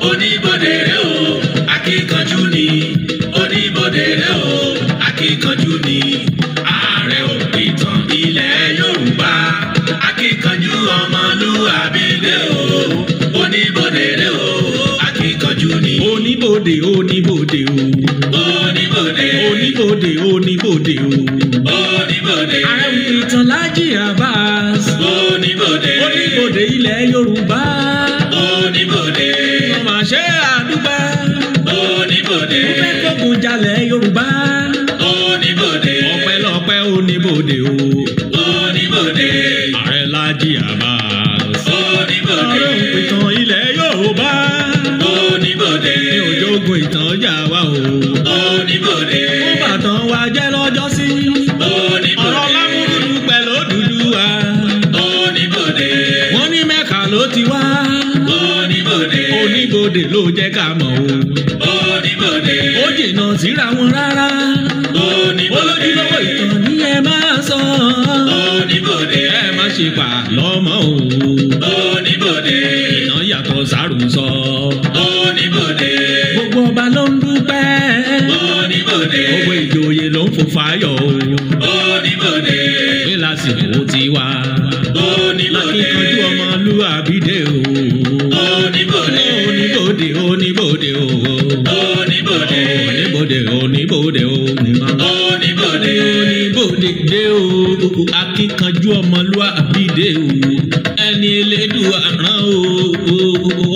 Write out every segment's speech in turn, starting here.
oníbodè rẹ̀ o akíkanjú ni oníbodè rẹ̀ o akíkanjú ni ààrẹ òpìtàn ilẹ̀ Yorùbá akíkanjú ọmọlúwàbí dé o oníbodè rẹ̀ o akíkanjú ni. oníbodè oníbodè o. oníbodè oníbodè oníbodè o. oníbodè ààrẹ òpìtàn Láàjì Abbas. oníbodè oníbodè ilẹ̀ Yorùbá. oníbodè ọmọ àṣẹ àdúgbò. oníbodè ó fẹ́ gbógun jalẹ̀ Yorùbá. oníbodè ọpẹ́lọpẹ́ oníbodè o. oníbodè ààrẹ Láàjì Abbas. oníbodè ààrẹ òpìtàn ilẹ̀ Yorùbá. oníbodè ní òjòògùn ìtàn jà wá o. oníbodè ó bàtàn wa jẹ́ lọ́jọ́sí. oníbodè ọ̀rọ̀ lámúrúdú pẹ̀lú Odùduwà. oníbodè wọ́n ní Mẹ́kà ló ti wá. oníbodè oníbodè ló jẹ́ ká mọ̀ o. oníbodè ó jìnnà síra wọn rárá. oníbodè olójúlówó ìtàn ni ẹ máa sọ. oníbodè ẹ má ṣe pa lọ́mọ o. oníbodè ìtàn yàtọ̀ sárùsọ. oníbodè gbogbo ọba ló ń dúpẹ́. oníbodè gbogbo ìjòyè ló ń fò fáyọ̀ o. oníbodè pé lásìkò tiwa. oníbodè akíkanjú ọmọlúwàbí dé o. oníbodè oníbodè oníbodè o. oníbodè oníbodè oníbodè o. oníbodè oníbodè dé o. akíkanjú ọmọlúwàbí dé o. ẹni Elédùà rán o.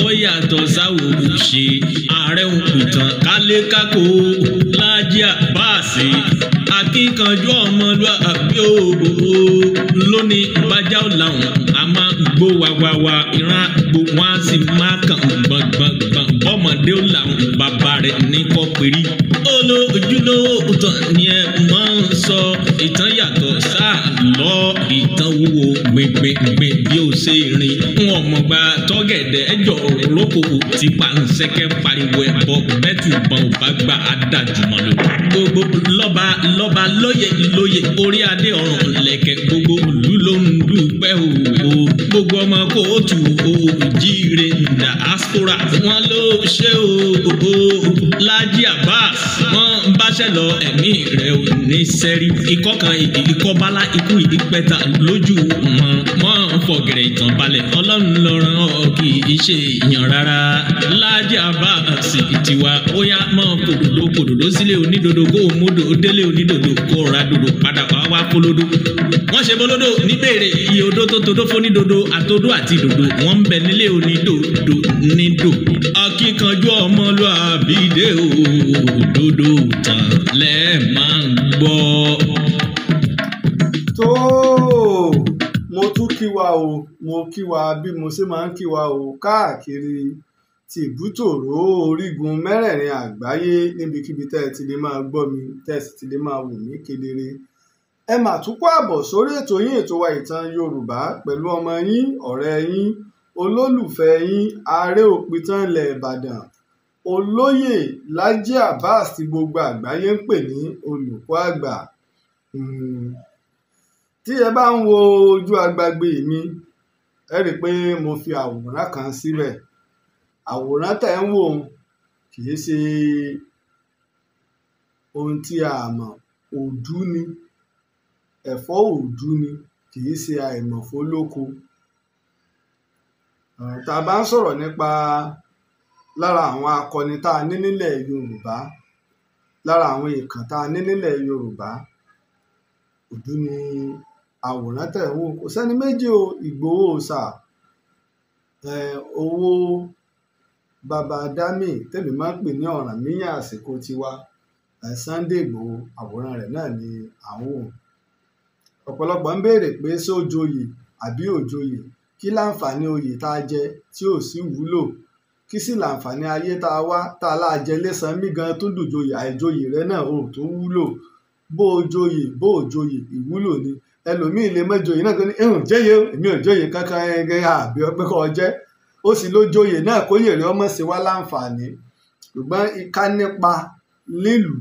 ó yàtọ̀ sáwò ṣe. ààrẹ òpìtàn kálékákò Láàjì Abbas. akíkanjú ọmọlúwàbí o. lónìí bájá ò làwọn a máa gbó wàwàwà ìran àgbo wọn á sì máa kàn gbọ̀ngbọ̀ngbọ̀n bọ́mọdé ò làwọn bàbá rẹ̀ ní kọ́pẹ́rì. olójúlówó ìtàn ni ẹ máa ń sọ. ìtàn yàtọ̀ sáà lọ ìtàn wúwo gbẹngbẹngbẹn bí ó ṣe rìn. wọn mọ̀ gba tọ́gẹ̀dẹ̀ ẹjọ́ òrókò tí pàǹsẹ̀kẹ́ pariwo ẹ̀bọ bẹ́tù bọ̀n ò bá gba adájúmọ́ lò. gbogbo lọ́ba lọ́ba lóye lóye orí adé ọ̀run lẹ̀kẹ̀ gbogbo ìlú ló ń dúpẹ́ o. gbogbo ọmọ kóòtù òjíire diaspora wọn ló ṣe o. Láàjì Abbas wọn ń báṣẹ́ lọ ẹ̀mí rẹ̀ ò ní sẹ́rí. ikọ́ kan ikọ́ bala ikú ìpẹ́ta lójú wọn ń fọ̀gẹ̀rẹ̀ ìtàn balẹ̀ ọlọ́run ló rán ọ kì í ṣe èèyàn rárá. Láàjì Abbas tiwa ó yá mọ́ kòdòdó sílé onídodo kó o múdò délé onídodo kó o ra dodo padà wá kólódó. wọ́n ṣe bólódó níbèrè iye odó tó todó fónídodo àtodó àti dodo wọ́n ń bẹ nílé onídodo nídò. akíkanjú ọmọlúwàbí dé o. dodo tán lẹ́ẹ̀ máa ń gbọ́. tó mo tún kí wa o mo kí wa bí mo ṣe máa ń kí wa o káàkiri tìbútòrò orígun mẹ́rẹ̀ẹ̀rin àgbáyé níbikíbi tẹ́ ẹ ti lè máa gbọ́ mi tẹ́ ẹ sì ti lè máa wò mí kedere. ẹ mà tún kó àbọ̀ sórí ètò yín ètò wa ìtàn Yorùbá pẹ̀lú ọmọ yín ọ̀rẹ́ yín olólùfẹ́ yín ààrẹ òpìtàn ilẹ̀ Ìbàdàn olóyè Láàjì Abbas tí gbogbo àgbáyé ń pè ní olùkọ́ àgbà. tí ẹ bá ń wo ojú agbágbé mi ẹ rí i pé mo fi àwòrán kan síbẹ̀. àwòrán tẹ̀ ń wò kì í ṣe ohun tí a mọ̀ òdú ni ẹ̀fọ́ òdú ni kì í ṣe àìmọ̀fólóko. tá a bá ń sọ̀rọ̀ nípa lára àwọn akọni tá a ní nílẹ̀ Yorùbá lára àwọn èèkàn tá a ní nílẹ̀ Yorùbá òdú ni àwòrán tẹ̀ ń wò. kò sẹ́ni méjì o Ìgbòho Òòṣà owó bàbá dámì tèmi máa ń pè ní Ọ̀rànmíyàn àsìkò tiwa Sunday Ìgbòho àwòrán rẹ̀ náà ni à ń wò. ọ̀pọ̀lọpọ̀ ń béèrè pé ṣé ó joyè àbí ò joyè kí láǹfààní oyè tá a jẹ tí ò sí wúlò kí sì láǹfààní ayé tá a wá tá a láàjẹ lẹ́sàn mí gan tó dùn joyè àìjoyè rẹ̀ náà ò tó wúlò bó o joyè bó o joyè ìwúlò ni. ẹlòmíì lè mọ joyè náà kó ní jẹ́yẹ èmi ò joyè kankan ẹgbẹ́ àbí ọpẹ́ kọ́ jẹ́ ó sì ló joyè náà kó yèrè ọmọ sí wá láǹfààní. ṣùgbọ́n ká nípa nílùú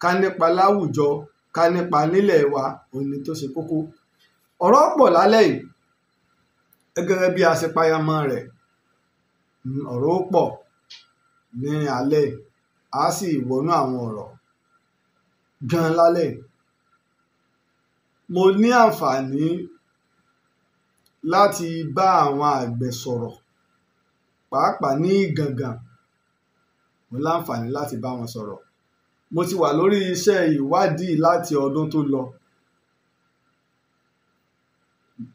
ká nípa láwùjọ ká nípa nílẹ̀ wa òní tó ṣe kókó. ọ̀rọ̀ pọ̀ lálẹ́ yìí gẹ́gẹ́ bí a ṣe payamọ́ rẹ̀ ọ̀rọ̀ pọ̀ ní alẹ́ a sì wọnú àwọn ọ̀rọ̀ gan lálẹ́. Mo ní àǹfààní láti bá àwọn àgbẹ̀ sọ̀rọ̀ pàápàá ní Ìgàngàn. Mo láǹfààní láti bá wọn sọ̀rọ̀. Mo ti wà lórí iṣẹ́ ìwádìí láti ọdún tó lọ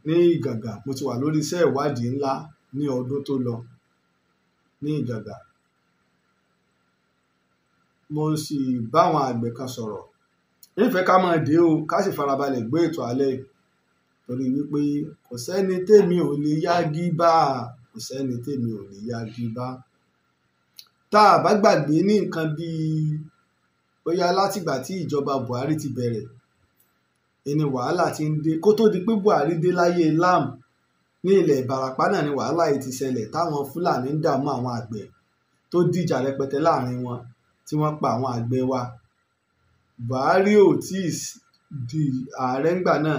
ní Ìgàngàn. Mo ti wà lórí iṣẹ́ ìwádìí ńlá ní ọdún tó lọ ní Ìgàngàn. Mo sì bá àwọn àgbẹ̀ kan sọ̀rọ̀. Nífẹ̀ẹ́ ká máa dé o, ká sì farabalẹ̀ gbé ètò alẹ́ yìí, torí wípé kò sẹ́ni tèmi ò lè yági bá, kò sẹ́ni tèmi ò lè yági bá. Tá a bá gbàgbé ní nǹkan bíi bóyá látìgbà tí ìjọba Buhari ti bẹ̀rẹ̀, ẹni wàhálà ti ń dé. Kó tó di pé Buhari dé láyé Lam ní ilẹ̀ Ìbàràpá náà ni wàhálà yìí ti ṣẹlẹ̀, táwọn Fúlàní ń dààmú àwọn àgbẹ̀ tó dìjà rẹpẹtẹ láàrin wọn tí wọ́n pa àwọn àgbẹ̀ wa. Buhari ò tí ì di ààrẹ ńgbà náà,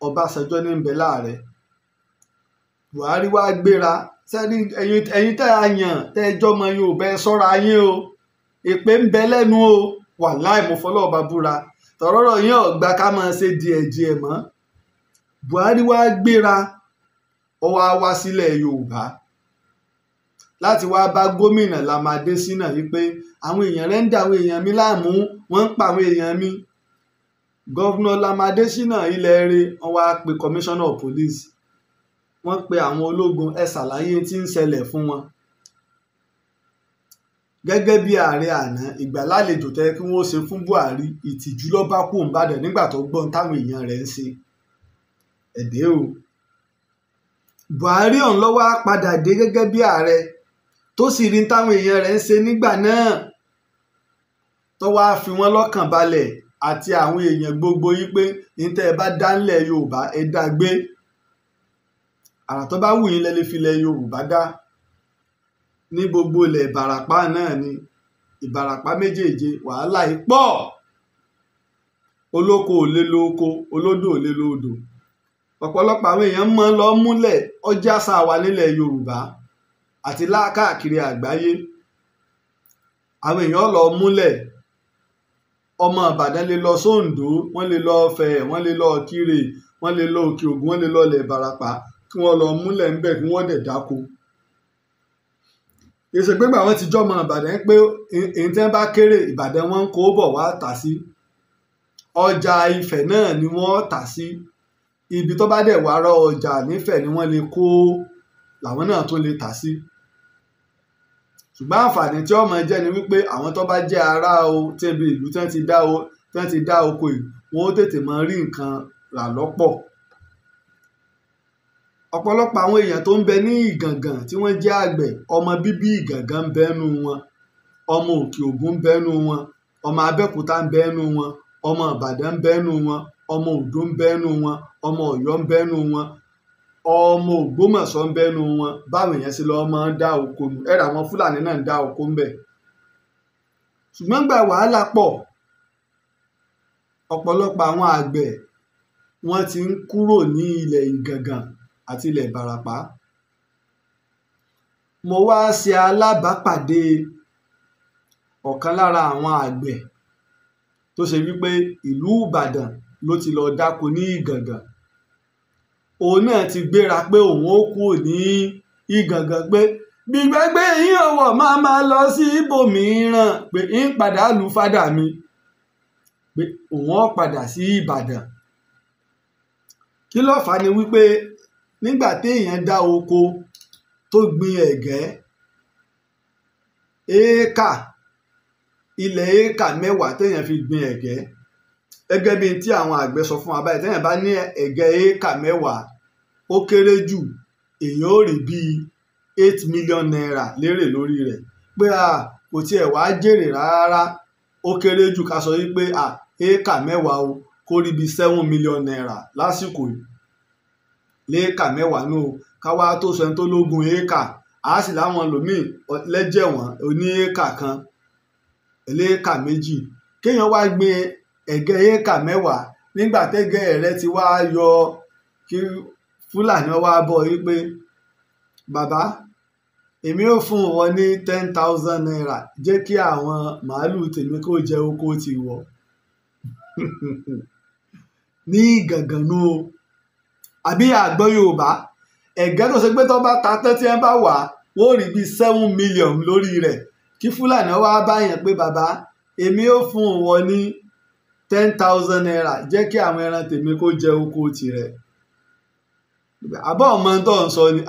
Ọbásanjọ́ ní ń bẹ láàrẹ. Buhari wá gbéra. Sẹ́ni ẹ̀yin tẹ́ a yàn tẹ́ ẹ jọmọ Yorùbá ẹ ṣọ́ra yín o, èpè ń bẹ lẹ́nu o, wàláì mo fọlọ́ọ̀bá búra, tọ̀rọ̀rọ̀ yín ọ̀gbà ká máa ṣe díẹ̀díẹ̀ mọ́. Buhari wá gbéra, ó wá sílẹ̀ Yorùbá láti wá bá gómìnà Lam Adésínà wípé àwọn èèyàn rẹ̀ ń dà àwọn èèyàn mi láàmú, wọ́n ń pa àwọn èèyàn mi. Gọ́vnà Lam Adésínà ilẹ̀ rẹ̀ wọ́n wá pe commissioner of police, wọ́n pe àwọn ológun, ẹ ṣàlàyé tí ń ṣẹlẹ̀ fún wọn. Gẹ́gẹ́ bí ààrẹ àná, ìgbàlálejò tẹ́ kí wọ́n ṣe fún Buhari, ìtìjú ló bá kú Ìbàdàn nígbà tó gbọ́n táwọn èèyàn rẹ̀ ń ṣe. Ẹ̀dẹ́ o. Buhari ọ̀hún ló wá padà dé gẹ́gẹ́ bí ààrẹ tó sì rí táwọn èèyàn rẹ̀ ń ṣe nígbà náà, tó wá fi wọ́n lọ́kàn balẹ̀ àti àwọn èèyàn gbogbo yìí pé níta ẹ bá dá ńlẹ̀ Yorùbá ẹ dá gbé. Àrà tó bá wù yín lẹ lè fi ilẹ̀ Yorùbá dá. Ní gbogbo ilẹ̀ Ìbàràpá náà ni, Ìbàràpá méjèèje wàhálà yìí pọ̀. Olóko ò lè lo oko, olódò ò lè lo odò. Ọ̀pọ̀lọpọ̀ àwọn èèyàn mọ́ lọ múlẹ̀ ọjà sáwà nílẹ̀ Yorùbá àti káàkiri àgbáyé. Àwọn èèyàn lọ múlẹ̀. Ọmọ Ìbàdàn lè lọ sóńdó, wọ́n lè lọ Ọ̀fẹ́, wọ́n lè lọ Ìkirè, wọ́n lè lọ Òkè Ògùn, wọ́n lè lọ ilẹ̀ Ìbàràpá kí wọ́n lọ múlẹ̀ ńbẹ̀ kí wọ́n dẹ̀ dáko. Èsè pé gbà wọ́n ti jọ́ ọmọ Ìbàdàn pé èyí tí wọ́n bá kéré Ìbàdàn wọ́n ń kó bọ̀ wá tà sí. Ọjà Ifẹ̀ náà ni wọ́n tà sí. Ibi tó bá dẹ̀ wá rọ ọjà nífẹ̀ ni wọ́n lè kó làwọn náà tó lè tà sí. Ṣùgbọ́n àǹfààní tí ọmọ jẹ́ ni wípé àwọn tó bá jẹ́ ará o tẹ́bi ìlú tí wọ́n ti dá oko yìí, wọ́n ó tètè máa rí nǹkan rà lọ́pọ̀. Ọ̀pọ̀lọpọ̀ àwọn èèyàn tó ń bẹ ní Ìgàngàn tí wọ́n jẹ́ àgbẹ̀, ọmọ bíbí Ìgàngàn ń bẹ́nu wọn, ọmọ Òkè Ògùn ń bẹ́nu wọn, ọmọ Abẹ́òkúta ń bẹ́nu wọn, ọmọ Ìbàdàn ń bẹ́nu wọn, ọmọ Òǹdó ń bẹ́nu wọn, ọmọ Ọ̀yọ́ ń bẹ́nu wọn, ọmọ Ògbómọ̀ṣọ́ ń bẹ́nu wọn. Báwọn èèyàn ṣe lọ́ọ́ máa ń dá oko nù, ẹ̀rọ àwọn Fúlàní náà ń dá oko ń bẹ̀. Ṣùgbọ́n gbà wàhálà pọ̀, ọ̀pọ̀lọpọ̀ àwọn àgbẹ̀ wọ́n ti ń kúrò ní ilẹ̀ Ìgàngàn àti ilẹ̀ Ìbàràpá. Mo wá ṣe alábàápàdé ọ̀kan lára àwọn àgbẹ̀ tó ṣe wípé ìlú Ìbàdàn ló ti lọ dáko ní Ìgàngàn. Òun náà ti gbéra pé òun ó kúrò ní Ìgàngàn pé gbígbẹ́gbẹ́ yín ọ̀wọ̀ máa lọ sí ibòmíràn, pé ń padà lu fádà mi, pé òun ó padà sí Ìbàdàn. Kí ló fà á ni wípé nígbà téèyàn dá oko tó gbin ẹ̀gẹ́, ilẹ̀ éékà 10 téèyàn fi gbin ẹ̀gẹ́, gẹ́gẹ́ bí tí àwọn àgbẹ̀ sọ fún wa báyìí, téèyàn bá ní ẹ̀gẹ́ éékà 10 ó kéré jù èèyàn ó rí bíi 8 million naira lérè lórí rẹ̀, pé kò tiẹ̀ wá jèrè rárá. Ó kéré jù ká sọ wípé éékà 10 o kó rí bíi 7 million naira lásìkò yìí. Léékà 10 nù ká wá tó sọ ẹni tó lógún éékà, á sì láwọn lòmíì lẹ́jẹ̀ wọ́n oní éékà kan, léékà 2. Kéèyàn wá gbin ẹ̀gẹ́ éékà 10 nígbà tẹ́gẹ́ rẹ̀ ti wá yọ, kí Fúlàní wá bọ̀ wípé bàbá èmi ò fún wọn ní 10,000 naira jẹ́ kí àwọn màálù tèmi kó jẹ oko ti wọ̀ ní gàngànú o àbí àgbọ̀ Yorùbá ẹ̀gẹ́ tó ṣe pé tó bá ta tán tí wọ́n bá wà wọ́n rí bíi 7 million lórí rẹ̀ kí Fúlàní wá báyàn pé bàbá èmi ò fún wọn ní 10,000 naira jẹ́ kí àwọn ẹran tèmi kó jẹ oko tirẹ̀ àbọ̀ ọmọ tó ń sọ ni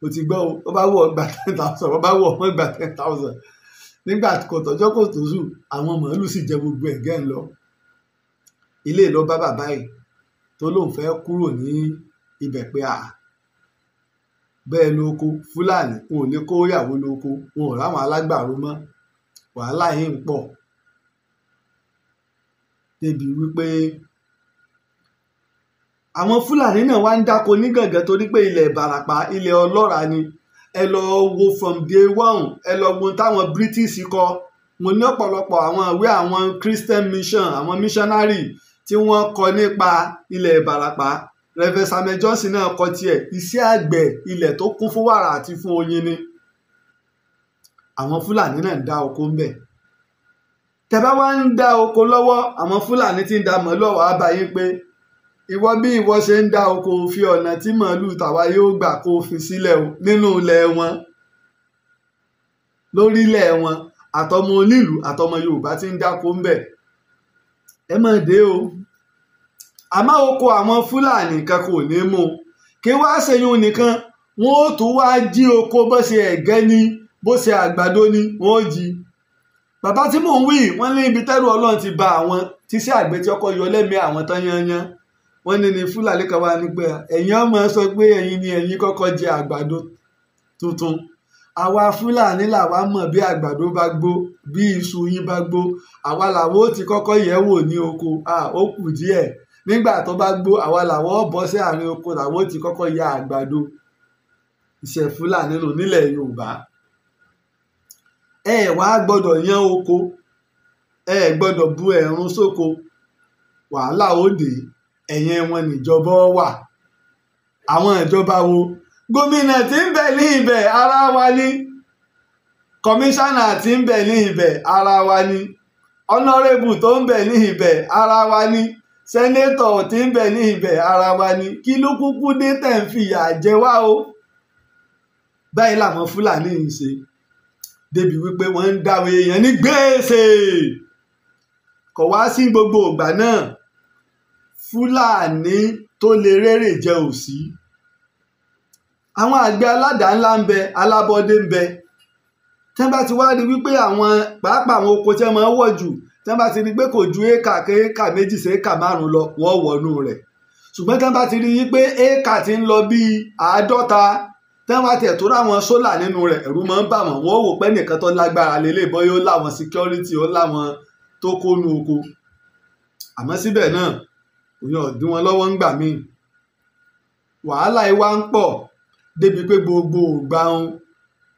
o ti gbọ́ o bá wọ̀ gba 10,000 bá wọ̀ wọ́n gba 10,000 nígbà kò tọ́jọ́ kò tó sùn àwọn màálù sì jẹ gbogbo ẹ̀gẹ́ ń lọ ilé lọ bá bàbá yìí tó lóun fẹ́ kúrò ní ibẹ̀ pé bẹ́ẹ̀ lóko Fúlàní wọn ò lè kó ìyàwó lóko wọn ò ráwọn alágbàro mọ́ wàhálà yìí ń pọ̀ débi wípé àwọn Fúlàní náà wá ń dáko ní gàngán torí pé ilẹ̀ Ìbàràpá ilẹ̀ ọlọ́ràá ni ẹ lọ wo from day one ẹ lọ wo táwọn British kọ mo ní ọ̀pọ̀lọpọ̀ àwọn ìwé àwọn Christian mission àwọn missionary tí wọ́n kọ nípa ilẹ̀ Ìbàràpá Reverend Samuel Johnson náà kọ tiẹ̀ iṣẹ́ àgbẹ̀ ilẹ̀ tó kún fún wàrà àti fún oyin ni àwọn Fúlàní náà ń dá oko ń bẹ̀ tẹ́bá wá ń dá oko lọ́wọ́ àwọn Fúlàní tí ń da màálù wá bá yín pé ìwọ bí ìwọ ṣe ń dá oko fi ọ̀nà tí màálù tàwa yóò gbà kó fi sílẹ̀ o nínú ilẹ̀ wọn lórílẹ̀ wọn àtọmọ onílùú àtọmọ Yorùbá tí ń dáko ń bẹ̀ ẹ mọ̀ dé o àmọ́ oko àwọn Fúlàní kan kò ní mú kí wá ṣèyún nìkan wọn ó tún wá jí oko bó ṣe ẹ̀gẹ́ ni bó ṣe àgbàdo ni wọn ó jí bàbá tí mò ń wí wọ́n ní ibi tẹ́rù Ọlọ́run ti ba àwọn tíṣẹ́ àgbẹ̀ tí ọkọ̀ yọ lẹ́mìí àwọn tán yányán wọ́n ní Fúlàní kan wá nígbà ẹ̀yin ọmọ sọ pé ẹ̀yin ni ẹ̀yin kọ́kọ́ jẹ àgbàdo tuntun àwa Fúlàní làwa mọ̀ bí àgbàdo bá gbó bí iṣu yín bá gbó àwa làwọn ó ti kọ́kọ́ yẹ̀ wò ní oko ó kù díẹ̀ nígbà tó bá gbó àwa làwọn ó bọ́ sí àárín oko làwọn ó ti kọ́kọ́ ya àgbàdo iṣẹ́ Fúlàní lò nílẹ̀ Yorùbá ẹ wá gbọ́dọ̀ yán oko ẹ gbọ́dọ̀ bu ẹ̀rún sóko wàhálà ó dé ẹ̀yìn wọn níjọba wà àwọn ìjọba wo gómìnà tí ń bẹ ní ibẹ̀ ara wa ni kọmíṣánná tí ń bẹ ní ibẹ̀ ara wa ni ọ̀nàrẹ́bù tó ń bẹ ní ibẹ̀ ara wa ni sẹ́nétọ̀ tí ń bẹ ní ibẹ̀ ara wa ni kí ló kúkú dé tẹ̀ ń fìyà jẹ wá o báyìí làwọn Fúlàní ń ṣe débi wípé wọ́n ń dáwọ́ èèyàn ní gbèsè kò wá sí gbogbo ìgbà náà Fúlàní tó lè rérè jẹ òsì àwọn àgbẹ̀ aládàá ńlá ń bẹ alábọ́dé ń bẹ tẹ́ bá ti wá rí wípé àwọn pàápàá àwọn oko tẹ́ máa ń wọ̀ jù tẹ́ bá ti rí pé kò ju éka méjì sí éka márùn lọ wọ́n wọnú rẹ̀ ṣùgbọ́n tẹ́ bá ti rí wípé éka ti ń lọ bíi 50 tẹ́ wá tiẹ̀ tó ráwọn sólà nínú rẹ̀ ẹ̀rù máa ń bà wọ́n wọ́n wò pé nìkan tó lágbára lélẹ̀ bọ́ yóò láwọn security ó láwọn tó kónú oko àmọ́ síbẹ̀ náà òyìn ọ̀dún wọn lọ́wọ́ ń gbà míì wàhálà ìwà ń pọ̀ débi pé gbogbo ògbà ń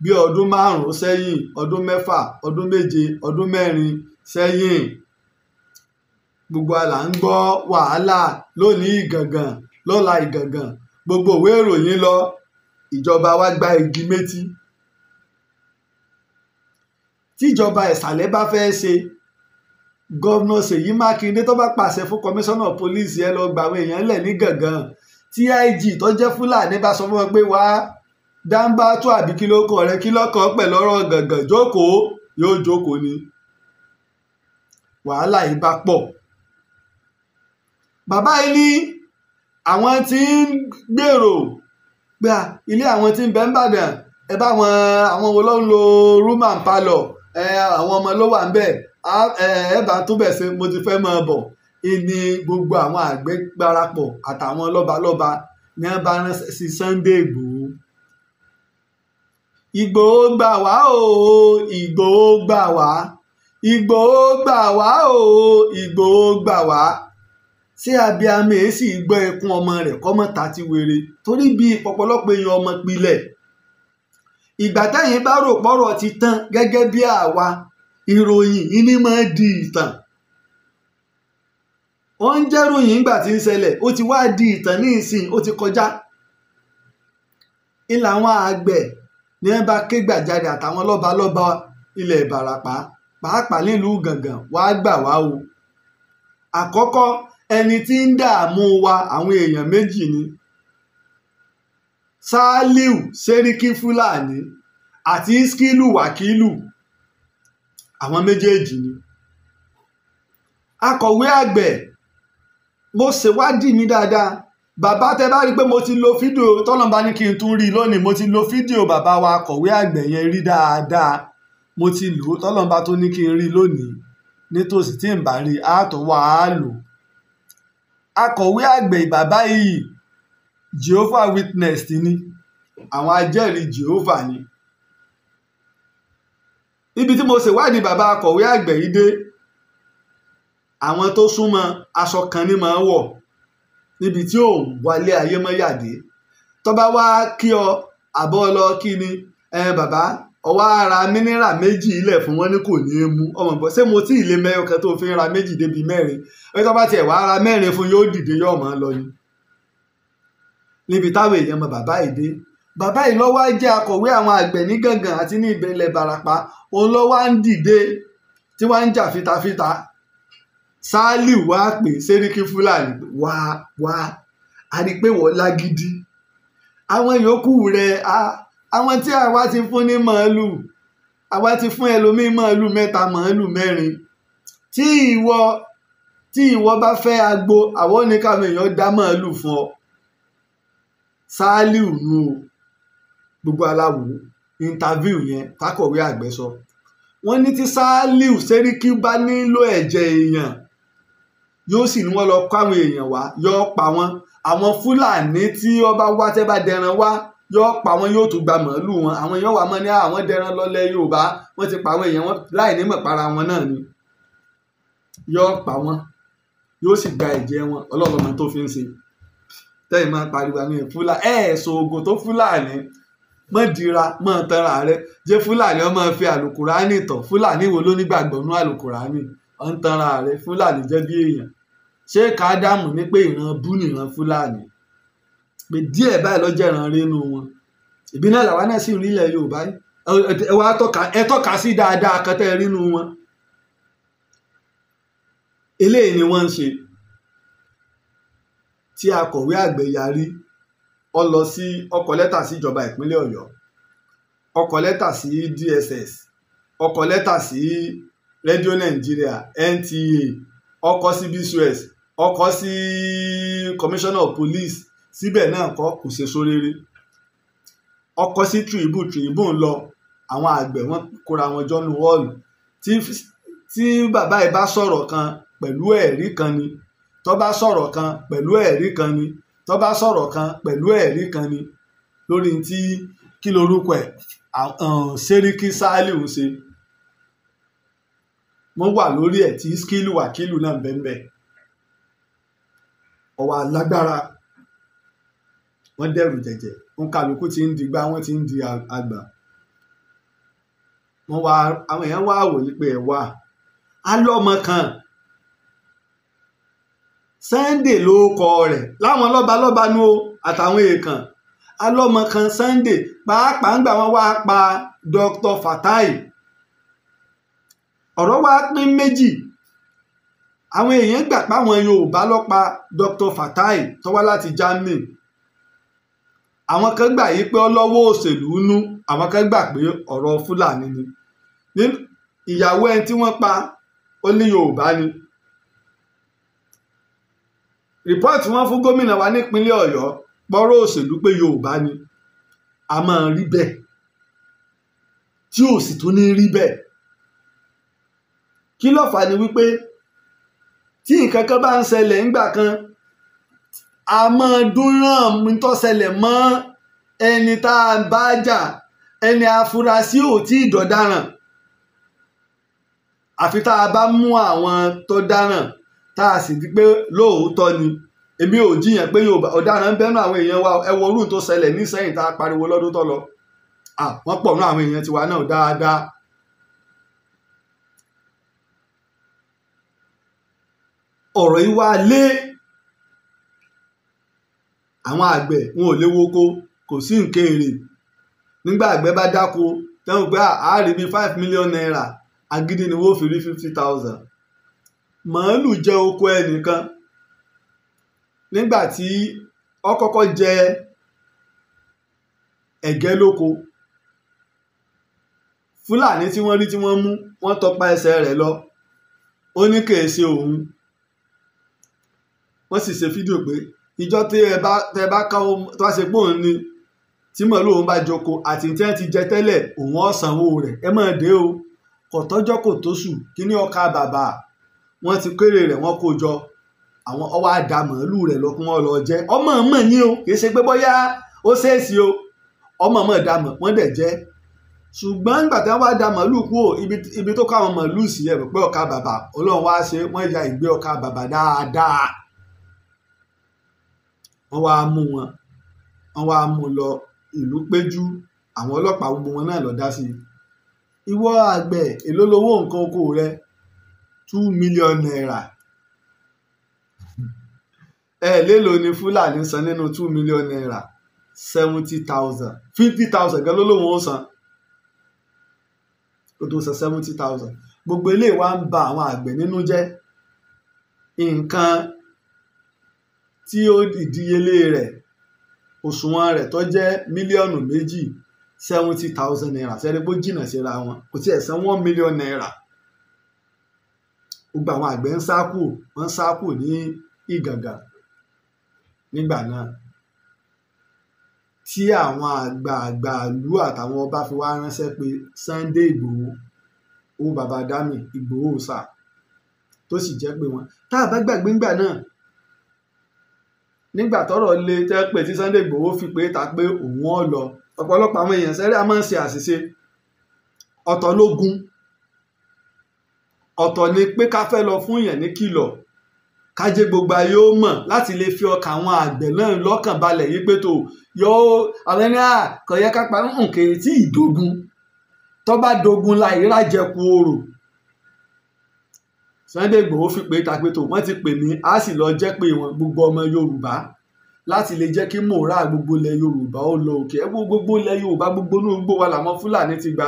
bí ọdún 5 sẹ́yìn ọdún 6 ọdún 7 ọdún 4 sẹ́yìn gbogbo àlà ń gbọ́ wàhálà lónìí ìgàngàn lọ́la ìgàngàn gbogbo ìwé ìròyìn lọ ìjọba wa gba igi méjì tíjọba ìsàlẹ̀ bá fẹ́ ṣe gọ́vnà Ṣèyí Mákindé tó bá pàṣẹ fún kọmíṣánná pólíìsì ẹ lọ gba àwọn èèyàn lẹ̀ ní gàngàn tí IG tó jẹ́ Fúlàní bá sọ fún wọn pé wá Dáńbátú àbí kí ló kọ rẹ kí lọ́kàn pẹ̀lú ọ̀rọ̀ gàngàn jókòó yóò jókòó ni wàhálà yìí bá pọ̀ bàbá yìí ní àwọn tí ń gbèrò pé ilé àwọn tí ń bẹ ń bàdàn ẹ bá àwọn wo ló ń lo room and parlour àwọn ọmọ ló wà ń bẹ ẹ bá túbẹ̀ ṣe mo ti fẹ́ máa bọ̀ ìní gbogbo àwọn àgbẹ̀ parapọ̀ àtàwọn lọ́balọ́ba ní wọ́n bá ránṣẹ́ sí Sunday Ìgbòho Ìgbòho gbà wá o Ìgbòho gbà wá Ìgbòho gbà wá o Ìgbòho gbà wá ṣé abiyamọ èsì gbọ́ ẹkún ọmọ rẹ̀ kọ́mọ́ta ti wèrè torí bí ọ̀pọ̀lọpọ̀ èèyàn ọmọ pilẹ̀ ìgbà táyìn bá rò pọ́rọ̀ ti tán gẹ́gẹ́ bí àwa ìròyìn ìní máa di ìtàn ó ń jẹ́ ròyìn nígbà tí ń ṣẹlẹ̀ ó ti wá di ìtàn ní ìsìn ó ti kọjá ìlà àwọn àgbẹ̀ ní ẹ bá ké gbàjarè àtàwọn lọ́balọ́ba ilẹ̀ Ìbàràpá pàápàá nílùú Ìgàngàn wàá gbà wá o. Àkọ́kọ́ ẹni tí ń dààmú wa àwọn èèyàn méjì ni Sàálíù Sẹ́ríkí Fúlàní àti Ìskílù Wákílù, àwọn méjèèjì ni. Akọ̀wé àgbẹ̀ mo ṣèwádìí mi dáadáa, bàbá tẹ bá rí i pé mo ti lo fídíò tọ́lọ́mbá ní kí n tún rí i lónìí, mo ti lo fídíò bàbá wa akọ̀wé àgbẹ̀ yẹn rí dáadáa, mo ti lò ó tọ́lọ́mbá tó ní kí n rí i lónìí nítòsí tí n bá rí i á tó wà á lò. Akọ̀wé àgbẹ̀ bàbá yìí Jehovah Witness ni, àwọn ajẹ́rìí Jehovah ni. Ibi tí mo ṣèwádìí bàbá akọ̀wé àgbẹ̀ yìí dé, àwọn tó súnmọ́ aṣọ kan ní máa wọ̀ níbi tí ò wálé ayé mọ́ yàdé. Tó bá wá kí ọ àbọ̀ lọ kí ni bàbá ọwọ́ ara mínírà méjì ilẹ̀ fún wọn ní kò ní í mú ọmọ gbọ́ ṣé mo tí ì lé mẹ́yọ kan tó fi ń ra méjì débi mẹ́rin ẹ tó bá tiẹ̀ wá ara mẹ́rin fún yóò dìde yóò máa lọ ni. Níbi táwọn èèyàn mọ bàbá yìí dé, bàbá yìí ló wá jẹ́ akọ̀wé àwọn àgbẹ̀ ní Gàngàn àti ní ìbẹ̀lẹ̀ Ìbàràpá, òun ló wá ń dìde tí wọ́n ń jà fitafita. Sàálíù wá pè Sẹ́ríkí Fúlàní wá a rí i pé wọ́n lágídí. Àwọn yòókù rẹ̀ àwọn tí àwa ti fún ní màálù, àwa ti fún ẹlòmíín màálù 3 màálù 4. tí ìwọ bá fẹ́ agbo àwọn oníkàwé èèyàn dá màálù fún ọ. Sàálíù nù o, gbogbo aláwo interview yẹn tákọ̀wé àgbẹ̀ sọ. Wọ́n ní tí Sàálíù Sẹ́ríkí bá nílò ẹ̀jẹ̀ èèyàn yóò sì ní wọ́n lọ kó àwọn èèyàn wá yóò pa wọ́n. Àwọn Fúlàní tí wọ́n bá wá tẹ́ bá dẹran wá yóò pa wọ́n, yóò tún gba màálù wọn. Àwọn èèyàn wà mọ́ ní àwọn dẹran lọ́lẹ̀ Yorùbá wọ́n ti pa àwọn èèyàn wọn láì ní mọ̀ para wọn náà ni. Yóò pa wọ́n yóò sì gba ẹ̀jẹ̀ wọn, ọlọ́run tó fi ń ṣe. Tẹ́yìn máa pariwo àmì Fúlàní ṣoògùn tó Fúlàní mọ̀ dira mọ̀ tanra rẹ jẹ́ Fúlàní ọmọ fi àlùkùránì tọ̀. Fúlàní wo ló nígbàgbọ́ nú àlùkùránì? ọ̀ ń tanra rẹ. Fúlàní jẹ́ bí èèyàn. Ṣé Ádámù ní pé ìran bú nìran Fúlàní? Pé díẹ̀ báyìí lọ́jọ́ ìran rénú wọn. Ìbí náà làwa náà sì rí ilẹ̀ Yorùbá ẹ tọ́ka sí dáadáa kan tẹ́ rínú wọn. Eléyìí ni wọ́n ń ṣe. Tí akọ̀wé àgbẹ̀ yarí ó lọ sí ọkọ̀ lẹ́tà sí ìjọba ìpínlẹ̀ Ọ̀yọ́, ọkọ̀ lẹ́tà sí DSS, ọkọ̀ lẹ́tà sí rédíò Nàìjíríà NTA, ọkọ̀ sí BCOS, ọkọ̀ sí Commissioner of Police. Síbẹ̀ náà kò ṣe sóréré. Ọkọ̀ sí Tribune lọ, àwọn àgbẹ̀ wọn kóra wọn jọ́nu họ́ọ̀lù. Tí bàbá yìí bá sọ̀rọ̀ kan pẹ̀lú ẹ̀rí kan ni, tó bá sọ̀rọ̀ kan pẹ̀lú ẹ̀rí kan ni, tó bá sọ̀rọ̀ kan pẹ̀lú ẹ̀rí kan ni lórí tí kí lorúkọ ẹ̀ Sẹ́ríkí Sàálíù ń ṣe. Wọ́n wà lórí ẹ̀ tí Ìskílù Wákílù náà bẹ́ẹ̀ ọwọ́ alágbára. Wọ́n dẹ̀rù jẹ̀jẹ̀, wọn kálukú ti ń digbá, wọ́n ti ń di àgbà. Àwọn èèyàn wá wòye pé ẹ̀ wà á lọ́mọ kan Sunday ló kọ rẹ̀ láwọn lọ́balọ́ba nú o àtàwọn èèkàn. Alọ́mọ kan Sunday pàápàá ń gbà wọ́n wá pa Dr. Fatai. Ọ̀rọ̀ wá pín méjì. Àwọn èèyàn gbà páwọn Yorùbá ló pa Dr. Fatai tó wá láti Germany. Àwọn kan gbà yí pé ọlọ́wọ́ òṣèlú nú, àwọn kan gbà pé ọ̀rọ̀ Fúlàní ni. Ìyàwó ẹni tí wọ́n pa ó ní Yorùbá ni. Rìpọ́ọ̀tì wọn fún gómìnà wa nípínlẹ̀ Ọ̀yọ́ pọ́rọ̀ òṣèlú pé Yorùbá ni. A máa rí bẹ́ẹ̀ tí ò sì tún ní rí bẹ́ẹ̀. Kí ló fà ní wípé tí nǹkan kan bá ń ṣẹlẹ̀ ńgbà kan, a máa dúnràn mi tó ṣẹlẹ̀ mọ́ ẹni tá a bá jà, ẹni afurasí ò tí ì dọ̀daràn. Àfi tá a bá mú àwọn tó dáràn tá a sì di pé lóòótọ́ ni. Èmi ò jiyàn pé Yorùbá ọ̀daràn ń bẹ́nu àwọn èèyàn wa. Ẹ wo orú tó ṣẹlẹ̀ ní Ìṣẹ̀yìn tá a pariwo lọ́dún tó lọ. Wọ́n pọ̀ nú àwọn èèyàn tiwa náà dáadáa. Ọ̀rọ̀ yìí wá lé àwọn àgbẹ̀, wọn ò lè woko, kò sí nǹkan èrè. nígbà àgbẹ̀ bá dáko tẹ́wọ̀n pé àárí bíi 5 million naira agídí ni wọ́n fi rí 50,000 màálù jẹ oko ẹnìkan nígbà tí ó kọ́kọ́ jẹ ẹ̀gẹ́ lóko fúlàní tí wọ́n rí tí wọ́n mú wọ́n tọpa ẹsẹ̀ rẹ̀ lọ ó ní kèé ṣe òun wọ́n sì ṣe fídíò pé ìjọ tí ẹ bá káwọ́ tó bá ṣe pé òun ni tí màálù òun bá joko àti tí wọ́n ti jẹ tẹ́lẹ̀ òun ọ̀sánwó rẹ̀ ẹ máa dé o kò tọ́jọ́ kò tóṣù kí ní ọkà bàbà wọ́n ti kéré rẹ̀ wọ́n kó jọ àwọn ọwọ́ àdá màálù rẹ̀ lọ kún wọn lọ jẹ ọmọ mọ̀ ní o kì í ṣe pé bóyá ó ṣèèṣì o ọmọ mọ̀ dá mọ̀ wọ́n dẹ̀ jẹ́ ṣùgbọ́n nígbà tí wọ́n bá da màálù kúrò ibi tó káwọn màálù sí ẹ̀ pé ọkà bàbà ọlọ́run wá ṣe wọ́n ya ìgbé ọkà bàbà dáadáa wọ́n wá mú lọ ìlú péjú àwọn ọlọ́pàá gbogbo wọn náà lọ dá sí i ìwọ àgbẹ̀ èló lowó nǹkan oko rẹ 2 million naira lélo ni fúlàní san nínú 2 million naira 70,000 50,000 gan ló lóun ó san ó tó san 70,000 gbogbo eléyìí wá ń ba àwọn àgbẹ̀ nínú jẹ́ nǹkan tí ó ìdíyelé rẹ̀ òṣùwọ̀n rẹ̀ tó jẹ́ mílíọ̀nù 2 70,000 naira sẹ́ni bó jìnnà síra wọn kò tí ẹ̀ san 1 million naira gbogbo àwọn àgbẹ̀ ń sá kù ní Ìgàngà nígbà náà tí àwọn àgbààgbà ìlú àtàwọn ọba fi wá ránṣẹ́ pé Sunday Ìgbòho ó bàbá Dami Ìgbòho sà tó sì jẹ́ pé wọn tá a bá gbàgbé ńgbà náà nígbà tọ́rọ̀ lé tẹ́ pé tí Sunday Ìgbòho fi pé ta pé òun ọ̀ lọ ọ̀pọ̀lọpọ̀ àwọn èèyàn sẹ́rí a máa ń ṣe àṣìṣe ọ̀tọ̀ lógún ọ̀tọ̀ ni pé ká fẹ́ lọ fún èèyàn ní kìlọ̀ kájé gbogbo ayé ó mọ̀ láti lè fi ọkàn àwọn àgbẹ̀ náà lọ́kàn balẹ̀ yí pé tó yóò àwọn ẹni kò yẹ ká pa nǹkan tí ìdógún tó bá dogun la ìrájẹku orò Sunday Igboho fi pé tapeto wọ́n ti pè mí á sì lọ jẹ́ pé wọn gbogbo ọmọ Yorùbá láti lè jẹ́ kí mòórà gbogbo ilẹ̀ Yorùbá ó lọ òkè gbogbo ilẹ̀ Yorùbá gbogbo inú gbogbo wa làwọn Fúlàní ti gba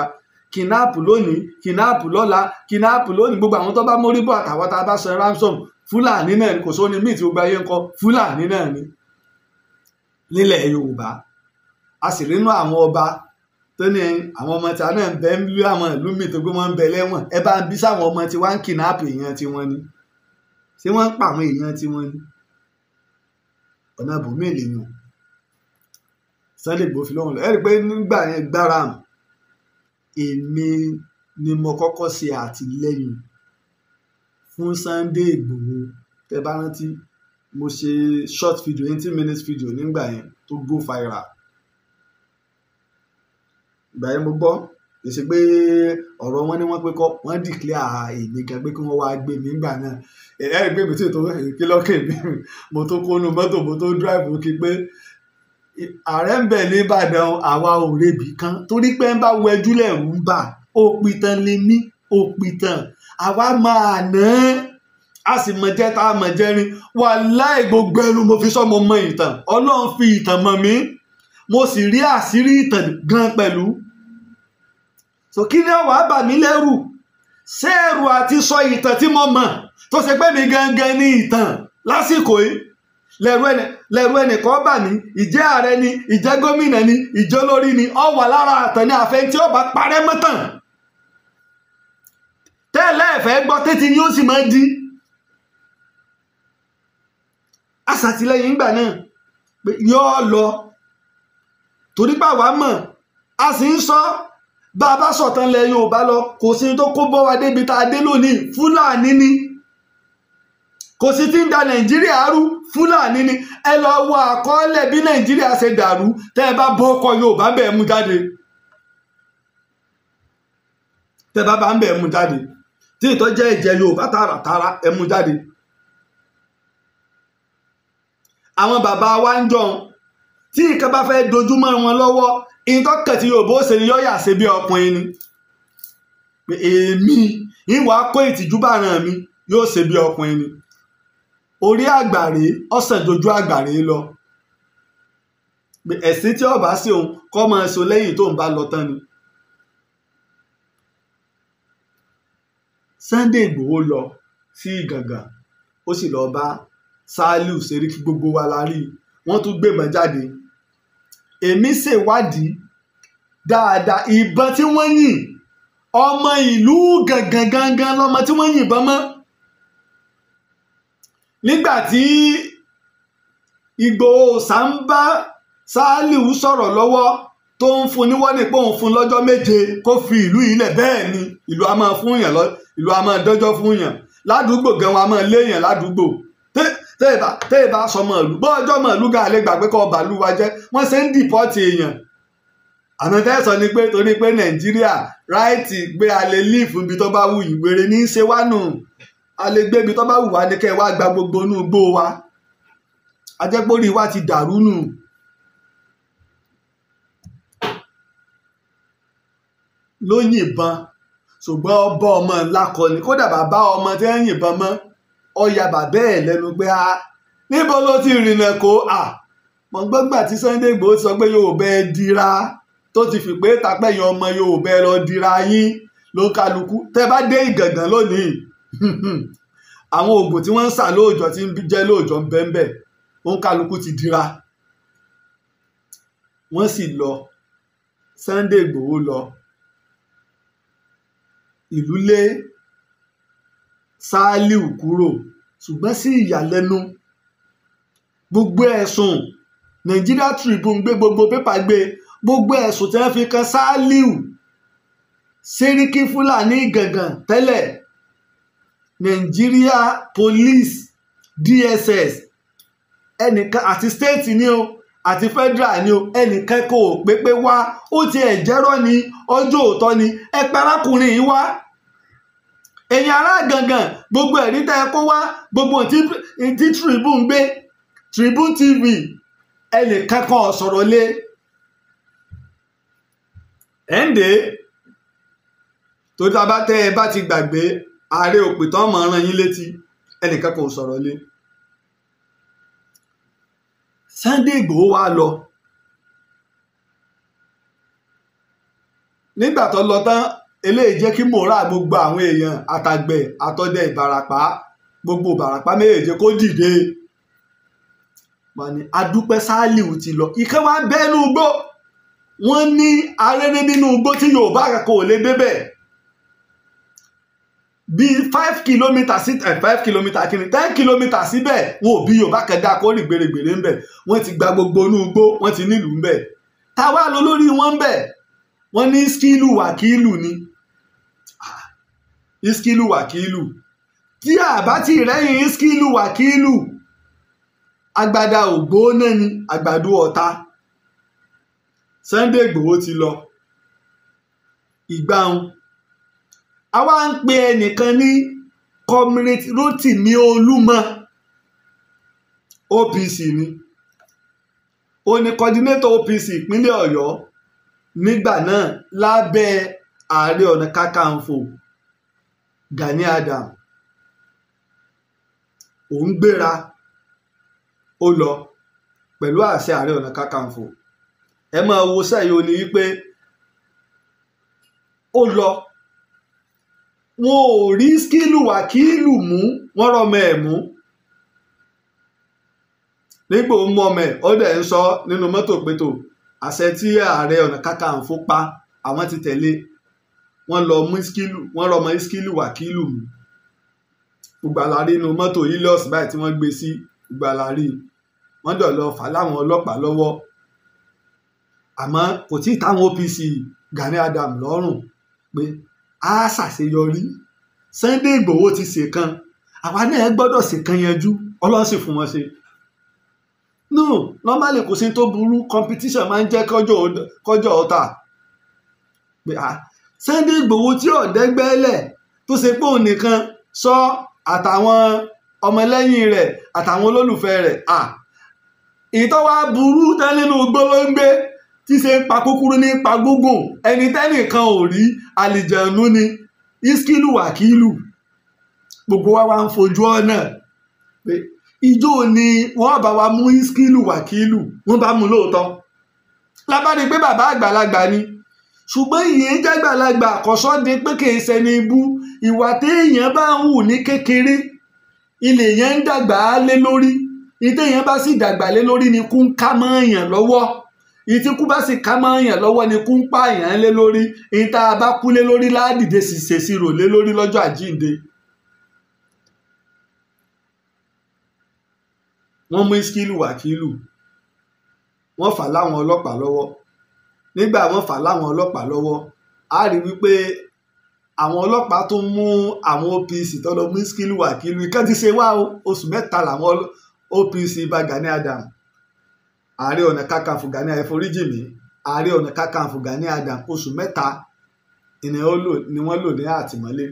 kidnapu lónìí kidnapu lọ́la kidnapu lónìí gbogbo àwọn tó bá mórí bọ̀ àtàwọn tá a bá san ransom Fúlàní náà ni kò sóni míì tí gbogbo ayé ń kọ Fúlàní náà ni nílẹ̀ Yorùbá a sì rínú àwọn ọba tó ní àwọn ọmọ tí a náà ń bẹ ń lú àwọn ìlú míì tó gbé wọn ń bẹ lẹ́wọ̀n ẹ bá ń bí sáwọn ọmọ tí wọ́n ń kidnap èèyàn tiwọn ni ṣé wọ́n ń pa àwọn èèyàn tiwọn ni ọ̀nà àbòmí èlèyàn Sunday Igboho fi lọ́wọ́ lọ ẹ rí i pé nígbà yẹn gbára èmi ni mo kọ́kọ́ ṣe àtìlẹ́yìn fún Sunday Igboho tẹ bá rántí mo ṣe short video 18 minutes video nígbà yẹn tó go viral ìgbà yẹn mo gbọ́ èsì pé ọ̀rọ̀ wọn ni wọ́n pé kọ́ wọ́n declare èmi gan pé kí wọ́n wá gbé mi nígbà náà ẹ̀rí pé mi tí tó kí lọ́kẹ́ mi mo tó kónú mọ́tò mo tó drive kí pé ààrẹ ń bẹ̀ ní Ìbàdàn àwa ò rebi kan torí pé ń bá wẹjú lẹ́rù ń bà òpìtàn lè mí òpìtàn àwa máa ná a sì mọ̀ jẹ́ tá a mọ̀ jẹ́rin wàláhì gbogbo ẹnu mo fi sọ́mọ mọ ìtàn Ọlọ́run fi ìtàn mọ̀ mí mo sì rí àṣírí ìtàn gan pẹ̀lú so kí ni ọwọ́ bà mí lẹ́rù ṣé ẹ̀rù àti sọ ìtàn tí mo mọ̀ tó ṣe pé mi gangan ní ìtàn lásìkò yìí lẹ́rù ẹnìkan bà mí ìjẹ́ ààrẹ ni ìjẹ́ gómìnà ni ìjẹ́ olórí ni ó wà lára àtàn ní àfẹ́ tí ó bá parẹ́ mọ́tàn tẹ́lẹ̀ ẹ̀fẹ́ gbọ́ tẹ́tí ni ó sì máa di aṣàtìlẹ́yìn ìgbà náà pé yóò lọ torí pàwá mọ̀ a sì ń sọ bá a bá sọ̀tàn lẹ Yorùbá lọ kò sí tó kó bọ́ wa débi tá a dé lónìí Fúlàní ni kò sí tí ń da Nàìjíríà rú Fúlàní ni ẹ lọ wo àkọọ́lẹ̀ bí Nàìjíríà ṣe dàrú tẹ́ ẹ bá bọ́ ọkọ̀ Yorùbá bẹ́ẹ̀ mú jáde tẹ́ bá bá ń bẹ́ẹ̀ mú jáde tí ìtọ́jẹ́ ìjẹ Yorùbá tààràtààrà ẹ mú jáde àwọn bàbá wa ń jọ tí nǹkan bá fẹ́ dojúmọ́ wọn lọ́wọ́ ìtọ́kẹ̀ tí Yorùbá ó ṣe ni yọ́ yà ṣe bí ọkùnrin ni pé èmi ìwà kó ìtìjú bá ràn mí yóò ṣe bí ọkùnrin ni orí àgbàre ọ̀sán dojú àgbàre lọ pé ẹ̀sìn tí ọba sí òun kọ́ máa so lẹ́yìn tó ń bá lọ tán ni. Sunday Igboho lọ sí Ìgàngàn ó sì lọ bá Sàlíù Sẹ́ríkì, gbogbo wa la rí, wọ́n tún gbébọn jáde. Èmi ṣèwádìí dáadáa, ìbọn tí wọ́n yìn ọmọ ìlú gangan lọ́mọ tí wọ́n yìnbọn mọ́. Nígbà tí Ìgbòho ṣá ń bá Sàlíù sọ̀rọ̀ lọ́wọ́ tó ń fún níwọ́n ní pé òun fún lọ́jọ́ 7 kó fi ìlú yìí lẹ̀, bẹ́ẹ̀ ni ìlú a máa fún yàn ìlú a máa dọ́jọ́ fún yàn ládùúgbò gan, wọn a máa léèyàn ládùúgbò tẹ́ ẹ bá sọmọ ìlú bọ́ ọjọ́ mọ̀ ìlú gan àlẹ́ gbàgbé kọ́ bàálù wa jẹ́, wọ́n ṣe ń dìpọ́tì èèyàn. Àmọ́ tẹ́ sọ ni pé torí pé Nàìjíríà ráìtì gbé alẹ́ líìfù ibi tó bá wù yìí, wèrè ní í ṣe wá nù, alẹ́ gbé ibi tó bá wù wá ní kẹ́ ẹ wá gba gbogbo inú igbó wa, ajẹ́pórí wa ti dàrú nù. Ló yìnbọn, ṣùgbọ́n ọba ọmọ ńlá kọ ni, kódà bàbá ọmọ tí ń yìnbọn mọ́ ọ̀yà bàbá ẹ̀ lẹ́nu pé níbo ló ti rìnà kó mọ̀ gbọ́gbà tí Sunday Igboho sọ pé Yorùbá ẹ dira, tó ti fi pé tapẹ́yìn ọmọ Yorùbá ẹ lọ dira yín ló ń kálukú. Tẹ́ bá dé Ìgàngàn lónìí àwọn oògùn tí wọ́n ń sà lóòjọ́ tí ń jẹ́ lóòjọ́ ń bẹ́ńbẹ́ ó ń kálukú ti dira. Wọ́n sì lọ, Sunday Igboho lọ, ìlú lé Sàlíù kúrò, ṣùgbọ́n sí ìyàlẹ́nu gbogbo ẹ̀sùn Nigeria Tribune gbé, gbogbo pépà gbé, gbogbo ẹ̀sùn tí wọ́n fi kan Sàlíù Sẹ́ríkì Fúlàní Ìgàngàn tẹ́lẹ̀, Nigeria Police DSS ẹnìkan àti state ni o àti federal ni o, ẹnìkan kò pépé wá ó ti ẹ̀jẹ̀rọ̀ ni ọjọ́ òótọ́ ni ẹ parákùnrin yìí wá. Ẹ̀yin ará Ìgàngàn gbogbo ẹ̀rí tẹ́ ẹ kó wá, gbogbo tí Tribune gbé, Tribune TV ẹnìkan kan sọ̀rọ̀ lé ẹ̀ǹdẹ́ tó tábà tẹ́ ẹ bá ti gbàgbé ààrẹ òpìtàn mọ̀ ọ́n rán yín létí, ẹnìkan kan sọ̀rọ̀ lé. Sunday Igboho wá lọ, nígbà tó lọ tán eléyìí jẹ́ kí mòórà gbogbo àwọn èèyàn àtàgbẹ̀ àtọdẹ Ìbàràpá, gbogbo Ìbàràpá méjèèjì kó dìde. Wọ́n ní adúpẹ́ Sàlíù ti lọ, ìkẹ́ wá bẹ́ẹ̀nú igbó, wọ́n ní arẹ́rẹ́ nínú igbó tí Yorùbá kò lè débẹ̀. Bí 5 kilometers sí 5 kilometers kìíní 10 kilometers síbẹ̀ wọn ò bí Yorùbá kẹdà kó rìn gbèrègbèrè ń bẹ̀, wọ́n ti gba gbogbo inú igbó, wọ́n ti nílùú ń bẹ̀. Táwa lọ lórí wọn ń bẹ̀, wọ́n ní Iskilu Wakilu ni, Iskilu Wakilu tí àbá tí rẹ́yìn Iskilu Wakilu agbada ògbóná ni, àgbàdo ọ̀tá. Sunday Igboho ti lọ ìgbàun, àwa ń pe ẹnìkan ní Comrade Rotimi Olúmọ, OPC ni, ó ní coordinator OPC ìpínlẹ̀ Ọ̀yọ́ nígbà náà lábẹ́ Ààrẹ Ọ̀nà Kakanfò Gani Adams. Òun gbéra ó lọ pẹ̀lú àṣẹ Ààrẹ Ọ̀nà Kakanfò. Ẹ máa wo sẹ́yìn ó ní wípé ó lọ, wọn ò rí Iskilu Wakilu mú, wọ́n rọmọ ẹ̀ mú. Nígbà ó mú ọmọ ẹ̀ ó dẹ̀ ń sọ nínú mọ́tò pétò àṣẹ tí Ààrẹ Ọ̀nà Kakanfò pa àwọn ti tẹ̀lé, wọ́n lọ mú Iskilu, wọ́n rọmọ Iskilu Wakilu mú. Gbogbo àlárí inú mọ́tò Helios báyìí tí wọ́n gbé sí, gbogbo àlárí wọ́n dọ̀ lọ fà láwọn ọlọ́pàá lọ́wọ́. Àmọ́ kò tí ì táwọn OPC Gani Adams lọ́rùn pé a ṣàṣeyọrí, Sunday Igboho ti ṣèkan, àwa náà gbọ́dọ̀ ṣèkan yanjú, Ọlọ́run sì fún wọn ṣe. No, normally kò sí tó burú, competition máa ń jẹ́ kọjọ́ ọ̀tá. Pé Sunday Igboho tí ọ̀dẹ́gbẹ́lẹ̀ tó ṣe pé òun nìkan sọ àtàwọn ọmọlẹ́yìn rẹ̀ àtàwọn olólùfẹ́ rẹ̀, ìtọ́wá burú tán nínú igbó ló ń gbé, tí ṣe ń pa kúkúrú ní pa gúngùn, ẹni tẹ́nìkan ò rí àlìjẹ̀nú ni Iskilu Wakilu. Gbogbo wa ń fojú ọ̀nà pé ìjọ ni wọ́n bá wa mú Iskilu Wakilu, wọ́n bá mú lóòótọ́. lábàdí pé bàbá àgbàlagbà ni ṣùgbọ́n ìyẹn jágbàlagbà àkọ́sọ́ di pé kì í ṣẹni ibú ìwà téèyàn bá ń hù ní kékeré ilé yẹn ń dàgbà lé lórí ìtéèyàn bá sì dàgbà lé lórí ni kú ń ká mọ́ èèyàn lọ́wọ́ ìtìkú bá sì ká mọ́ èèyàn lọ́wọ́ ni kú ń pa èèyàn lé lórí ìta bá kú lé lórí ládìde sì ṣèṣirò lé lórí lọ́jọ́ àjíǹde. wọ́n mú Iskilu Wakilu wọ́n fà láwọn ọlọ́pàá lọ́wọ́ nígbà wọ́n fà láwọn ọlọ́pàá lọ́wọ́ a rí wípé àwọn ọlọ́pàá tó mú àwọn OPC tó lọ mú Iskilu Wakilu ìkan ti ṣe wá oṣù mẹ́ta làwọn OPC bá Gani Adams Ààrẹ Ọ̀nà Kakanfò Gani ẹforíjìmí Ààrẹ Ọ̀nà Kakanfò Gani Adams oṣù mẹ́ta ni wọ́n lò ní àtìmọ́lé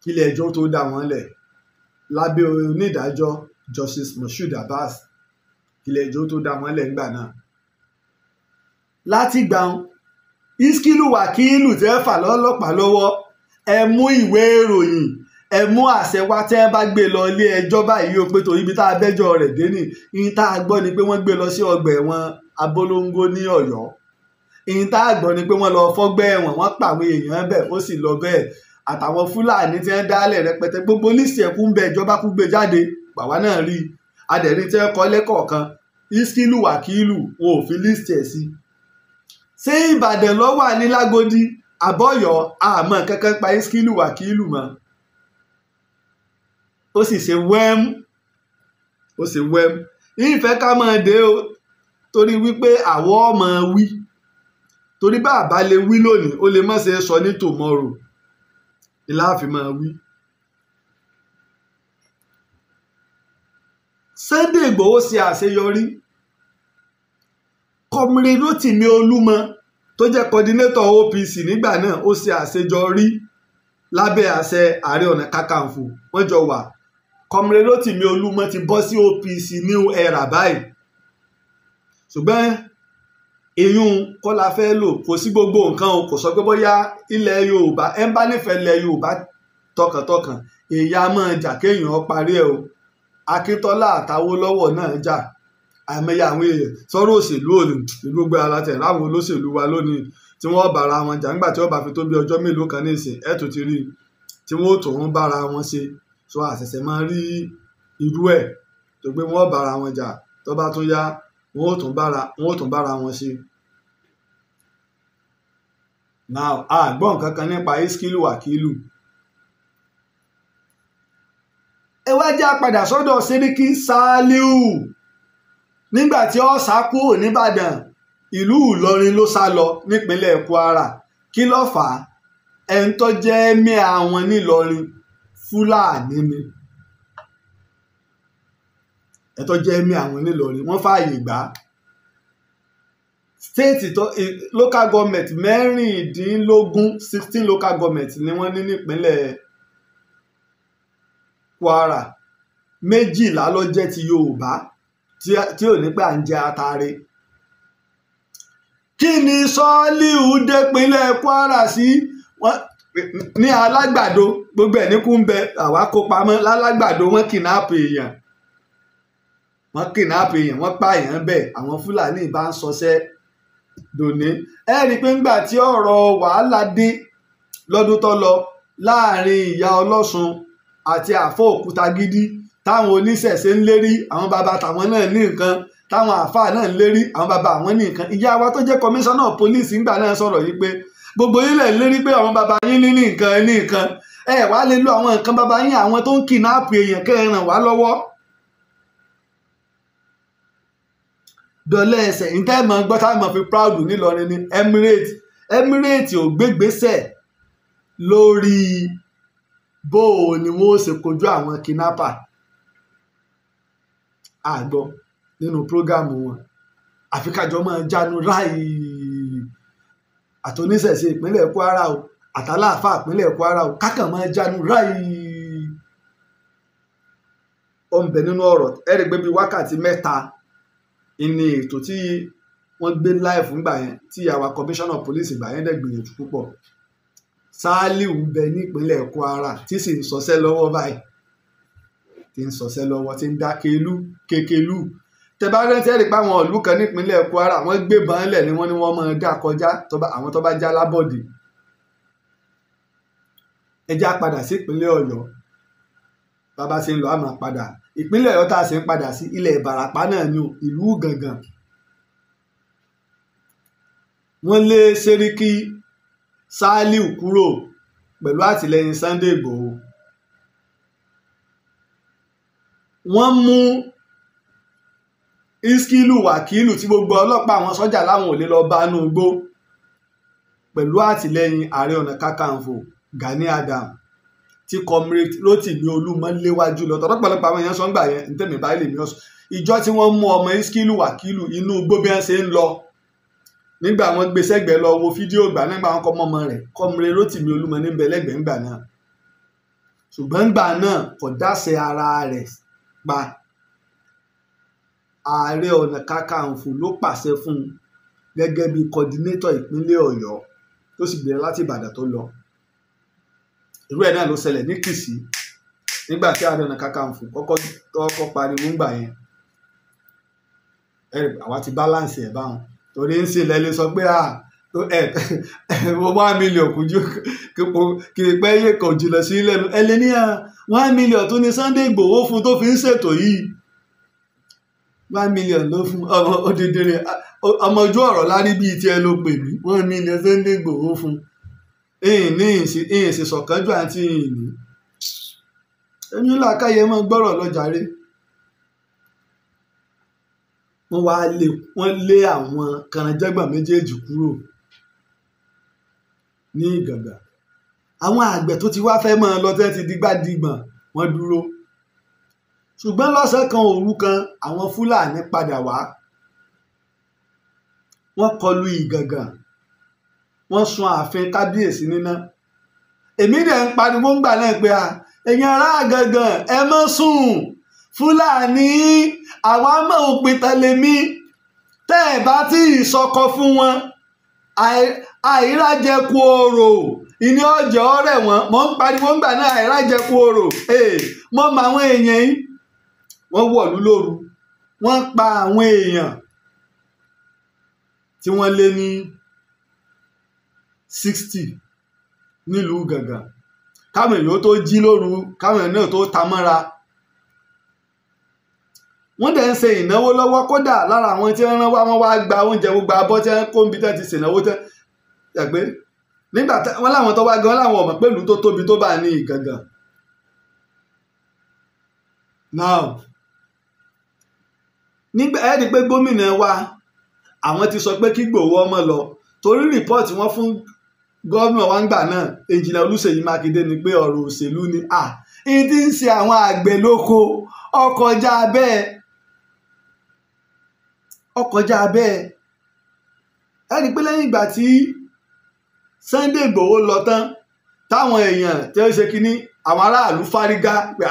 kílẹ̀ ẹjọ́ tó dá wọn lẹ̀ lábẹ́ onídàájọ́ Justice Moshood Abbas kílẹ̀ ẹjọ́ tó dá wọn lẹ̀ ńgbà náà. láti gbà Iskilu Wakilu tẹ́ fà lọ́lọ́pàá lọ́wọ́ ẹ mú ìwé ìròyìn ẹ mú àṣẹ wá tẹ́ bá gbé lọ ilé ẹjọ́ báyìí ó pé torí ibi tá a bẹ́jọ́ rẹ̀ dé ní ìyìn tá a gbọ́ ni pé wọ́n gbé lọ sí ọgbà ẹ̀wọ̀n Abolongo ní Ọ̀yọ́ ìyìn tá a gbọ́ ni pé wọ́n lọ fọ́gbẹ́ ẹ̀wọ̀n wọ́n pàwé èèyàn bẹ́ẹ̀ ó sì lọ bẹ́ẹ̀ àtàwọn Fúlàní tí wọ́n dálẹ̀ rẹpẹtẹ gbogbo lísì ẹ̀kú ń bẹ ìjọba kú gbé jáde bàbá náà rí adẹ̀rí tí wọ́n kọ́ lẹ́kọ̀ọ̀kan Iskilu Wakilu wọn ò fi lísì ẹ̀ sí. ṣé Ìbàdàn ló wà ní Lágòdì àbọ̀yọ̀ àmọ́ kankan pa Iskilu Wakilu mọ́ ó sì ṣe wẹ́m ìfẹ́ ká máa dé o torí wípé àwọ̀ ọmọ wí torí bá àbá lè wí lónìí ó lè má ṣe sọ ní tomorrow ìláàfin máa wí. Sunday Igboho ṣe àṣeyọrí Comrade Rotimi Olúmọ tó jẹ́ coordinator OPC nígbà náà ó ṣe àṣeyọrí lábẹ́ àṣẹ Ààrẹ Ọ̀nà Kakanfò wọ́n jọ wà Comrade Rotimi Olúmọ ti bọ́ sí OPC new era báyìí ṣùgbọ́n èyún kọ́ la fẹ́ lò kò sí gbogbo nǹkan o kò sọ pé bóyá ilẹ̀ Yorùbá ẹ ń bá nífẹ̀ẹ́ ilẹ̀ Yorùbá tọkàntọkàn èyí á máa jà kéèyàn parí ẹ̀ o Akíntọ́lá àtàwólọ́wọ̀ náà jà àìmọye àwọn èèyàn sọ̀rọ̀ òṣèlú òní gbogbo alátẹ̀ láwọn olóṣèlú wa lónìí tí wọ́n bára wọn jà nígbà tí wọ́n bá fi tó bí ọjọ́ mélòó kan ní ìsìn ẹ̀ tó ti rí tí wọ́n tó ń bára wọn ṣe so àṣẹ̀ṣẹ̀ máa rí irú ẹ̀ tó gbé wọ́n bára wọn jà tó bá tún yá wọ́n ó tún bára wọn ṣe. now àgbọ̀n kankan nípa Iskilu Wakilu ẹ wá já padà sọ́dọ̀ Sẹ́ríkì Sàlíù nígbà tí ó sá kúrò nìbàdàn ìlú Ìlọrin ló sá lọ nípínlẹ̀ Kwara kí ló fà á ẹni tó jẹ́ ẹ̀mí àwọn nílọrin Fúlàní ni ẹni tó jẹ́ ẹ̀mí àwọn nílọrin wọ́n fààyè gbà state tó local government mẹ́rìndínlógún 16 local government ni wọ́n ní nípínlẹ̀ Kwara 12 ló jẹ́ ti Yorùbá tí ò ní pé à ń jẹ atare. Kí ni Sàlíù dépínlẹ̀ Kwara sí ní Alágbàdo gbogbo ẹ̀ ní kú ń bẹ àwa kó pamọ́ lálágbàdo wọ́n kidnap èèyàn wọ́n pa èèyàn bẹ́ẹ̀ àwọn Fúlàní bá ń sọṣẹ́ dòní. ẹ rí i pé ńgbà tí ọ̀rọ̀ wàhálà dé lọ́dún tó lọ láàrin ìyá Ọlọ́sùn àti àfọ̀ Òkútagídí táwọn oníṣẹ̀ṣe ń lérí àwọn bàbá tàwọn náà ní nǹkan táwọn àáfàá náà ń lérí àwọn bàbá àwọn ní nǹkan ìyá wa tó jẹ́ kọmíṣánná pólíìsì ńgbà náà sọ̀rọ̀ yìí pé gbogbo yín lẹ̀ ń lérí pé àwọn bàbá yín ní nǹkan ẹ wàá lè lo àwọn nǹkan bàbá yín àwọn tó ń kìnnáàpù èèyàn kẹ́ ẹ ràn wá lọ́wọ́. dọ̀lẹ́ ẹsẹ̀ ní tẹ́ẹ̀mọ̀ gbọ́ táwọn fi proud nílọrin ní Emirates ò gbégbésẹ̀ lórí bó o ni wọ́n ṣe kojú àwọn kidnapper àgbọ̀ nínú prógámù wọn àfi kájọ máa jánu ráì àtòníṣẹ̀ṣe ìpínlẹ̀ Kwara o àtàláàfà ìpínlẹ̀ Kwara o kákàn máa jánu ráì ó ń bẹ nínú ọ̀rọ̀ ẹ̀rí pé bíi wákàtí 3 ìní ètò tí wọ́n gbé live ńgbà yẹn tí àwa commissioner police ìgbà yẹn dẹ̀ gbìyànjú púpọ̀. Sàlíù ń bẹ nípínlẹ̀ Kwara tí sì ń ṣọṣẹ́ lọ́wọ́ báyìí tí ń dá kékelú tẹ bá rántí ẹ̀rí pé àwọn ìlú kan nípínlẹ̀ Kwara wọ́n gbébọn lẹ̀ ni wọ́n ní wọ́n máa dá kọjá àwọn tó bá já lábọ̀dé. ẹ já padà sí ìpínlẹ̀ Ọ̀yọ́ bàbá ṣe ń lọ àmọ́ padà ìpínlẹ̀ Ọ̀yọ́ tá a ṣe ń padà sí ilẹ̀ Ìbàràpá náà ni ìlú Ìgàngàn. wọ́n lé Sẹ́ríkì Sàlíù kúrò pẹ̀lú àtìlẹ́yìn Sunday Ìgbòho. wọ́n mú Iskilu Wàkílù tí gbogbo ọlọ́pàá àwọn sọ́jà láwọn ò lè lọ bá nú igbó pẹ̀lú àtìlẹ́yìn Ààrẹ Ọ̀nà Kakanfò Gani Adams tí comrade Rotimi Olúmọ léwájú lọ tọ́pọ̀lọpọ̀ àwọn èèyàn sọ ń gbà yẹn ntẹ́mi báyìí lèmi ọ̀sùn ìjọ tí wọ́n mú ọmọ Iskilu Wàkílù inú igbó bí wọ́n ṣe ń lọ nígbà wọ́n gbé sẹ́gbẹ̀ẹ́ lọ wo fídíò gbà nígbà wọn kọ́ mọ́mọ́ rẹ̀ comrade Rotimi Olúmọ ní bẹ̀lẹ́gbẹ̀ẹ́ ńgbà náà ṣùgbọ́n ńgbà náà kò dáṣẹ ara rẹ̀ pa Ààrẹ Ọ̀nà Kakanfò ló pàṣẹ fún un gẹ́gẹ́ bí coordinator ìpínlẹ̀ Ọ̀yọ́ tó sì gbéra láti Ìbàdàn tó lọ. irú ẹ̀ náà ló ṣẹlẹ̀ ní Kìsì nígbà tí Ààrẹ Ọ̀nà Kakanfò kọ́kọ́ pariwo ńgbà yẹn àwa ti balance ẹ̀ báwọn torí ń ṣe lẹ́lẹ́ sọ pé 1 million kì í pẹ́ yé kò jìnnà sí lẹ́nu ẹ lé ní 1 million tó ní Sunday Ìgbòho fún tó fi ń ṣètò yìí 1 million ló fún ọmọ odidi rẹ ọmọ ojú ọ̀rọ̀ lárí bíi tiẹ̀ ló pè mí 1 million Sunday Ìgbòho fún ìyìn sì sọ̀kánjú àti ìyìn ní ẹni làákàyè mọ́ gbọ́rọ̀ lọ́jàre. wọ́n lé àwọn kànáńjẹ́gbọ̀n méjèèjì kúrò ní Ìgàngàn. àwọn àgbẹ̀ tó ti wá fẹ́ mọ́ ọ lọ́tẹ́ ti dìgbàdìgbọ̀n wọ́n dúró ṣùgbọ́n lọ́sẹ̀ kan òru kan àwọn Fúlàní padà wá wọ́n kọlu Ìgàngàn wọ́n sun ààfin kábíyèsí níná. èmi dẹ̀ ń pariwo ń gbà náà pé ẹ̀yin ará Ìgàngàn ẹ má sùn Fúlàní àwa mọ̀ òpin tẹ̀lémí tẹ́ ẹ̀ bá tí ì sọkọ fún wọn àìrájẹkù orò ìní ọjọ́ rẹ̀ wọ́n mọ̀ ń pariwo ń gbà náà àìrájẹkù orò mọ̀ mọ àwọn èèyàn yìí wọ́n wọ̀lú lóru wọ́n pa àwọn èèyàn tí wọ́n lé ní 60 nílùú Ìgàngàn káwọn èèyàn tó jí lóru káwọn èèyàn náà tó ta mọ́ra. wọ́n dẹ̀ ń ṣe ìnáwó lọ́wọ́ kódà lára àwọn tí wọ́n rán wá wọ́n wá gba oúnjẹ gbogbo abọ́ tí wọ́n kó níbi tí wọ́n ti ṣènáwó tẹ́ ẹ̀gbẹ́ nígbà wọ́n láwọn tó wá gan láwọn ọmọ pẹ̀lú tó tóbi tó bá ní Ìgàngàn. now nígbà ẹ́ di pé gómìnà wa àwọn ti sọ pé kí Ìgbòho ọmọ lọ torí rìpọ́ọ̀tì wọn fún gómìnà wa ń gbà náà Èjìnlá Olúṣèyí Mákindé ni pé ọ̀rọ̀ òṣèlú ni èyí tí ń ṣe àwọn àgbẹ̀ lóko ọkọjá bẹ́ẹ̀ ẹ́ di pé lẹ́yìn ìgbà tí Sunday Ìgbòho lọ tán táwọn èèyàn tí ó ṣe kínní àwọn aráàlú fárígá pé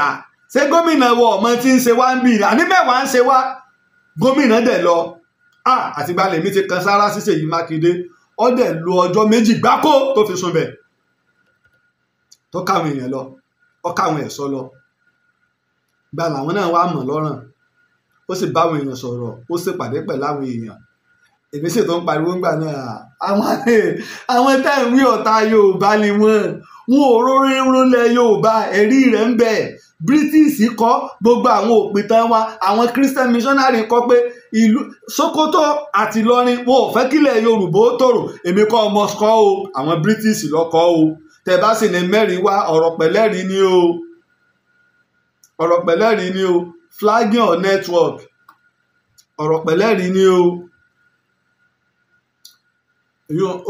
ṣé gómìnà wọ ọmọ tí ń ṣe wá ń bì àní mẹ́wàá ń ṣe wá gómìnà dẹ̀ lọ àtìgbà lèmi ti kan sára sí Ṣèyí Mákindé ó dẹ̀ lo ọjọ́ 2 gbáko tó fi sùn bẹ̀ tó káwọn èèyàn lọ ó káwọn ẹ̀ṣọ́ lọ gba làwọn náà wá mọ̀ lọ́rùn ó sì báwọn èèyàn sọ̀rọ̀ ó sì pàdé pẹ̀lú àwọn èèyàn èmi sì tó ń pariwo ńgbà náà àwọn tẹ́ ń wí ọ̀tá Yorùbá ni wọ́n ò rórí rúlẹ̀ Yorùbá ẹ̀rí rẹ̀ ń bẹ British kọ́ gbogbo àwọn òpìtàn wa àwọn Christian missionary kọ́ pé ìlú Sokoto àti Ìlọrin wọn ò fẹ́ kílẹ̀ Yorùbá ó tòrò èmi kọ́ ọmọ kọ́ o àwọn British lọ́kọ́ o tẹ́ bá sì ní mẹ́rin wá ọ̀rọ̀ pẹ̀lẹ́rìí ni o ọ̀rọ̀ pẹ̀lẹ́rìí ni o flagging on network ọ̀rọ̀ pẹ̀lẹ́rìí ni o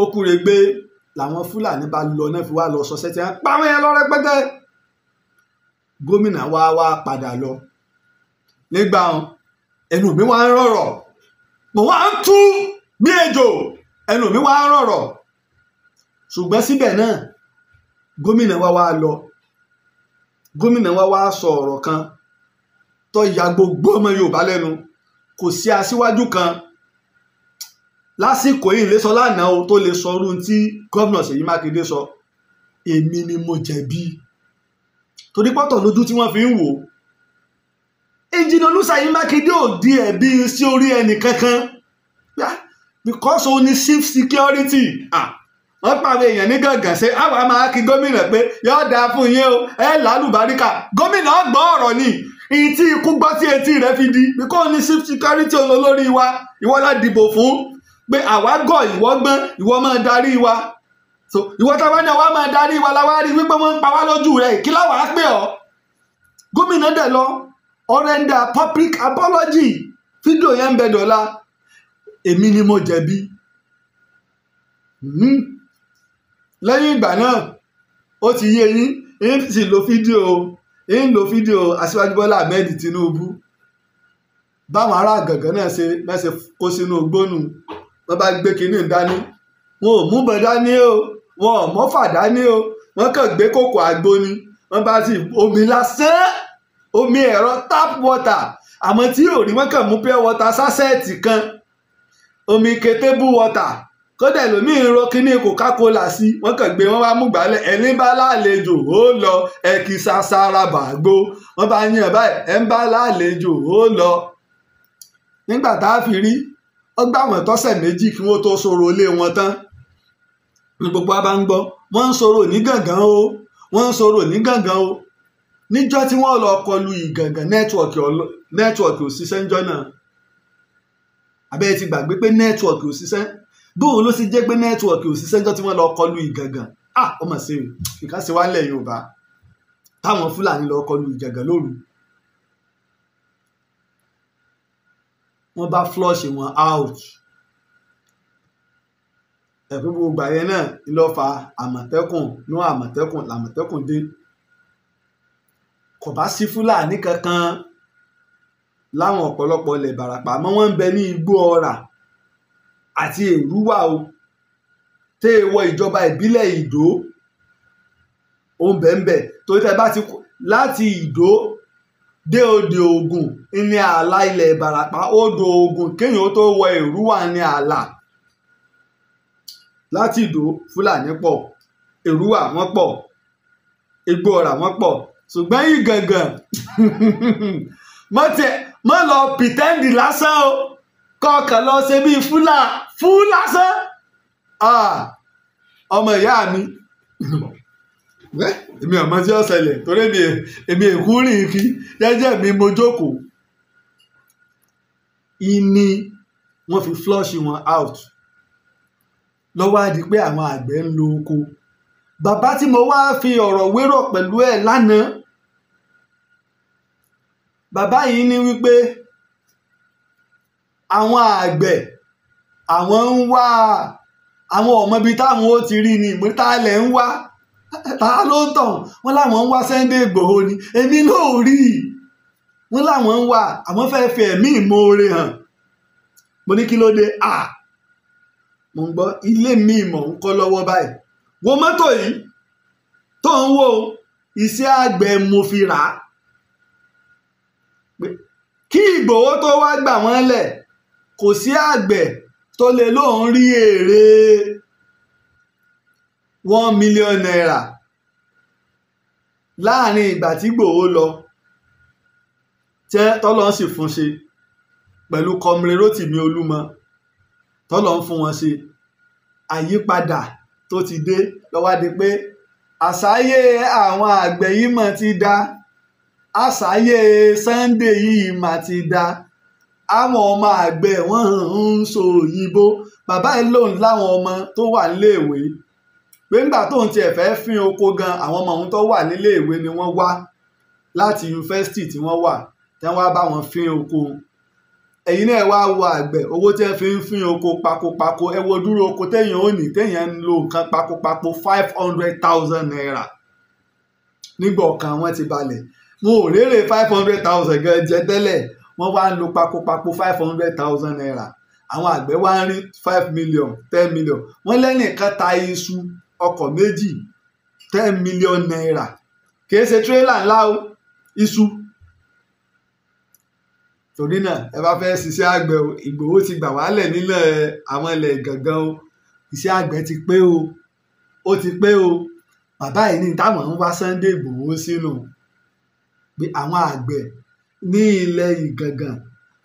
Okuregbe làwọn Fúlàní bá lọ náà fi wá lọ sọ sẹ́tì ẹ̀ pàmò yẹn lọ rẹpẹtẹ gómìnà wá padà lọ nígbà ẹnu mi wá ń rọ̀rọ̀ mo wá ń tú bí ejò ẹnu mi wá ń rọ̀rọ̀ ṣùgbọ́n síbẹ̀ náà gómìnà wá lọ gómìnà wá sọ ọ̀rọ̀ kan tó ya gbogbo ọmọ Yorùbá lẹ́nu kò sí aṣíwájú kan lásìkò yìí lè sọ lánàá o tó lè sọ ọdún tí gómìnà Ṣèyí Mákindé sọ èmi ni mo jẹ̀bi torí pọ́tọ̀ lójú tí wọ́n fi ń wò Engineer Olúṣèyí Mákindé ò di ẹ̀bi sí orí ẹnì kankan because ó ní chief security wọ́n pàwọn èèyàn ní gàngàn ṣe àwa máa kí gómìnà pé yóò dáa fún yín o lálùbáríkà gómìnà gbọ́ ọ̀rọ̀ ni ìyí tí ikú gbọ́ sí etí rẹ̀ fi di because ó ní chief security olórí wa ìwọ la dìbò fún pé àwa gọ̀ ìwọ gbọ́n ìwọ máa darí wa so ìwọ táwa ní àwa máa darí wa láwa rí wípé wọ́n ń pa wá lójú rẹ̀ kí láwa pé ọ́ gómìnà dẹ̀ lọ ọ̀rẹ́ndà public apology fídíò yẹn ń bẹ dọ̀la èmi ni mo jẹ̀bi lẹ́yìn ìgbà náà ó ti yé yín ń sì lo fídíò Aṣíwájú Bọ́lá Ahmed Tinubu báwọn ará gàngán náà ṣe mẹ́sẹ̀ kó sínú gbónú wọ́n bá gbé kinní dání wọn ò mú bọ̀ dání o wọn ò mọ́fà dání o wọ́n kàn gbé kòkò àgbo ni wọ́n bá sì omi lásán omi ẹ̀rọ tap water àmọ́ tí ò rí wọ́n kàn mú pure water sásẹ̀tì kan omi table water kódà ẹlòmíì ń ro kíní Coca-Cola sí wọ́n kàn gbé wọ́n bá mú gbálẹ̀ ẹni bá lálejò ó lọ ẹkì sasara bàgbó wọ́n bá yàn báyìí ẹ ń bá lálejò ó lọ nígbà tá a fi rí ọgbà wọn tọ́sẹ̀ méjì kí wọ́n tó sọ̀rọ̀ ilé wọn tán ní gbogbo wa bá ń gbọ́ wọ́n ń sọ̀rọ̀ ní gàngán o wọ́n ń sọ̀rọ̀ ní gàngán o níjọ́ tí wọ́n lọ kọlu ìgàngán nẹ́tíwọ̀kì ò ṣiṣẹ́ ńjọ́ náà abẹ́ ti gbàgbé pé nẹ́tíwọ̀kì ò ṣiṣẹ́ bóun ló sì jẹ́ pé nẹ́tíwọ̀kì ò ṣiṣẹ́ ńjọ́ tí wọ́n lọ kọlu ìgàngán ó mà ṣe ìka ṣe wá lẹ̀ Yorùbá táwọn Fúlàní lọ kọlu ìgàngán lóru wọ́n bá flush wọn out ẹ̀fún gbogbo àyẹn náà ńlọ́fà Àmọ̀tẹ́kùn ní Àmọ̀tẹ́kùn dé kò bá sí Fúlàní kankan láwọn ọ̀pọ̀lọpọ̀ ilẹ̀ Ìbàràpá mọ́ wọ́n ń bẹ ní Igbó Ọrà àti Èrúwà o tẹ́ ẹ wọ ìjọba ìbílẹ̀ Ìdó ó ń bẹ̀ tó tẹ́ bá ti láti Ìdó dé Odò Ògùn ní ààlà ilẹ̀ Ìbàràpá Odò Ògùn kéèyàn tó wọ Èrúwà ní ààlà láti Ìdó Fúlàní pọ̀ Èrúwà wọ́n pọ̀ Igbó Ọrà wọ́n pọ̀ ṣùgbọ́n Ìgàngán mọ́ lọ pìtẹ́ndì lásán o kọ́ọ̀kan lọ ṣe bíi fún lásán ọmọ ìyá mi èmi ọmọ tí ó ṣẹlẹ̀ torí èmi èkú rìn kí jẹ́jẹ́ mi mo jókòó ìní wọ́n fi flush wọn out lọ́wọ́ á di pé àwọn àgbẹ̀ ń lo oko bàbá tí mo wá fi ọ̀rọ̀ wérò pẹ̀lú ẹ̀ lánàá bàbá yìí ní wípé àwọn àgbẹ̀ àwọn ń wá àwọn ọmọ ibi táwọn ó ti rí ni ìmútálẹ̀ ń wá ta ló ń tàn wọ́n láwọn ń wá Sunday Igboho ni èmi náà rí wọ́n láwọn ń wá àwọn fẹ́ẹ́ fi ẹ̀mí ìmoore hàn mo ní kí ló dé mo ń gbọ́ ilé mi ìmọ̀ ń kọ́ lọ́wọ́ báyìí wo mọ́tò yìí tó ń wo iṣẹ́ àgbẹ̀ mo fi rà á kí Ìgbòho tó wá gbà wọ́n lẹ̀ kò sí àgbẹ̀ tó lè lóun rí èrè 1 million naira láàrin ìgbà tí Ìgbòho lọ tọ́lọ́ sì fún ṣe pẹ̀lú Comrade Rotimi Olúmọ tọ́lọ́ ń fún wọn ṣe àyípadà tó ti dé lọ́wọ́ di pé àṣàyè àwọn àgbẹ̀ yìí mọ̀ ti dá àṣàyè Sunday yìí mà ti dá àwọn ọmọ àgbẹ̀ wọ́n ń sọ òyìnbó bàbá ẹ̀ lòun láwọn ọmọ tó wà níléèwé pé ńgbà tóun tiẹ̀ fẹ́ fín oko gan àwọn ọmọ òun tó wà níléèwé ni wọ́n wá láti yunifásitì tí wọ́n wà tí wọ́n wá bá wọn fín oko ẹ̀yin náà wá wo àgbẹ̀ owó tí ẹ fi ń fín oko pakopako ẹ wo dúró oko téèyàn ò ní téèyàn ń lo nǹkan pakopako 500,000 naira nígbà ọkàn wọn ti balẹ̀ wọn ò rérè 500,000 gan jẹ tẹ́lẹ̀ wọ́n wá ń lo pakopako 500,000 naira àwọn àgbẹ̀ wá ń rí 5 million 10 million wọ́n lẹ́nìkan ta iṣu ọkọ̀ méjì 10 million naira kì í ṣe tírélà ńlá o iṣu torí náà ẹ bá fẹ́ ṣiṣẹ́ àgbẹ̀ o Ìgbòho ti gbà wálẹ̀ nílẹ̀ àwọn ilẹ̀ Ìgàngán o iṣẹ́ àgbẹ̀ ti pé o ó ti pé o bàbá yìí ní táwọn ń wá Sunday Ìgbòho sínú pé àwọn àgbẹ̀ ní ilẹ̀ Ìgàngàn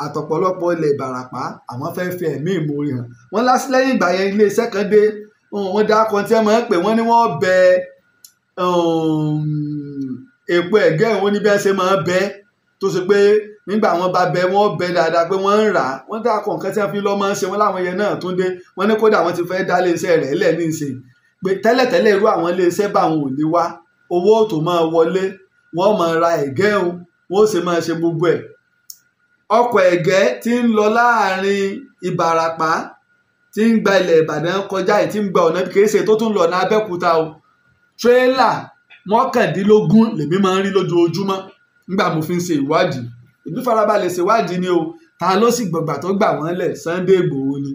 àtọ̀pọ̀lọpọ̀ ilẹ̀ Ìbàràpá àwọn fẹ́ fi ẹ̀mí ìmoore hàn wọ́n lásìlẹ́yìn ìgbà yẹn iléeṣẹ́ kan dé wọ́n dá kan tí wọ́n máa ń pè wọ́n ní wọ́n bẹ èpo ẹ̀gẹ́ wọn ní bí wọ́n ṣe máa ń bẹ tó ṣe pé nígbà wọn bá bẹ wọ́n bẹ dáadáa pé wọ́n ń rà á wọ́n dá kan nǹkan tí wọ́n fi lọ́ máa ń ṣe wọ́n láwọn yẹn náà tún dé wọ́n ní kódà wọ́n ti fẹ́ dá iléeṣẹ́ rẹ̀ lẹ̀ ní ìsìn pé tẹ́lẹ̀tẹ́lẹ̀ irú àwọn iléeṣẹ́ bá wọn ò ní wá owó tó máa wọlé wọ́n máa ra ẹ̀gẹ́ o wọ́n ó sì máa ṣe gbogbo ẹ̀ ọkọ̀ ẹ̀gẹ́ tí ń lọ láàrin Ìbàràpá tí ń gba ilẹ̀ Ìbàdàn kọjá yìí tí ń gba ọ̀nà kìí ṣe tó tún lọ ní Abẹ́òkúta o tírélà 19 lèmi máa ń rí lójoojúmọ́ nígbà mo fi ń ṣe ìwádìí ìbí farabalẹ̀ ṣe ìwádìí ni o ta ló sì gbọ̀gbà tó gbà wọ́n lẹ̀ Sunday Ìgbòho ni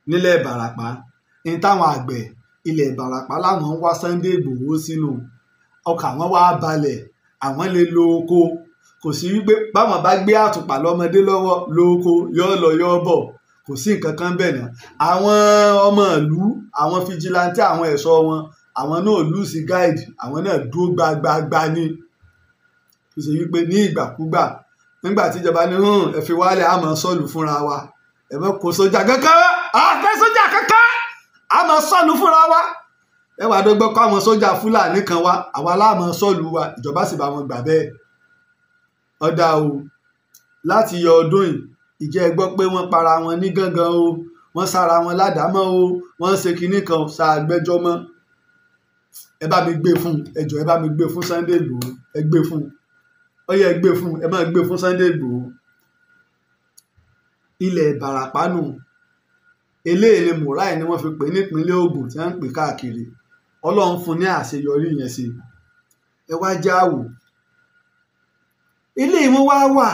nílẹ̀ Ìbàràpá ní táwọn àgbẹ̀ ilẹ̀ Ìbàràpá láwọn ń wá Sunday Ìgbòho sínú ọkàn àwọn wá balẹ̀ àwọn lè lo oko kò sí wípé báwọn bá gbé àtùpà lọ́mọdé lọ́wọ́ lóko yọ́ lọ yọ́ bọ̀ kò sí nǹkan kan bẹ́ẹ̀ náà àwọn ọmọ ìlú àwọn fijilantí àwọn ẹ̀ṣọ́ wọn àwọn náà lù sí guide àwọn náà dúró gbagbagba ní kò sí wípé ní ìgbàkúgbà nígbà tíjọba ní ẹ fi wálẹ̀ àmọ́ sọ́ọ̀lù fúnra wa ẹ mọ́ kó sójà kankan àfẹ́ sójà kankan àmọ́ sọ́ọ̀lù fúnra wa ẹ wàá dọ́gbọ́ kó àwọn sójà Fúlàní kan wá àwa láàmọ́ sọ́ọ̀lù wa ìjọba sì bá wọn gbà bẹ́ẹ̀ ọ̀dà o láti yọ ọdún yìí ìjẹ́ gbọ́ pé wọ́n para wọn ní gángan o wọ́n sára wọn ládàámọ́ o wọ́n ṣe kinní kan ṣàgbẹ́jọ́ mọ́ ẹ bá mi gbé fún ẹjọ́ ẹ bá mi gbé fún Sunday Ìgbòho ẹ gbé fún ó yẹ ẹ gbé fún ẹ máa gbé fún Sunday Ìgbòho ilẹ̀ Ìbàràpá nù eléèlé mùráì ni wọ́n fi pè nípínlẹ̀ Ògùn tí wọ́n ń pè káàkiri Ọlọ́run fún ní àṣeyọrí yẹn sí ẹ wá jáwò ilé ìwọ̀n wá wà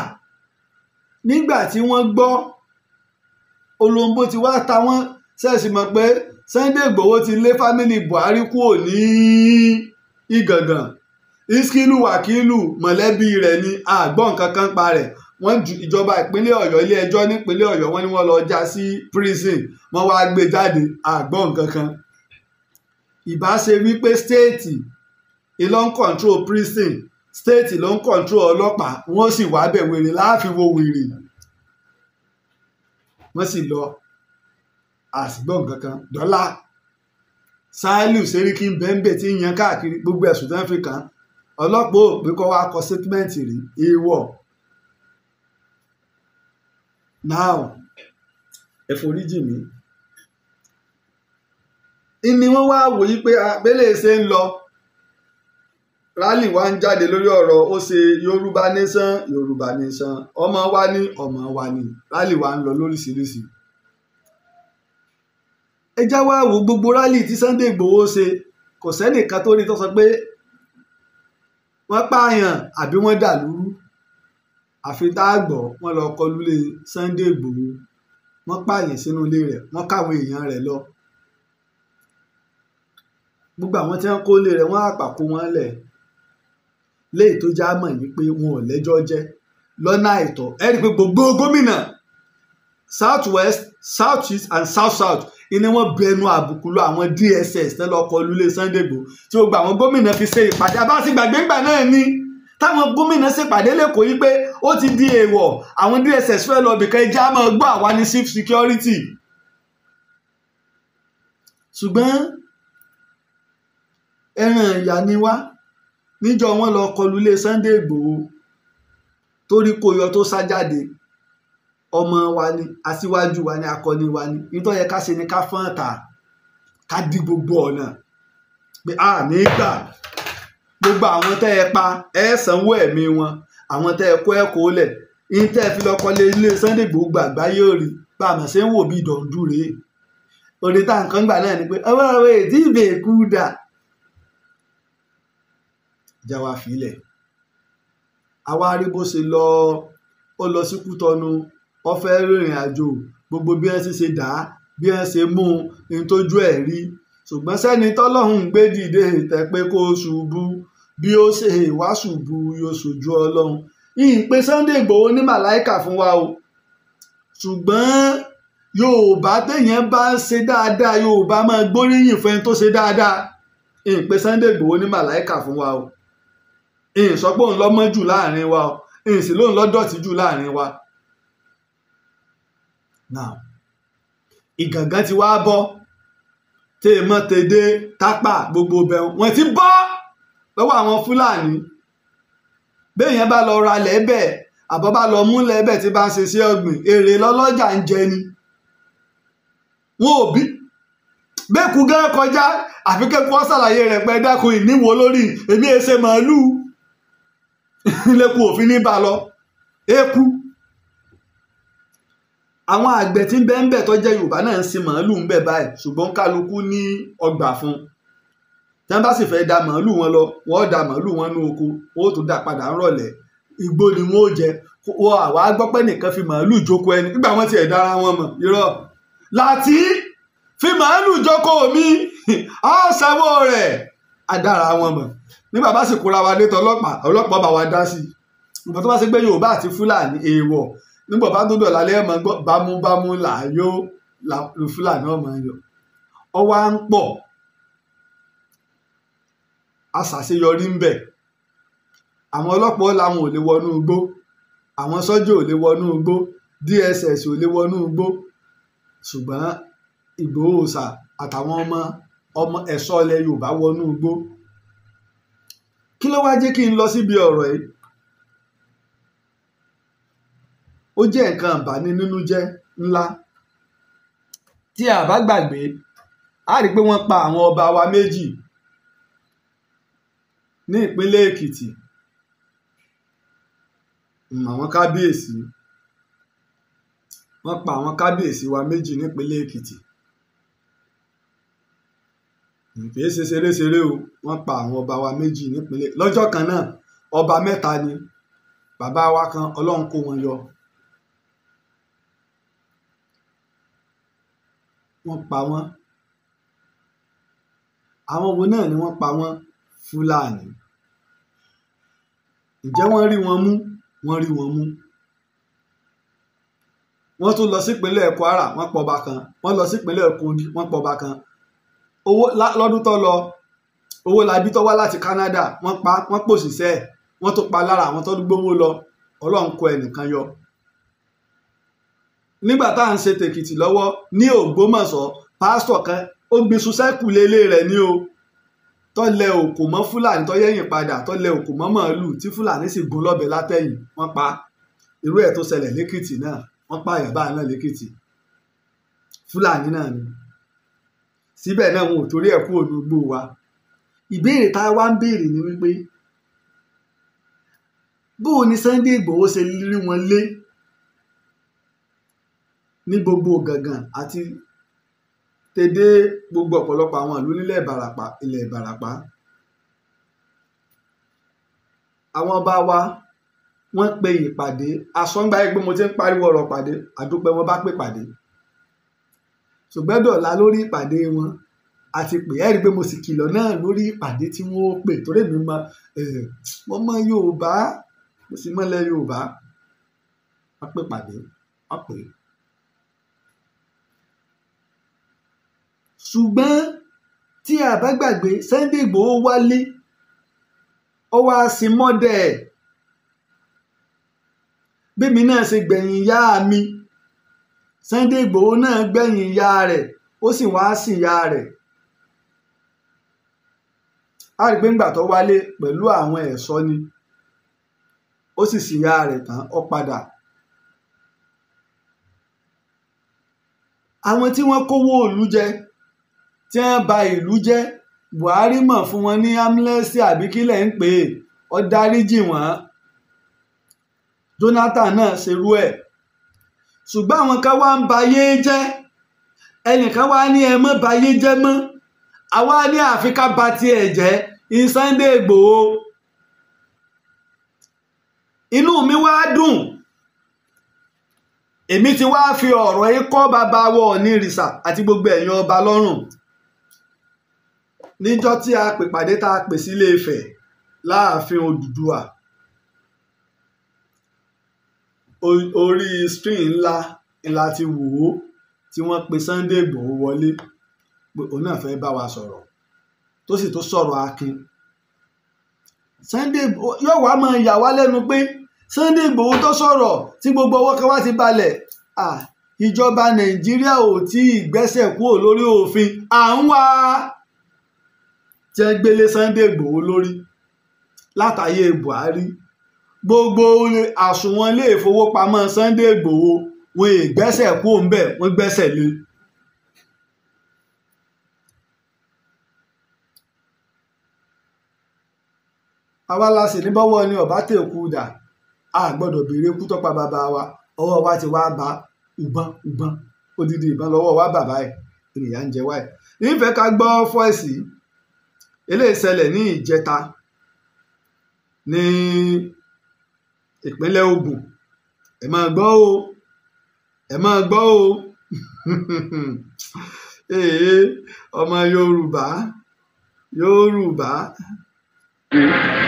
nígbà tí wọ́n gbọ́ olóńgbò ti wá ta wọ́n ṣẹ̀ṣì mọ̀ pé Sunday Ìgbòho ti lé fámìlì Buhari kúrò ní Ìgàngàn Iskilu Wakilu mọ̀lẹ́bí rẹ̀ ni àgbọ̀n kankan pa rẹ̀ wọ́n ju ìjọba ìpínlẹ̀ Ọ̀yọ́ ilé ẹjọ́ nípínlẹ̀ Ọ̀yọ́ wọ́n ní wọ́n lọ já sí prison wọ́n wá gbé jáde àgbọ̀n kankan ìbá ṣe wípé stéètì ló ń control prison state ló ń control ọlọ́pàá wọ́n sì wá bẹ̀ wèrè láàfin wo wèrè wọ́n sì lọ àsìgbọ́n kankan dọ́là Sàálù Sẹ́ríkì bẹ́ńbẹ́ tí ń yan káàkiri gbogbo ẹ̀sùn tó ń fi kàn ọlọ́pàá ò pé kọ́ wá kọ statement rí èèwọ̀ now ẹ foríjì mí ni wọ́n wá wòye pé abẹ́lẹ̀ ṣe ń lọ rally wa ń jáde lórí ọ̀rọ̀ ó ṣe Yorùbá nation ọmọ wa ní rally wa ń lọ lóríṣiríṣi ẹ já wá wo gbogbo rally tí Sunday Ìgbòho ṣe kò sẹ́nìkan tó rí tó sọ pé wọ́n pààyàn àbí wọ́n dà lúrú àfi tá a gbọ́ wọ́n lọ kọlù lé Sunday Ìgbòho wọ́n pààyàn sínú ilé rẹ̀ wọ́n káwọn èèyàn rẹ̀ lọ gbogbo àwọn tí wọ́n kó lé rẹ̀ wọ́n àpàkó wọn lẹ̀ léyìí tó já mọ̀ ní pé wọn ò lẹ́jọ́ jẹ́ lọ́nà àìtọ́ ẹ rí i pé gbogbo gómìnà south west south east and south south ni wọ́n bẹnu àbùkù lọ àwọn DSS tẹ́ lọ kọlù lé Sunday Ìgbòho tí gbogbo àwọn gómìnà fi ṣe ìpàdé abáṣí gbàgbégbà náà ni táwọn gómìnà ṣèpàdé lẹ́kọ̀ọ́ yìí pé ó ti di èèwọ̀ àwọn DSS fẹ́ lọ bìkan ẹja máa gbọ́ àwa ní chief security ṣùgbọ́n ẹran ìyá ni wá níjọ́ wọn lọ kọlù lé Sunday Ìgbòho torí kò yọ tó sá jáde ọmọ wa ni aṣíwájú wa ni akọni wa ni nítorí yẹ ká ṣe ni ká fọ́n ta ká di gbogbo ọ̀nà pé a ní gbà gbogbo àwọn tẹ́ ẹ pa ẹ sanwó ẹ̀mí wọn àwọn tẹ́ ẹ kó ẹ̀kọ́ lẹ̀ ní tẹ́ ẹ fi lọ kọ́lé ilé Sunday Ìgbòho gbàgbá yóò rí bá a mọ̀ ṣe ń wò bí dọ̀ǹdù rèé òde tá nǹkan gbà náà ni pé ọwọ́ àwọn èdè ìbèkú dà jáwá fílẹ̀ àwa rí bó ṣe lọ ó lọ sí Kútọ́nù ó fẹ́ rìnrìn àjò gbogbo bí wọ́n ṣe dà á bí wọ́n ṣe mú un tójú ẹ̀ rí ṣùgbọ́n sẹ́ni tọ́lọ́hún gbé dìde tẹ́ pé kó ṣubú bí ó ṣe wá ṣubú yóò ṣojú Ọlọ́run yìí pé Sunday Ìgbòho ní màláìkà fún wa o ṣùgbọ́n Yorùbá téèyàn bá ń ṣe dáadáa Yorùbá máa gbóríyìn fún ẹni tó ṣe dáadáa yìí pé Sunday Ìgbòho ní màláìkà fún wa o ìyìn sọ pé òun lọ́mọ jù láàrin wa ìyìn sì lóun lọ́dọ̀tí jù láàrin wa. now ìgàngán ti wá bọ́ tèèmọ́ tèdè tápà gbogbo bẹ̀rù wọ́n ti bọ́ lọ́wọ́ àwọn Fúlàní. béèyàn bá lọ ra lẹ́bẹ̀ àbọ̀ bá lọ mú lẹ́bẹ̀ tí bá ń ṣe sí ọ̀gbìn èrè lọ́lọ́jà ń jẹ ni. wọn ò bí bẹ́ẹ̀kú gán kọjá àfi kẹ́kọ̀ọ́ ṣàlàyé rẹ̀ pé dákun ìníwó lórí èmi èsè màálù lẹ́kùn òfin ní bá lọ eku. àwọn àgbẹ̀ tí ń bẹ ń bẹ̀ tó jẹ́ Yorùbá náà ń sin màálù ń bẹ̀ báyìí ṣùgbọ́n kálukú ní ọgbà fún un. tí wọ́n bá sì fẹ́ da màálù wọn lọ wọ́n da màálù wọn ní oko wọ́n ó tún dá padà ń rọ̀lẹ́ igbó ni wọ́n ó jẹ wọ́n àwa gbọ́ pé nìkan fi màálù jókòó ẹni nígbà wọ́n tiẹ̀ dára wọn mọ̀ irọ́ láti fi màálù jókòó mi ọ̀sẹ̀wó rẹ̀ adára wọn mọ̀ nígbà bá sì kóra wa dé tọ ọlọ́pàá bá wa dá sí i nǹkan tó bá ṣe gbé Yorùbá àti Fúlàní èèwọ̀ nígbà bá tó dọ̀là lẹ́yìn máa gbọ́ bámúbámú làyó Fúlàní ọmọ yọ ọwọ́ à ń pọ̀ aṣàṣeyọrí ń bẹ̀ àwọn ọlọ́pàá làwọn ò lè wọnú igbó àwọn sọ́jà ò lè wọnú igbó DSS ò lè wọnú igbó ṣùgbọ́n Ìgbòho Òòṣà àtàwọn ọmọ ẹ̀ṣọ́ ilẹ̀ Yorùbá wọnú igbó. kí ló wá jẹ́ kí n lọ síbi ọ̀rọ̀ yìí? ó jẹ́ nǹkan àǹbáni nínú jẹ́ ńlá tí a bá gbàgbé a rí i pé wọ́n pa àwọn ọba wa méjì ní ìpínlẹ̀ Èkìtì àwọn kábíyèsí wọ́n pa àwọn kábíyèsí wa méjì nípínlẹ̀ Èkìtì kìí ṣe ṣeréṣeré o wọ́n pa àwọn ọba wa méjì nípínlẹ̀ lọ́jọ́ kan náà ọba mẹ́ta ni bàbá wa kan Ọlọ́run kó wọn yọ wọ́n pa wọ́n àwọn wo náà ni wọ́n pa wọ́n Fúlàní. ǹjẹ́ wọ́n rí wọn mú? wọ́n rí wọn mú. wọ́n tún lọ sípínlẹ̀ Kwara wọ́n pọba kan wọ́n lọ sípínlẹ̀ Kogi wọ́n pọba kan owó lọ́dún tó lọ owó labí tó wá láti Canada wọ́n pa wọ́n pòṣìṣẹ́ wọ́n tó pa lára àwọn tó gbówó lọ Ọlọ́run kó ẹnìkan yọ. nígbà tá à ń ṣe tèkìtì lọ́wọ́ ní Ògbómọ̀ṣọ́ pásítọ̀ kan ó gbin susẹ́kù lélẹ̀ rẹ̀ ní o tọ́lẹ̀ òkò mọ́ Fúlàní tó yẹ̀yìn padà tọ́lẹ̀ òkò mọ́ màálù tí Fúlàní sì gún lọ́bẹ látẹ̀yìn wọ́n pa irú ẹ̀ tó ṣẹlẹ̀ lẹ́kìtì náà wọ́n pa àyàbá náà lẹ́kìtì Fúlàní náà ni síbẹ̀ náà wọn ò torí ẹ̀ kú òdògbò wa. ìbéèrè tá a wá ń béèrè ni wípé bóò ni Sunday Ìgbòho ṣe rí wọn lé ní gbogbo Gàngàn àti tèdè gbogbo ọ̀pọ̀lọpọ̀ àwọn ìlú nílẹ̀ ilẹ̀ Ìbàràpá. àwọn ọba wa wọ́n pe ìpàdé asọ́ngbà ẹgbẹ́ mo ti ń pariwo ọ̀rọ̀ pàdé àdúpẹ́ wọn bá pè pàdé ṣùgbọ́n dọ̀la lórí ìpàdé wọn àti pé ẹ̀rí pé mo sì kìlọ̀ náà lórí ìpàdé tí wọ́n pè torí mi mọ Yorùbá mo sì mọ́lẹ̀ Yorùbá wọ́n pè pàdé wọ́n pè. ṣùgbọ́n tí a bá gbàgbé Sunday Ìgbòho wálé ó wá sí mọ́dẹ̀ bẹ́mi náà ṣe gbẹ̀yìn ìyá mi Sunday Ìgbòho náà gbẹ̀yìn ìyá rẹ̀ ó sì wá sí ìyá rẹ̀. a rí pé ńgbà tó wálé pẹ̀lú àwọn ẹ̀ṣọ́ ni ó sì sí ìyá rẹ̀ tán ó padà. àwọn tí wọ́n kówó ìlú jẹ tí wọ́n bà ìlú jẹ́ Buhari mọ̀ fún wọn ní amnesty àbí kílẹ̀ ń pè é ó dáríjì wọ́n Jonathan náà ṣerú ẹ̀ ṣùgbọ́n àwọn kan wá ń bayé jẹ́ ẹnìkan wá ní ẹ mọ́ bayé jẹ́ mọ́ àwa ní àfi ká ba tiẹ̀ jẹ́ Sunday Ìgbòho inú mi wá dùn èmi ti wá fi ọ̀rọ̀ yìí kọ́ bàbá wọ̀ ní ìrìsà àti gbogbo ẹ̀yin ọba lọ́rùn níjọ́ tí a pè pàdé tá a pè sí Ilé Ifẹ̀ láàfin Odùduwà orí screen ńlá ti wò ó tí wọ́n pe Sunday Ìgbòho wọlé pé òun náà fẹ́ bá wa sọ̀rọ̀ tó sì tó sọ̀rọ̀ akin Sunday yóò wá máa yà wá lẹ́nu pé Sunday Igboho tó sọ̀rọ̀ tí gbogbo ọwọ́ kan wá ti balẹ̀ ìjọba Nàìjíríà ò tí ì gbẹ́sẹ̀ kúrò lórí òfin à ń wá tí wọ́n gbélé Sunday Igboho lórí látàyè Buhari gbogbo àsùnwọ̀n ilé ìfowópamọ́ Sunday Igboho wọn ì gbẹ́sẹ̀ kúrò ńbẹ̀ wọ́n gbẹ́sẹ̀ lé. àwa la sì ní bọ́wọ́ ni ọ̀bá tèkú dà a gbọ́dọ̀ béèrè kú tọ́pa bàbá wa ọwọ́ wa ti wá bá uban odidi ìbọn lọ́wọ́ wa bàbá ẹ̀ ènìyàn ń jẹ wáyé. nífẹ̀ẹ́ ká gbọ́ fọ́ọ̀sì eléyìí ṣẹlẹ̀ ní ìjẹta ní ìpínlẹ̀ Ògùn ẹ máa gbọ́ o ẹ máa gbọ́ o ọmọ Yorùbá.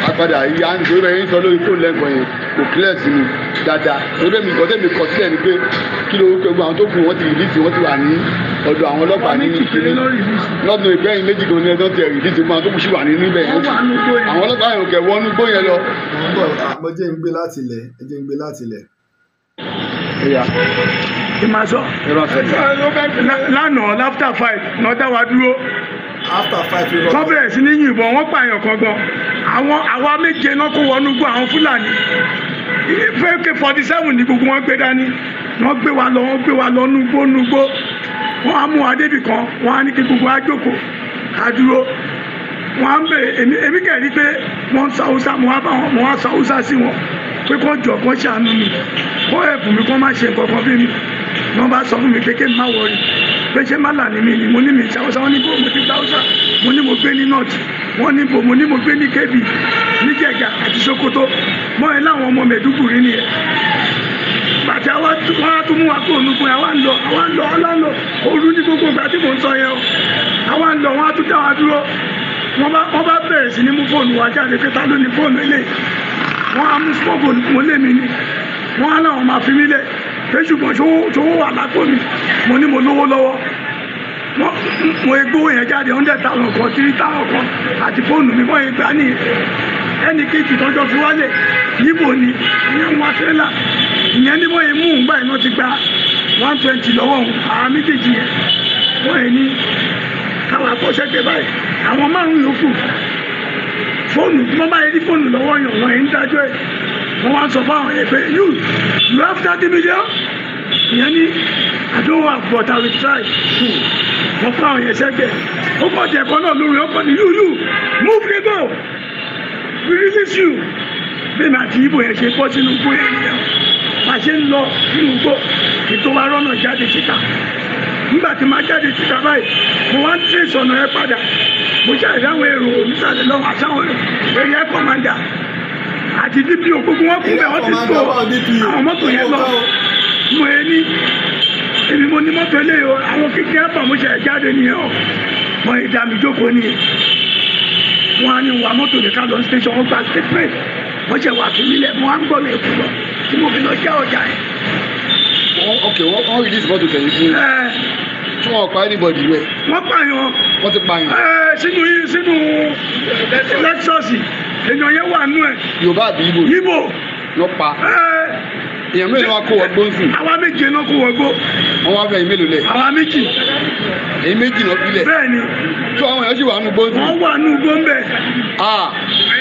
apadà ìyá ń gbé bẹ́ẹ̀ ń sọ lórí fóònù lẹ́gbọ̀n yẹn kò kílẹ̀ sí mi dáadáa lórí mi kọ́tẹ́ mi kọ́ sílẹ̀ ni pé kí ló gbogbo àwọn tó kù wọ́n ti rìlíìsì wọ́n ti wà ní ọ̀dọ̀ àwọn ọlọ́pàá ní ìpínlẹ̀ lọ́dún ìgbẹ́yìn méjì gan ni ẹjọ́ ti rìlíìsì gbogbo àwọn tó kù sí wà ní níbẹ̀ yẹn àwọn ọlọ́pàá yẹn kẹ̀ wọ́n gbó yẹn lọ. mo jẹ́ ń gbé láti ilẹ̀. ìmàṣọ lánàá after 5 náà dá wa dúró kọ́ bẹ̀rẹ̀ sí ní yìnbọn wọ́n pààyàn kan gan àwa méje náà kó wọnú gbọ́ àwọn Fúlàní AK-47 ní gbogbo wọn gbé dání wọ́n gbé wa lọ núgbó wọ́n á mú wa débì kan wọ́n á ní kí gbogbo wa jókòó ká dúró wọ́n á ń bèrè èmi kẹ̀rí pé wọ́n ń sa Haúsá mo wá sa Haúsá sí wọn pé kó jọ kó ṣàánú mi kó ẹ̀bùn mi kó má ṣe nǹkan kan bí mi wọ́n bá sọ fún mi pé kí n má wọrí pé ṣé má là ní mi ni mo ní mi ṣàwọ́sá wọ́n ní bò mo ti gba Haúsá mo ní mo gbé ní north wọ́n ní bò mo ní mo gbé ní Kebbi ní Jẹ̀gà àti Sokoto mọ́ ẹ láwọn ọmọ Mẹ̀dúgùrí nìyẹn bàtí wọ́n á tún mú wa kó onúkun àwa ń lọ òru ní gbogbo ìgbà tí mò ń sọ yẹn o àwa ń lọ wọ́n á tún dá wa dúró wọ́n bá bẹ̀rẹ̀ sí ní mú fóònù wa jáde pé ta ló ní fóònù ilé wọ́n á mú fóònù mo lé mi ni wọ́n á láwọn máa fi mí lẹ̀ pé ṣùgbọ́n ṣòwò wà lápò mi mo ní mo lówó lọ́wọ́ mo gbówó yẹn jáde 100,000 kan 3,000 kan àti fóònù mi wọ́n yẹn gbà ní ẹnì kejì tọ́jọ́ fi wálé yíbo ni ìyẹn ń wá tẹ́lá ìyẹn ní wọ́n yẹn mú un báyìí náà ti gba 120 lọ́wọ́ òun àwọn méjèèjì yẹn wọ́n yẹn ní káwọn akọ́ṣẹ́gbẹ́ báyìí àwọn márùn-ún yòókù fóònù tí wọ́n bá yẹ ní fóònù lọ́wọ́ yàn wọ́n yẹn ń dájọ́ ẹ̀ wọ́n wá sọ fáwọn yẹn pé you have 30 million ìyẹn ní I don't have but I will try wọ́n fáwọn yẹn sẹ́gbẹ̀ ó kọ́ jẹ́ ẹ̀kọ́ náà lórí ọkọ̀ ní you move the go we release you bẹ́ẹ̀ ni àti ibo yẹn ṣe bọ́ sínú igbó yẹn nìyẹn bá ṣe ń lọ sínú igbó ètò wa rọ́nà jáde síta nígbà tí máa jáde síta báyìí mo wá ń tẹ̀ sọ̀nà ẹ padà mo ṣàìdáwọn èrò onísàlẹ̀ lọ́wọ́ àtàwọn area commander àti DPO gbogbo wọn kún bẹ́ẹ̀ wọ́n ti tó àwọn mọ́tò yẹn lọ mo ẹ ní èmi mo ní mọ́tò ilé o àwọn kékeré àpà mo ṣe jáde nìyẹn o mo ìdá mi jókòó nìyẹn wọn á ní wà mọ́tò lè ká lọ station wọn gba statement wọ́n ṣe wà fún mi lẹ̀ mo á ń gbọ́ mi èkó lọ tí mo fi lọ já ọjà yẹn. ok wọ́n release mọ́tò tẹ̀lé fún tí wọ́n pa anybody rẹ̀. wọ́n pààyàn. wọ́n ti pààyàn. sínú Lexus èèyàn yẹn wà nú ẹ̀. Yorùbá àbí Ìgbò. Ìgbò. wọ́n pa. èèyàn mélòó wa kó wọgbó ń sìn. àwa méje náà kó wọgbó. wọ́n wá fẹ́ yín mélòó lẹ̀. àwa méjì. èyí méjì náà fi lẹ̀. bẹ́ẹ̀ni. tó àwọn èèyàn sì wà nù gbóǹsì. wọ́n wà nù gbóǹbẹ̀.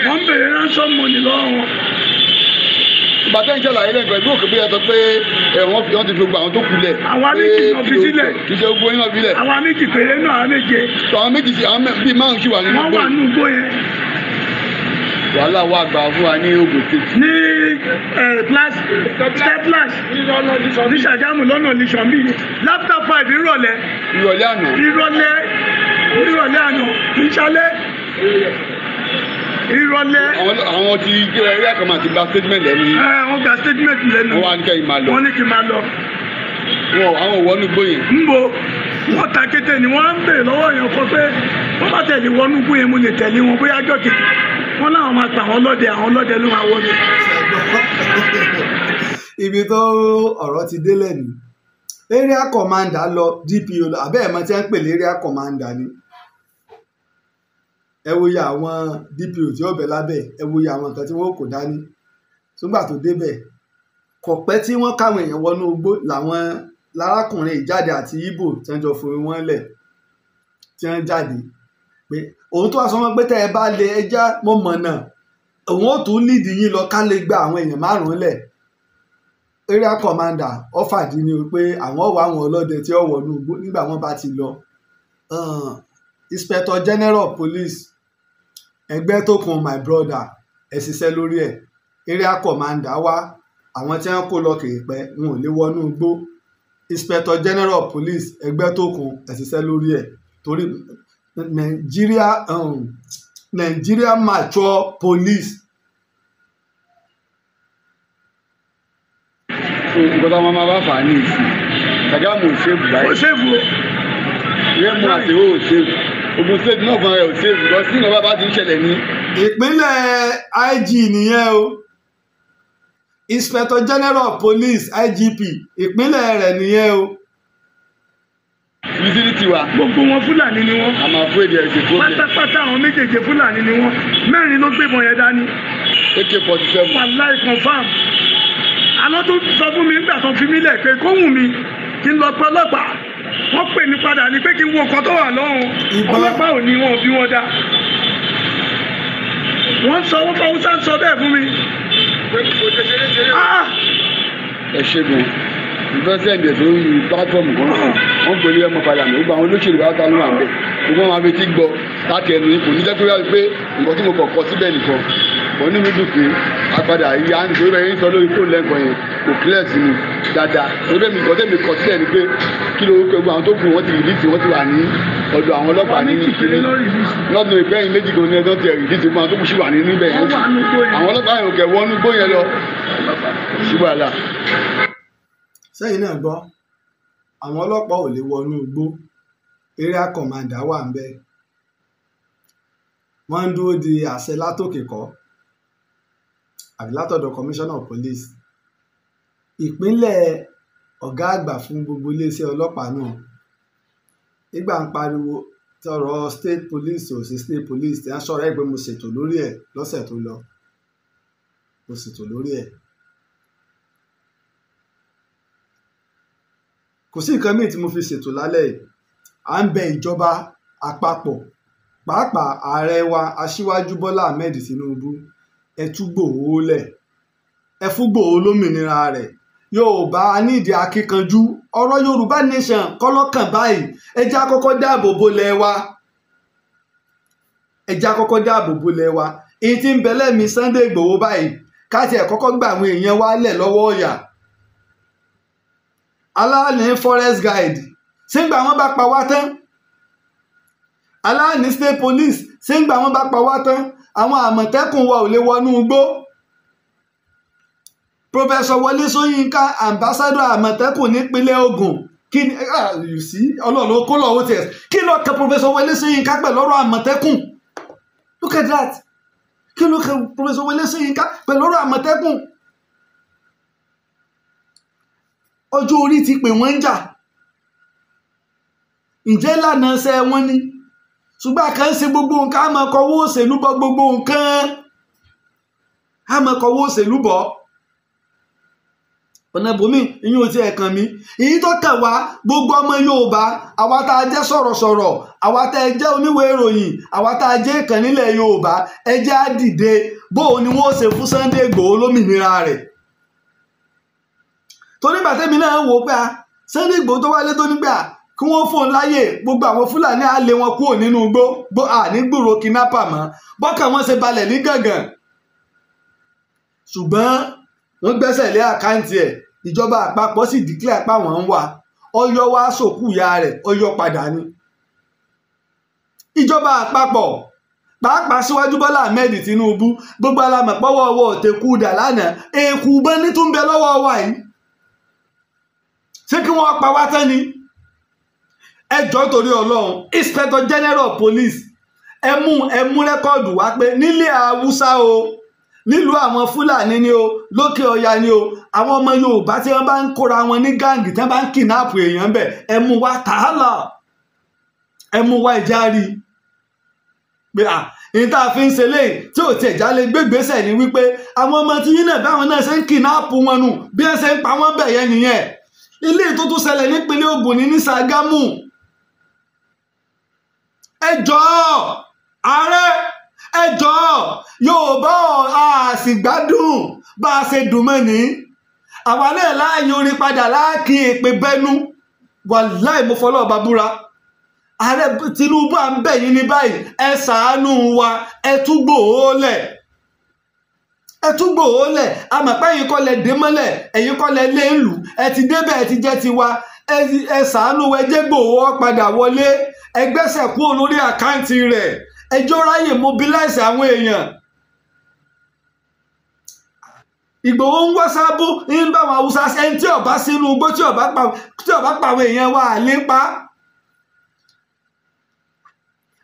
wọ́n bèrè ransom money lọ́wọ́ wọn. bàtà ń ṣàlàyé lẹ́yìn pẹ̀lú òkè bí ẹ sọ pé wọ́n ti fi gbogbo àwọn tó kù lẹ̀. àwa méjì náà fi sílẹ̀. kì í ṣe gbogbo yín náà fi lẹ̀. àwa méjì péré náà àwa méje. tó àwọn méjì sí àwọn bíi márùn-ún sì wà nínú gbó. wọ́n wà nínú gbó yẹn. wàhálà wà gbà fún wa ní Ògùn State. ní steplas ní Ṣàgámù lọ́nà nìṣàn bíi ní after 5 ìrọ̀lẹ́. ìrọ̀lẹ́ àná. ìrọ̀lẹ́ àná ìṣálẹ́. ìrọ̀lẹ́. àwọn ti ẹgbẹ́ kan máa ti gba statement lẹ́nu. wọ́n gba statement lẹ́nu. wọ́n wá ní kẹ́yìn máa lọ. wọ́n ní kí n máa lọ. àwọn wọnú gbóyè. ń bo wọ́n ta kété ni wọ́n á ń bèrè lọ́wọ́ èèyàn kan pé wọ́n bá tẹ̀lé wọnú gbóyè mo lè tẹ̀lé wọn bóyá ọjọ́ kejì wọ́n láwọn máa pa àwọn ọlọ́dẹ ló máa wọlé. ibi tó ọ̀rọ̀ ti délẹ̀ ni area commander lọ DPO lọ àbẹ́ ẹ̀ mọ́ tí wọ́n ń pè ní area commander ni ẹ wo iye àwọn DPO tí ó bẹ lábẹ́, ẹ wo iye àwọn nǹkan tí wọ́n kò dání. Ṣùgbọ́n tó débẹ̀ kò pẹ́ tí wọ́n káwọn èèyàn wọnú igbó làwọn lárákùnrin ìjáde àti Ìgbò tí wọ́n jọ forí wọn lẹ̀ tí wọ́n jáde pé òun tó wá sọ wọn pé tẹ́ ẹ bá lè ẹja mọ́ mọ̀nà òun ó tún lídìí yín lọ ká lè gba àwọn èèyàn 5 lẹ̀. Area commander ọ̀fàdí ni pé àwọn wà àwọn ọlọ́dẹ tí ó wọnú igbó nígbà wọn bá ti lọ. Inspector General Police Ẹgbẹ́tókun my brother ẹ ṣiṣẹ́ lórí ẹ̀. Area commander wá àwọn tí wọ́n kó lọ kèèpẹ́ wọn ò lè wọnú igbó. Inspector General Police Ẹgbẹ́tókun ẹ ṣiṣẹ́ lórí ẹ̀ torí Nigeria mature police. Nǹkan tó máa bá fà á ní ìsìn Ṣàgámù ò ṣèbù báyìí. Kò ṣèbù o. Rẹ́mú àti owó ò ṣèbù. Ògùn ṣèbù náà gan rẹ̀ ò ṣèbù lọ sí ìnáwó bá ti ń ṣẹlẹ̀ ní. Ìpínlẹ̀ IG nìyẹn o. Inspector General Police IGP ìpínlẹ̀ rẹ̀ nìyẹn o. Utility wa. Gbogbo wọn Fúlàní ni wọ́n. A máa fún èdè ẹ̀sìn fún mi. Pátápátá àwọn méjèèjì Fúlàní ni wọ́n. 4 ló gbébọn yẹn dání. AK-47. Wàláì confam. Àná tó sọ fún mi nígbà tó fi mí lẹ̀ pé kó wù mí kí n lọ pẹ́ ọlọ́pàá. Wọ́n pè mí padà ní pé kí n wo nǹkan tó wà lọ́rùn. Ọlọ́pàá ò ní wọn bí wọ́n dá. Wọ́n sọ wọ́n fọwọ́sá sọ bẹ́ẹ̀ fún mi. Ẹ ṣe gan. Ìfẹsẹ̀ ẹ̀dẹ̀ tó ń pátọ́ọ̀mù kan náà wọ́n pè ní ẹmọ padà ní gbogbo àwọn olóṣèlú bá tánú wà ń bẹ̀. Gbogbo wọn máa fi tí gbọ́ láti ẹnu kò ní jẹ́ pé wáyé pé nǹkan tí mo kọ̀ kọ síbẹ̀ nìkan. Wọ́n ní mi dùn pé apadà ìyá nítorí bẹ́ẹ̀ ń sọ lórí fóònù lẹ́ǹkan yẹn kò clear sí mi dáadáa. Torí bẹ́ẹ̀ mi nǹkan tẹ́mi kọ sílẹ̀ ni pé kí ló gbogbo àwọn tó kù wọ́n ti rìlíìsì wọ́n ti wà ní ọ̀dọ̀ àwọn ọlọ́pàá ní ìpínlẹ̀ lọ́dún ìgbẹ́yìn méjì gan ní ẹjọ́ ti rìlíìsì gbogbo àwọn tó kù sí wà nínú ibẹ̀ yẹn. Àwọn ọlọ́pàá yẹn ò kẹ̀ wọ́n núgbó yẹn lọ sí wàhálà. Sẹ́yìn náà gbọ́ àwọn ọlọ́pàá ò lè wọnú igbó. Area commander wà ń bẹ̀. Wọ́n ń dúró di àṣẹ látòkè kọ́ àbí látọ̀dọ̀ commissioner of police. Ìpínlẹ̀ ọ̀gá àgbà fún gbogbo iléeṣẹ́ ọlọ́pàá náà nígbà ń pariwo tọrọ state police ò sí state police tí wọ́n sọ̀rọ̀ ẹ̀ pé mo ṣètò lórí ẹ̀ lọ́sẹ̀ tó lọ. Mo ṣètò lórí ẹ̀. Kò sí nǹkan míì tí mo fi ṣètò lálẹ́ yìí. À ń bẹ ìjọba àpapọ̀ pàápàá ààrẹ wa Aṣíwájú Bọ́lá Ahmed Tinubu ẹ tú Ìgbòho lẹ̀. Ẹ fún Ìgbòho lómìnira rẹ̀. Yorùbá nídìí akíkanjú ọ̀rọ̀ Yorùbá nation kọ́lọ́kàn báyìí. Ẹ jẹ́ á kọ́kọ́ dáàbò bo lẹ̀ wa. Ẹ jẹ́ á kọ́kọ́ dáàbò bo lẹ̀ wa. Èyí tí ń bẹ lẹ́mí Sunday Ìgbòho báyìí ká tiẹ̀ kọ́kọ́ gba àwọn èèyàn wa lẹ̀ lọ́wọ́ ọ̀yà. Aláàní forest guide sígbà wọn bá pa wá tán. Aláàní state police sígbà wọn bá pa wá tán. Àwọn àmọ̀tẹ́kùn wa ò lè wọnú igbó. Professor Wọlé Ṣóyínká ambassador àmọ̀tẹ́kùn nípínlẹ̀ Ògùn kí ni you see ọlọ́run kó lọ́wọ́ tiẹ̀ kí ló kẹ Professor Wọlé Ṣóyínká pẹ̀lú ọ̀rọ̀ àmọ̀tẹ́kùn. Look at that. Kí ló kẹ Professor Wọlé Ṣóyínká pẹ̀lú ọ̀rọ̀ àmọ̀tẹ́kùn. Ọjọ́ orí ti pè wọ́n ń jà. Ǹjẹ́ ìlànà ṣe wọ́n ni? Ṣùgbọ́n àkàn ṣe gbogbo nǹkan á máa kọwọ́ òṣèlú bọ gbogbo nǹkan. Á máa kọwọ́ òṣèlú bọ̀. Ọ̀nà bòmí ìyún ò ti ẹ̀kàn mi. Èyí tó kàn wá gbogbo ọmọ Yorùbá àwa tá a jẹ́ sọ̀rọ̀sọ̀rọ̀ àwa tá a jẹ́ oníwèé ìròyìn àwa tá a jẹ́ ìkàn nílẹ̀ Yorùbá ẹ jẹ́ á dìde bóun ni wọ́n ṣe fún Sunday Ìgbòho lómìnira rẹ̀. Torí ìgbà tẹ́mi náà wò pé Sunday Ìgbòho tó wálé tó nígbà kí wọ́n fóun láyè gbogbo àwọn Fúlàní á lé wọn kúrò nínú igbó ní gbúrò kidnapper mọ́ bọ́kàn wọn ṣe balẹ̀ ní gàngàn. Ṣùgbọ́n wọ́n gbẹ́sẹ̀ lé àkáǹtì ẹ̀ ìjọba àpapọ̀ sì declare pa wọ́n ń wá Ọ̀yọ́ wá sòkú ìyá rẹ̀ Ọ̀yọ́ padà ní. Ìjọba àpapọ̀ pàápàá Síwájú Bọ́lá Ahmed Tinubu gbogbo alamọ̀pọ̀wọ́ ọwọ́ òtẹ̀kù dà lánàá èkú bẹ́ẹ̀ ní tún bẹ lọ́wọ́ wa yìí. Ṣé kí wọ́n pa wá tán ni? Ẹ jọ̀ọ́ torí Ọlọ́run Inspector General Police ẹ mú rẹ́kọ̀dù wá pé nílẹ̀ Haúsá o nílùú àwọn Fúlàní ni o lókè Ọya ni o àwọn ọmọ Yorùbá tí wọ́n bá ń kóra wọn ní gáǹgì tí wọ́n bá ń kidnap èèyàn bẹ̀ ẹ mú wá tààlà ẹ mú wá ìjárí pé ní tá a fi ń ṣe léyìí tí ò tiẹ̀ já lè gbégbèsè ní wípé àwọn ọmọ tí yín náà báwọn náà ṣe ń kìnnáàpù wọn nù bí ẹ ṣe ń pa wọ́n bẹ̀ yẹn nìyẹn. ilé tó tún ṣẹlẹ̀ nípínlẹ̀ Ògùn ní Ṣàgámù. ẹ jọ̀ọ́ ààrẹ ẹ jọ̀ọ́ Yorùbá àṣìgbádùn bá a ṣe dùn mọ́ ní àwa náà láàyè orin padà láàkì èpè bẹ́nu wàláì mo fọlọ́ ọba búra. ààrẹ Tinubu à ń bẹ̀ yín ní báyìí ẹ ṣàánú wa ẹ tún Ìgbòho lẹ̀ ẹ tún Ìgbòho lẹ̀ àmọ̀pẹ́ ẹ̀yin kọ́ lẹ dé mọ́lẹ̀ ẹ̀yin kọ́ lẹ lé ń lù ẹ ti débẹ̀ ẹ ti jẹ́ tiwa ẹ ṣàánú ẹ jẹ́ Ìgbòho padà wọlé ẹ gbẹ́sẹ̀ kúrò lórí àkáǹtì rẹ̀ ẹjọ́ ráyè mobilize àwọn èèyàn. Ìgbòho ń wá sábú ń bá àwọn Haúsá ẹni tí ọba sínú igbó tí ọba pa àwọn èèyàn wa àlé pa.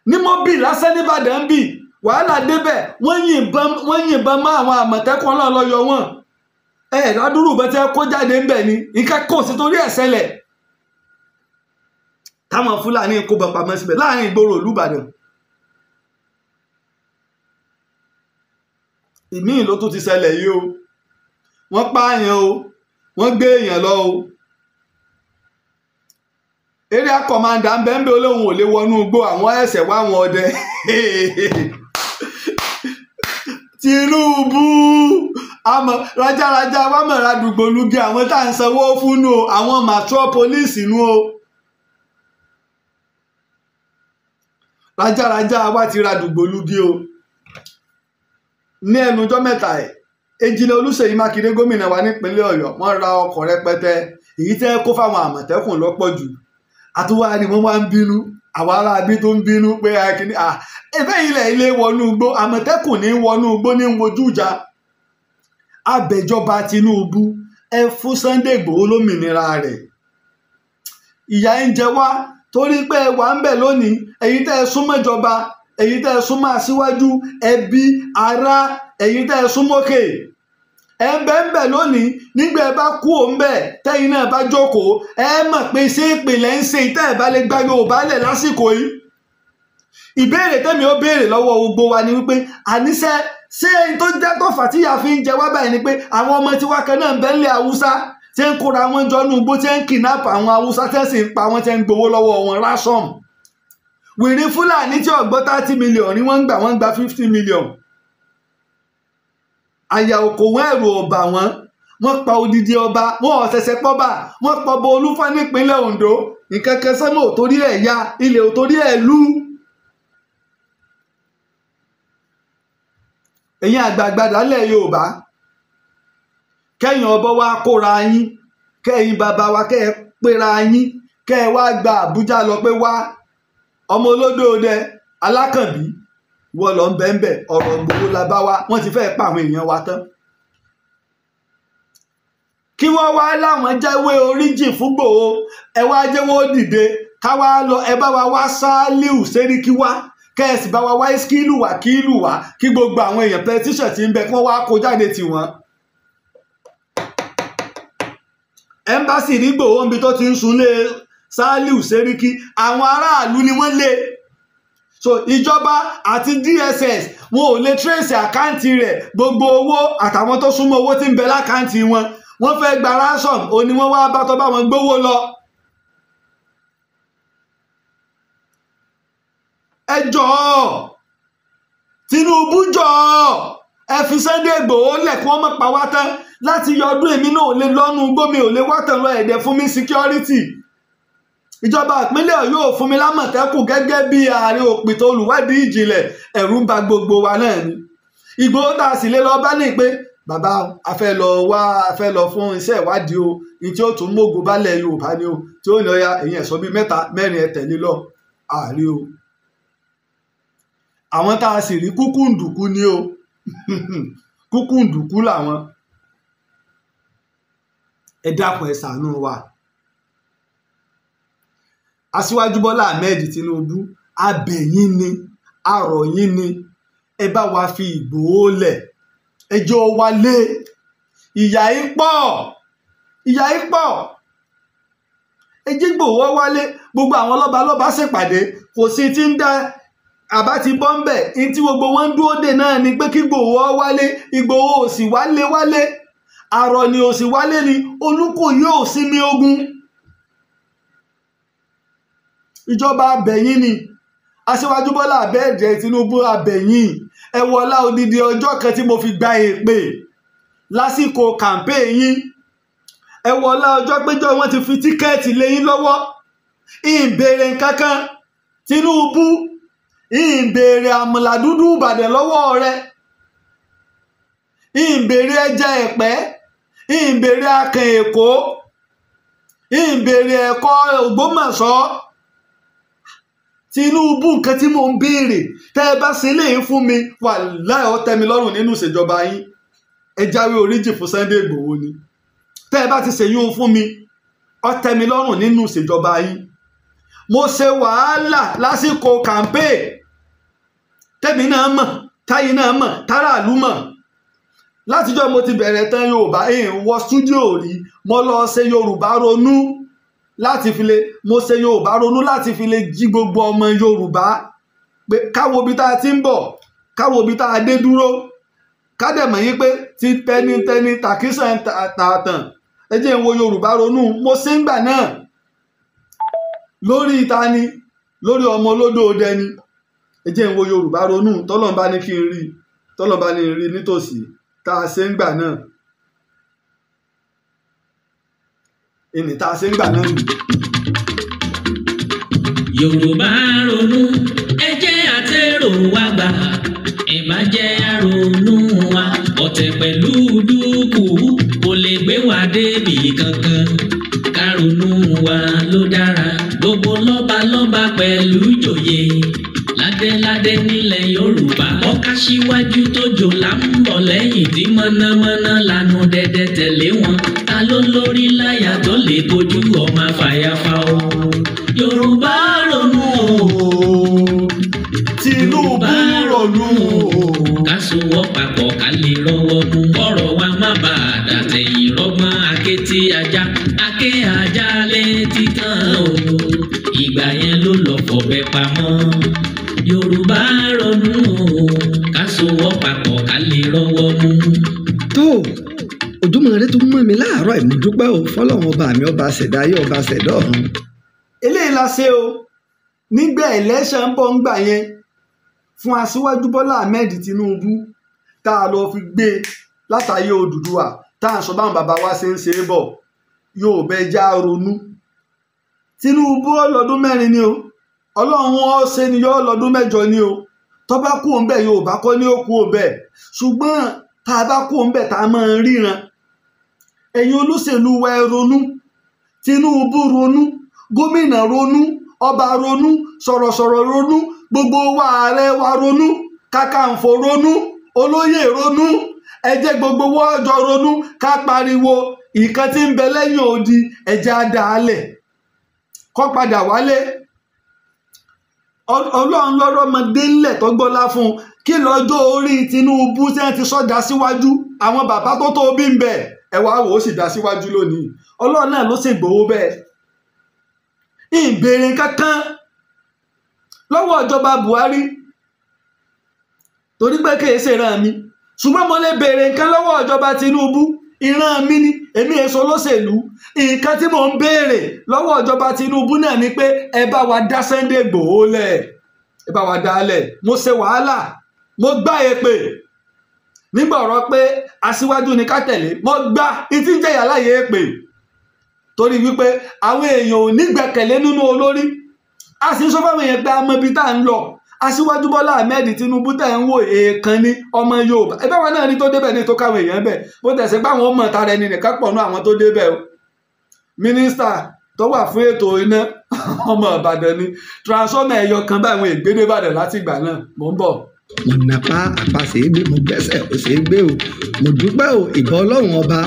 ní Mọ́bì lásán nìbàdàn bì wàhálà débẹ̀ wọ́n yìnbọn mọ́ àwọn àmọ̀tẹ́kùn ọlọ́ọ̀lọ́yọ wọn ládùúrù bẹ́ẹ̀ tí wọ́n kó jáde ń bẹ̀ ni nǹkan kò sí torí ẹ̀ ṣẹlẹ̀ táwọn Fúlàní kó bọ̀ pamọ́ síbẹ̀ láàrin ìgboro Olúbàdàn. ìmíì ló tún ti ṣẹlẹ̀ yìí o wọ́n pààyàn o wọ́n gbé èèyàn lọ o. area commander ń bẹ́ ń bẹ́ olóhùn ò lè wọnú igbó àwọn ẹ̀sẹ̀ wá wọn ọdẹ. Tinubu àmọ́ rájárájá wàmọ̀ra dùgbòlugi àwọn tá à ń sanwó fún nù o àwọn mature police nù o. rájárájá wa ti ra dùgbòlugi o. ní ẹnujọ́ mẹ́ta Èjìlẹ̀ Olúṣèyí Mákindé gómìnà wa nípínlẹ̀ Ọ̀yọ́ wọ́n ra ọkọ̀ rẹpẹtẹ èyí tẹ́ kó fáwọn àmọ̀tẹ́kùn lọ́pọ̀ jù àtúwá ni wọ́n wá ń bínú àwọn aráabí tó ń bínú pé akíní ẹ̀fẹ́ ilẹ̀ ilé wọnú igbó àmọ̀tẹ́kùn ní wọnú igbó ní wojú ìjà. abẹ̀jọba Tinubu ẹ fún Sunday Igboho lómìnira rẹ̀. ìyà ń jẹ wá torí pé ẹ wà ń bẹ̀ lónìí èyí tẹ́ ẹ súnmọ́ ìjọba èyí tẹ́ ẹ súnmọ́ aṣíwájú ẹbí ará èyí tẹ́ ẹ súnmọ́kè ẹ ń bẹ̀ lónìí nígbà ẹ bá kú òun bẹ̀ tẹ́yìn náà bá jókòó ẹ mọ̀ pé ṣé ìpìlẹ̀ ń ṣe ìtẹ́ ẹ̀ bá lè gba Yorùbá lẹ̀ lásìkò yìí. ìbéèrè tẹ́mi ó béèrè lọ́wọ́ gbogbo wa ni wípé àníṣe ṣé ẹni tó jẹ́ tó fà tíyà fi ń jẹ wá báyìí ni pé àwọn ọmọ tiwa kan náà ń bẹ nílẹ̀ Haúsá tí ń kóra wọn jọ nù gbó tí ń kidnap àwọn Haúsá tí ń sì ń pa wọn tí ń gbowó lọ́wọ́ wọn ransom. wèrè Fúlàní tí ọgbọ́n 30 million ni wọ́n ń gba 50 million. àyà òkòwò ẹ̀rù ọ̀bà wọ́n pa odidi ọba wọn ọ̀sẹ̀sẹ̀ pọ́bà wọ́n pa ọba Olúfọ́n nípínlẹ̀ Ondo nǹkan kan sẹ́mọ̀ ò torí ẹ̀ ya ilẹ̀ ò torí ẹ̀ lú. ẹ̀yin àgbààgbà dálẹ̀ Yorùbá kẹ́yìn ọba wa kóra yín kẹ́yìn bàbá wa kẹ́ ẹ péra yín kẹ́ ẹ wá gba Àbújá lọ pé wá ọmọ olódò dẹ Alákànbí wọ́n lọ ń bẹ́ẹ̀ ọ̀rọ̀ Ìgbòho la bá wa wọ́n ti fẹ́ pa àwọn èèyàn wa tán. kí wọ́n wá láwọn jẹ́wé oríjì fún Ìgbòho ẹ wá jẹ́wọ́ dìde ká wá lọ ẹ bá wa wá Sàlíù Sẹ́ríkì wá kẹ́ẹ̀sì bá wa wá Ìskílù Wákílù wá kí gbogbo àwọn èèyàn pẹtíṣàn ti ń bẹ kí wọ́n wá kó jáde tì wọ́n. ẹmbásì ní Ìgbòho níbi tó ti ń sunlé Sàlíù Sẹ́ríkì àwọn aráàlú ni wọ́n lé. so ìjọba àti DSS wọn ò lè trace àkáǹtì rẹ̀ gbogbo owó àtàwọn tó súnmọ́ owó tí ń bẹ lákáǹtì wọn wọ́n fẹ́ gba ransom òní wọ́n wá bá tó bá wọn gbówó lọ. ẹ jọ̀ọ́ Tinubu jọ̀ọ́ ẹ fi Sunday Igboho lẹ̀ kí wọ́n má pa wá tán láti yọ ọdún èmi náà ò lè lọ́nu gómi ò lè wá tán lọ ẹ̀dẹ̀ fún mi security. ìjọba ìpínlẹ̀ Ọ̀yọ́ ò fún mi lámọ̀tẹ́kùn gẹ́gẹ́ bí ààrẹ òpìtàn olùwádìí ìjìnlẹ̀ ẹ̀rù ń ba gbogbo wa náà ni. Ìgbòho tá a sì lè lọ bá ní pé bàbá a fẹ́ lọ fún iṣẹ́ ìwádìí o ní tí ó tún mógo bálẹ̀ Yorùbá ni o tí ó lọ ya èyí ẹ̀sọ́ bíi 3-4 ẹ̀ tẹ̀lé lọ ààrẹ o. àwọn tá a sì rí kúkúǹdùkú ni o kúkúǹdùkú làwọn. ẹ dákun ẹ ṣàánú wa. Aṣíwájú Bọ́lá Ahmed Tinubu abẹ̀yìn ni arọ̀yìn ni ẹ bá wa fi Ìgbòho lẹ̀ ẹjọ́ wálé ìyà yìí pọ̀ ẹ jẹ́ Ìgbòho wálé gbogbo àwọn lọ́balọ́ba ṣèpàdé kò sí tí ń dá àbá ti bọ́ ń bẹ̀ ní tí gbogbo wọn ń dúró dè náà ni pé kí Ìgbòho wálé. Ìgbòho ò sì wálé àrọ̀ ni ò sì wálé ni Olúkòyí ò sinmi ogun. Ìjọba abẹ̀yìn ni Aṣíwájú Bọ́lá Ahmed Tinubu abẹ̀yìn. Ẹ wọlá odidi ọjọ́ kan tí mo fi gba èpè lásìkò campaign yín. Ẹ wọlá ọjọ́ péjọ wọn ti fi tíkẹ́ẹ̀tì lé yín lọ́wọ́. Ìbéèrè nǹkankan Tinubu, ìbéèrè àmàlà dúdú Ìbàdàn lọ́wọ́ rẹ, ìbéèrè ẹja ẹ̀pẹ́, ìbéèrè akàn Èkó, ìbéèrè ẹ̀kọ́ Ògbómọ̀ṣọ́. Tinubu nǹkan tí mò ń béèrè tẹ́ ẹ bá ṣe léyìn fún mi wàláhì ó tẹ́ mi lọ́rùn nínú ìṣèjọba yín. Ẹ jáwé oríjì fún Sunday Ìgbòho ni. Tẹ́ ẹ bá ti ṣèyún fún mi ó tẹ́ mi lọ́rùn nínú ìṣèjọba yín. Mo ṣe wàhálà lásìkò campaign tẹ́mi náà mọ̀, táyé náà mọ̀, táràlú mọ̀. Látijọ́ mo ti bẹ̀rẹ̀ tán Yorùbá wọ stúdíò rí, mo lọ ṣe Yorùbá ronú láti fi lè jí gbogbo ọmọ Yorùbá pé káwo bí tá a ti ń bọ̀, káwo bí tá a dé dúró, kádẹ̀mọ̀ yín pé ti tẹnitẹni tàkísàn tààtàn. Ẹ jẹ́ n wo Yorùbá ronú mo ṣe ń gbà náà lórí ìtani, lórí ọmọ olódò ọdẹ ni. Ẹ jẹ́ n wo Yorùbá ronú tọ́lọ́n bá ní kí n rí, tọ́lọ́n bá ní rí nítòsí tá a ṣe ń gbà náà. Ìní tá a ṣe ń gbà náà nì. Yorùbá ronú ẹ jẹ́ àtẹ̀rò wa gbà, ẹ má jẹ́ àrònú wa. Ọ̀tẹ̀ pẹ̀lú dúkù kò lè gbé wa débi kankan. Kárònú wa ló dára. Gbogbo lọ́balọ́ba pẹ̀lú ìjòyè, ládéládé nílẹ̀ Yorùbá. Ọ̀ká síwájú tó jò là ń bọ̀ lẹ́yìn tí mọ̀nàmọ́ná lanu dẹ́dẹ́ tẹ̀lé wọn. Ta ló lórí láyà tó lè kojú ọmọ àfàyàfà o? Yorùbá ronú o, Tinubu ronú o. Ká sowọ́ papọ̀ ká lè rọ́wọ́ mú. Ọ̀rọ̀ wa má bàa dàtẹ̀yìn rọ́gbọ́n akétí ajá. Aké ajá létí kan o. Ìgbà yẹn ló lọ fọ̀bẹ pamọ́. Yorùbá ronú o, ká sowọ́ papọ̀ ká lè rọ́wọ́ mú. Tó Òdùmarè tó mọ́ mi láàárọ̀ ìmúdúpẹ́ o fọlọ́run ọba mi, ọba ṣẹ̀dá ayé, ọba ṣẹ̀dá ọ̀run. Eléyìí la ṣe o nígbà election bọ̀ ń gbà yẹn fún Aṣíwájú Bọ́lá Ahmed Tinubu tá a lọ fi gbé látàyè Odùduwà tá a sọ báwọn bàbá wa ṣe ń ṣe é bọ̀. Yorùbá ẹja ronú. Tinubu ọlọ́dún 4 ni o, Ọlọ́run ó ṣe ni yóò lọ́dún 8 ni o. Tó bá kú òun bẹ́ẹ̀ Yorùbá kọ́ ní ó kú òun bẹ́ẹ̀, ṣùgbọ́n tá a bá kú òun bẹ́ẹ̀ tá a máa ríran. Ẹ̀yin olóṣèlú wa ẹ ronú. Tinubu ronú, gómìnà ronú, ọba ronú, sọ̀rọ̀sọ̀rọ̀ ronú, gbogbo wa ààrẹ wa ronú, kàkàǹfò ronú, olóyè ronú. Ẹ jẹ́ gbogbo wa jọ ronú ká pariwo ìkan tí ń bẹ lẹ́yìn odi ẹ̀jẹ̀ àdáálẹ̀ kọ́ padà wálé. Ọlọ́run lọ́rọ̀ ọmọdé ńlẹ̀ tó gbọ́lá fún un. Kí lọ́jọ́ orí Tinubu tí wọ́n ti sọ́dá síwájú, àwọn bàbá tó tó bí ń bẹ̀ ẹ wá wò ó sì dá síwájú lónìí. Ọlọ́run náà ló sì gbowó bẹ́ẹ̀. Ìbéèrè kankan lọ́wọ́ ìjọba Buhari torí pé kìí ṣe ìran mi, ṣùgbọ́n mo lè béèrè nǹkan lọ́wọ́ ìjọba Tinubu. Ìran mi ni, èmi èso olóṣèlú. Nǹkan tí mò ń béèrè lọ́wọ́ ìjọba Tinubu náà ni pé ẹ bá wa dá Sunday Igboho lẹ̀, ẹ bá wa dá lẹ̀. Mo ṣe wàhálà, mo gbá èpè nígbà ọ̀rọ̀ pé aṣíwájú ni ká tẹ̀lé. Mo gbá ìtí ń jẹ̀yà láyé èpè torí wípé àwọn èèyàn ò nígbẹ̀kẹ̀lé nínú olórí. A sì ń sọ fáwọn èèyàn pé a mọ ibi tá à ń lọ. Aṣíwájú Bọ́lá Ahmed Tinubu tẹ̀ ń wò èèkan ní ọmọ Yorùbá. Ẹ bá wa náà ní tó débẹ̀ ní tó káwọn èèyàn bẹ̀. Bó tẹ̀sí pé àwọn ọmọ tara ẹni nìkan pọ̀ nú àwọn tó débẹ̀ o. Mínísítà tó wà fún ètò iná ọmọ Ìbàdàn ni. Transformer ẹyọ kan báwọn ègbédé Ìbàdàn láti ìgbà náà. Mò ń bọ̀. Mo nàpá àpàṣẹ gbé, mo gbẹ́sẹ̀ ó ṣe é gbé o. Mo dúpẹ́ o ìbọn Ọlọ́run ọba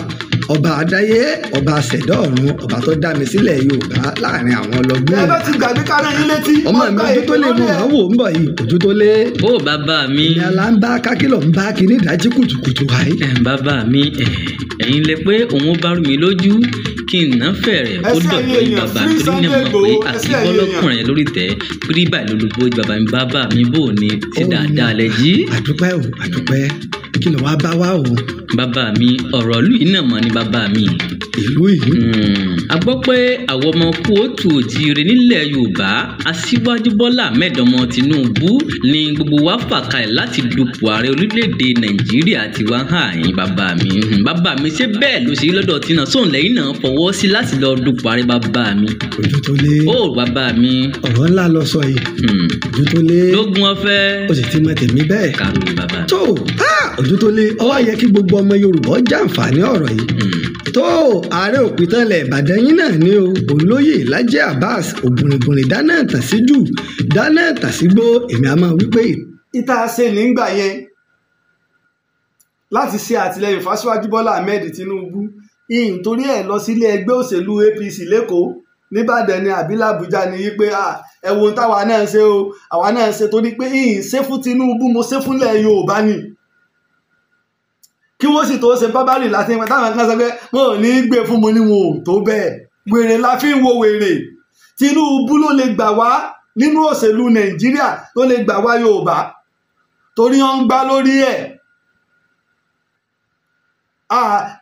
ọba àdáyé ọba àṣẹ̀dá ọ̀run ọba tó dá mi sílẹ̀ Yorùbá láàrin àwọn ọlọ́gbọ́n. ẹ bá ti gbàgbé kára yín létí. ọmọ mi ojú tó lé mọ̀ wọ́n wò ń bọ̀ yìí ojú tó lé. ó bàbá mi. ìyá ala ń bá kákìlọ̀ ń bá kíní ìdájí kùtùkùtù wáyé. bàbá mi ẹ̀yin lẹ pé òun bá rú mi lójú kí n ná fẹ̀rẹ̀ kó dọ̀dọ̀ yìí bàbá torí ní mọ̀ pé àti bọ́lọ́kùnrin lórí tẹ̀ pírí báyìí lólobó bàbá mi bò ní ti dáadáa lẹ jí. àdúpẹ́ kí ló wá bá wá o. bàbá mi ọ̀rọ̀ ìlú yìí náà mọ̀ ní bàbá mi. ìlú yìí. a gbọ́ pé àwọn ọmọ kóòtù òjíire nílẹ̀ Yorùbá Aṣíwájú Bọ́lá Ahmed ọmọ Tinubu ni gbogbo wa fà kalẹ̀ láti dupò ààrẹ orílẹ̀-èdè Nàìjíríà ti wá hàn yín bàbá mi. bàbá mi ṣé bẹ́ẹ̀ ló ṣe lọ́dọ̀ tí náà sóun lẹ́yìn náà fọwọ́ sí láti lọ dupò ààrẹ bàbá mi. ojú tó lé. ó bàbá mi. ọ̀rọ̀ ńlá lọ sọ yìí. ojú tó lé. lógún ọ̀fẹ́. ó sì ti mọ tèmi bẹ́ẹ̀. kàrò bàbá. tó ojú tó lé ó wá yẹ kí gbogbo ọmọ Yorùbá jàǹfààní ọ̀rọ̀ yìí. tó ààrẹ òpìtánlẹ̀ Ìbàdàn yín náà ni o olóyè Lájí Abbas ògùnrìngùnrìn dáná tàṣíjù dáná tàṣígbó èmi a máa wí pé. ìta ṣe nígbà yẹn láti ṣe àtìlẹ́yìn f'Aṣíwájú Bọ́lá Ahmed Tinubu nítorí ẹ̀ lọ sílé ẹgbẹ́ òṣèlú APC lẹ́kọ̀ọ́ nìbàdàn ni àbí l'Àbújá ni yí pé ẹ̀wọ̀n táwa náà ṣe o àwa náà ṣe torí pé ṣe fún Tinubu mo ṣe fúnlẹ̀ Yorùbá ni kí wọ́n sì tó ṣe bábárì láti ẹgbẹ́ táwọn kan sọ pé wọn ò ní gbé fún mo ní wọn ò tó bẹ́ẹ̀ wèrè la fi ń wo wèrè Tinubu ló lè gbà wá nínú òṣèlú Nàìjíríà ló lè gbà wá Yorùbá torí wọn ń gbá lórí ẹ̀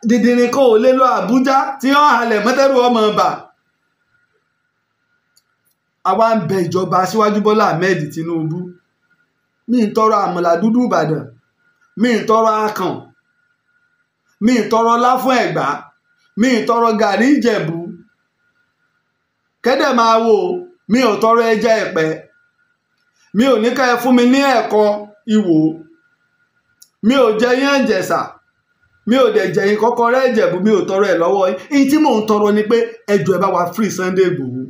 dìdìrín kan ò lè lọ Àbújá tí wọn halẹ̀ mọ́tẹ́rù ọmọ ọba àwa ń bẹ ìjọba Aṣíwájú Bọ́lá Ahmed Tinubu mi ń tọrọ àmàlà dúdú Ìbàdàn mi ń tọrọ akàn mi ń tọrọ láfún Ẹ̀gbá mi ń tọrọ gàrí Ìjẹ̀bú kẹ́dẹ̀ máa wò mi ò tọrọ ẹja Ẹ̀pẹ́ mi ò ní ká ẹ fún mi ní ẹ̀kọ́ Ìwó mi ò jẹ yín Ìjẹ̀ṣà mi ò dẹ̀ jẹ̀yìn Kọ́kọ́rẹ́ Ìjẹ̀bú mi ò tọrọ ẹ̀ lọ́wọ́ yín tí mò ń tọrọ ni pé ẹjọ́ ẹ bá wa free Sunday Igboho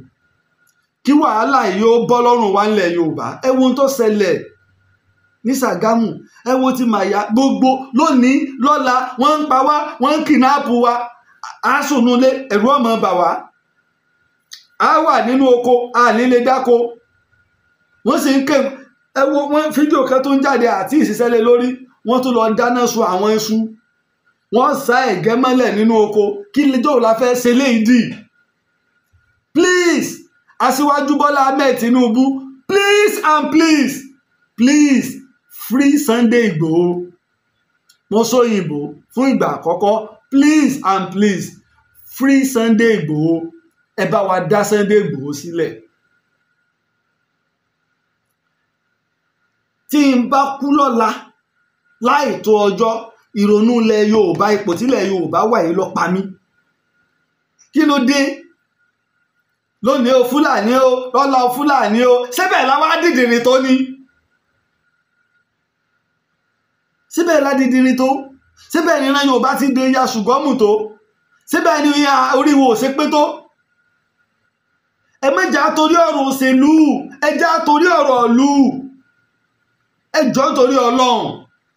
kí wàhálà yìí ó bọ́ lọ́rùn wa nílẹ̀ Yorùbá ẹ wo ohun tó ṣẹlẹ̀ ní Ṣàgámù ẹ wo ti Màyà gbogbo lónìí lọ́la wọ́n ń pa wá wọ́n ń kìnnáàpù wa àásùnúlé ẹ̀rù ọmọ bà wá á wà nínú oko a nílé dáko wọ́n sì ń ké ẹ wo wọ́n fídíò kan tó ń jáde àti ìṣiṣẹ́lẹ̀ lórí wọ́n tún lọ dáná sun àwọn iṣu wọ́n sá ẹ̀gẹ́ mọ́lẹ̀ nínú oko kí lẹ́jọ́ la fẹ́ ṣe léyìí dì please Aṣíwájú Bọ́lá Ahmed Tinubu please and please free Sunday Igboho mo sọ òyìnbó fún ìgbà àkọ́kọ́ please and please free Sunday Igboho ẹ bá wa dá Sunday Igboho sílẹ̀ tí n bá kú lọ́la láì tó ọjọ́ ìrònú ilẹ̀ Yorùbá ipò tílẹ̀ Yorùbá wà yìí lọ pa mí kí ló dé lónìí o Fúlàní o lọ́la o Fúlàní o síbẹ̀ làwọn adìdìrín tó ní síbẹ̀ ládìdìrín tó síbẹ̀ ní ìran Yorùbá ti dé ya ṣùgọ́mù tó síbẹ̀ ní oríwo ò ṣe pé tó ẹ mẹ́jà torí ọ̀rọ̀ òṣèlú ẹjà torí ọ̀rọ̀ ìlú ẹjọ́ torí Ọlọ́run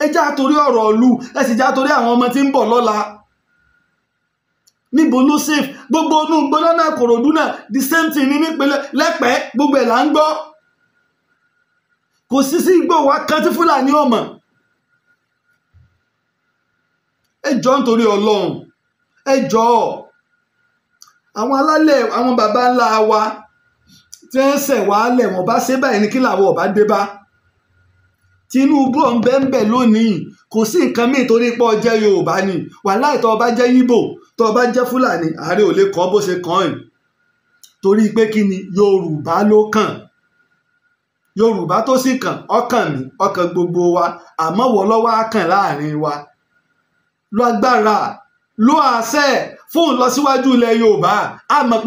ẹjà torí ọ̀rọ̀ ìlú ẹ sì já torí àwọn ọmọ tí ń bọ̀ lọ́la níbo ló safe gbogbo inú gbọ́lọ́nà Ìkòròdú náà the same thing ní nípínlẹ̀ Lẹ́pẹ́ gbogbo ẹ̀ là ń gbọ́ kò sí igbó wa kan tí Fúlàní ọmọ ẹjọ́ nítorí Ọlọ́run ẹjọ́ àwọn alálẹ̀ àwọn baba ńlá wa tí ń ṣẹ̀ wá lẹ̀ wọ́n bá ṣe báyìí ní kí làwọn ọba dé bá Tinubu ọ̀nbẹ́ńbẹ́ lónìí kò sí nǹkan míì torí pé ó jẹ́ Yorùbá ni wàláhì tó bá jẹ́ Yíbò tó bá jẹ́ Fúlàní ààrẹ ò lè kọ́ bó ṣe kàn ẹ̀ torí pé kí ni Yorùbá ló kàn Yorùbá tó sì kàn ọkàn mi ọkàn gbogbo wa àmọ́ wọ́n lọ́wọ́ á kàn láàrin wa lọ agbára ló àṣẹ fún ìlọsíwájú ilẹ̀ Yorùbá a mọ̀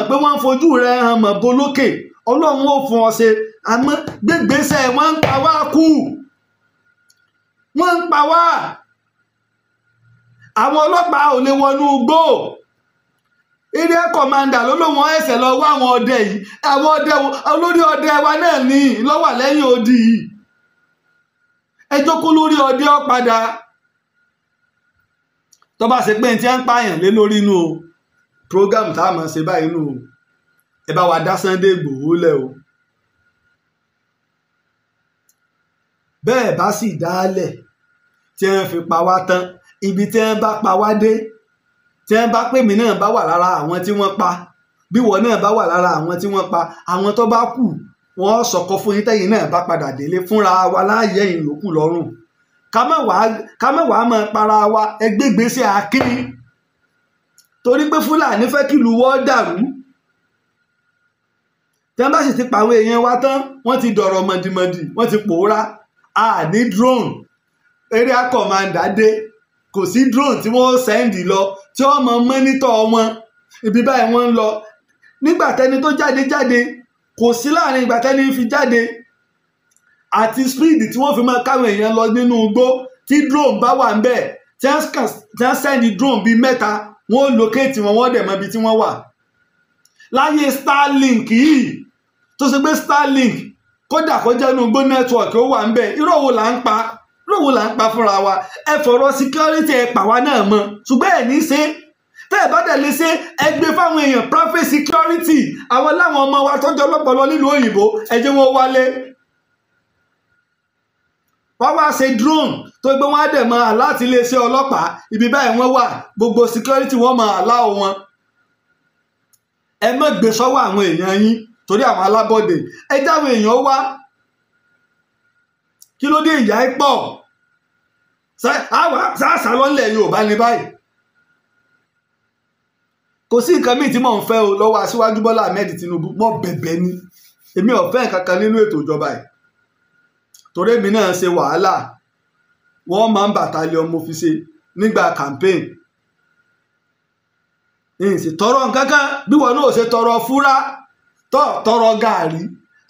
pé wọ́n ń fojú rẹ̀ hàn mọ̀ bolókè Ọlọ́run ó fún ọ ṣe àmọ́ gbégbèsè wọ́n ń pa wá kú wọ́n ń pa wá àwọn ọlọ́pàá ò lè wọnú igbó area commander ló lóun ẹsẹ̀ lọ wá àwọn ọdẹ yìí àwọn ọdẹ olórí ọdẹ wa náà ní lọ́wọ́ lẹ́yìn odi yìí ẹ jókòó lórí ọdẹ ọ̀padà tó bá ṣe pé ní tí wọ́n ń pààyàn lé lórí inú o program tá a mọ̀ ṣe báyìí nù o ẹ bá wa dá Sunday Igboho lẹ̀ o bẹ́ẹ̀ bá sì dálẹ̀ tí wọ́n fi pa wá tán ibi tí wọ́n bá pa wá dé tí wọ́n bá pè mí náà bá wà lára àwọn tí wọ́n pa bí wọ́n náà bá wà lára àwọn tí wọ́n pa àwọn tó bá kù wọ́n sọ̀kọ fún yín tẹ́yìn náà bá padà délé fúnra wa láàyè ìlòkù lọ́rùn ká má wàá mọ para wa ẹgbẹ́gbèsè akin torí pé Fúlàní fẹ́ kí ìlú wọ́n dàrú tí wọ́n bá sì ti pàwọn èèyàn wa tán wọ́n ti dọ̀rọ̀ mọ̀dìmọ̀dì wọ́n ti pòórá a ní drone area commander dé kò sí drone tí wọ́n sẹ́ndì lọ tí wọ́n mọ mọ́nítọ̀ wọn ibi báyìí wọ́n ń lọ nígbà tẹni tó jáde kò sí láàrin ìgbà tẹni fi jáde àti speed tí wọ́n fi máa káwọn èèyàn lọ nínú igbó tí drone bá wà ń bẹ̀ tí wọ́n sẹ́ndì drone bíi mẹ́ta wọ́n locate wọn wọ́n dẹ̀ mọ ibi tí wọ́n wà láyé Starlink yìí tó ṣe pé Starlink kódà kọjá inú igbó network ó wà ń bẹ̀ irọ́ wo là ń pa fúnra wa ẹ fọ̀rọ̀ security ẹ pà wá náà mọ́ ṣùgbọ́n ẹ̀ ní ṣe tẹ́ ẹ bá dẹ̀ lè ṣe ẹ gbé fáwọn èèyàn private security àwọn láwọn ọmọ wa tọ́jú ọlọ́pọ̀lọ́ nílùú òyìnbó ẹ jẹ́ wọn wálé wọ́n wá ṣe drone tó gbé wọn á dẹ̀ mọ́ láti iléeṣẹ́ ọlọ́pàá ibi báyìí wọ́n wà gbogbo security wọ́n mọ̀ àláwọ̀ wọn ẹ má gbé sọ́wọ́ àwọn èèyàn yín torí àwọn alábọ̀dé ẹ jáwọ́ èèyàn wá kí ló dé ìyá ẹ pọ̀ sáàsà lọ́lẹ̀ Yorùbá ní báyìí kò sí nǹkan míì tí mò ń fẹ́ o lọ́wọ́ Aṣíwájú Bọ́lá Ahmed Tinubu mọ́ bẹ̀bẹ̀ ni èmi ò fẹ́ kankan nínú ètò ìjọba yìí torí èmi náà ṣe wàhálà wọ́n máa ń bàtàlẹ̀ ọmọ fi ṣe nígbà campaign ìsì tọrọ nǹkankan bí wọn náà ṣe tọrọ fúrá tọrọ gàárì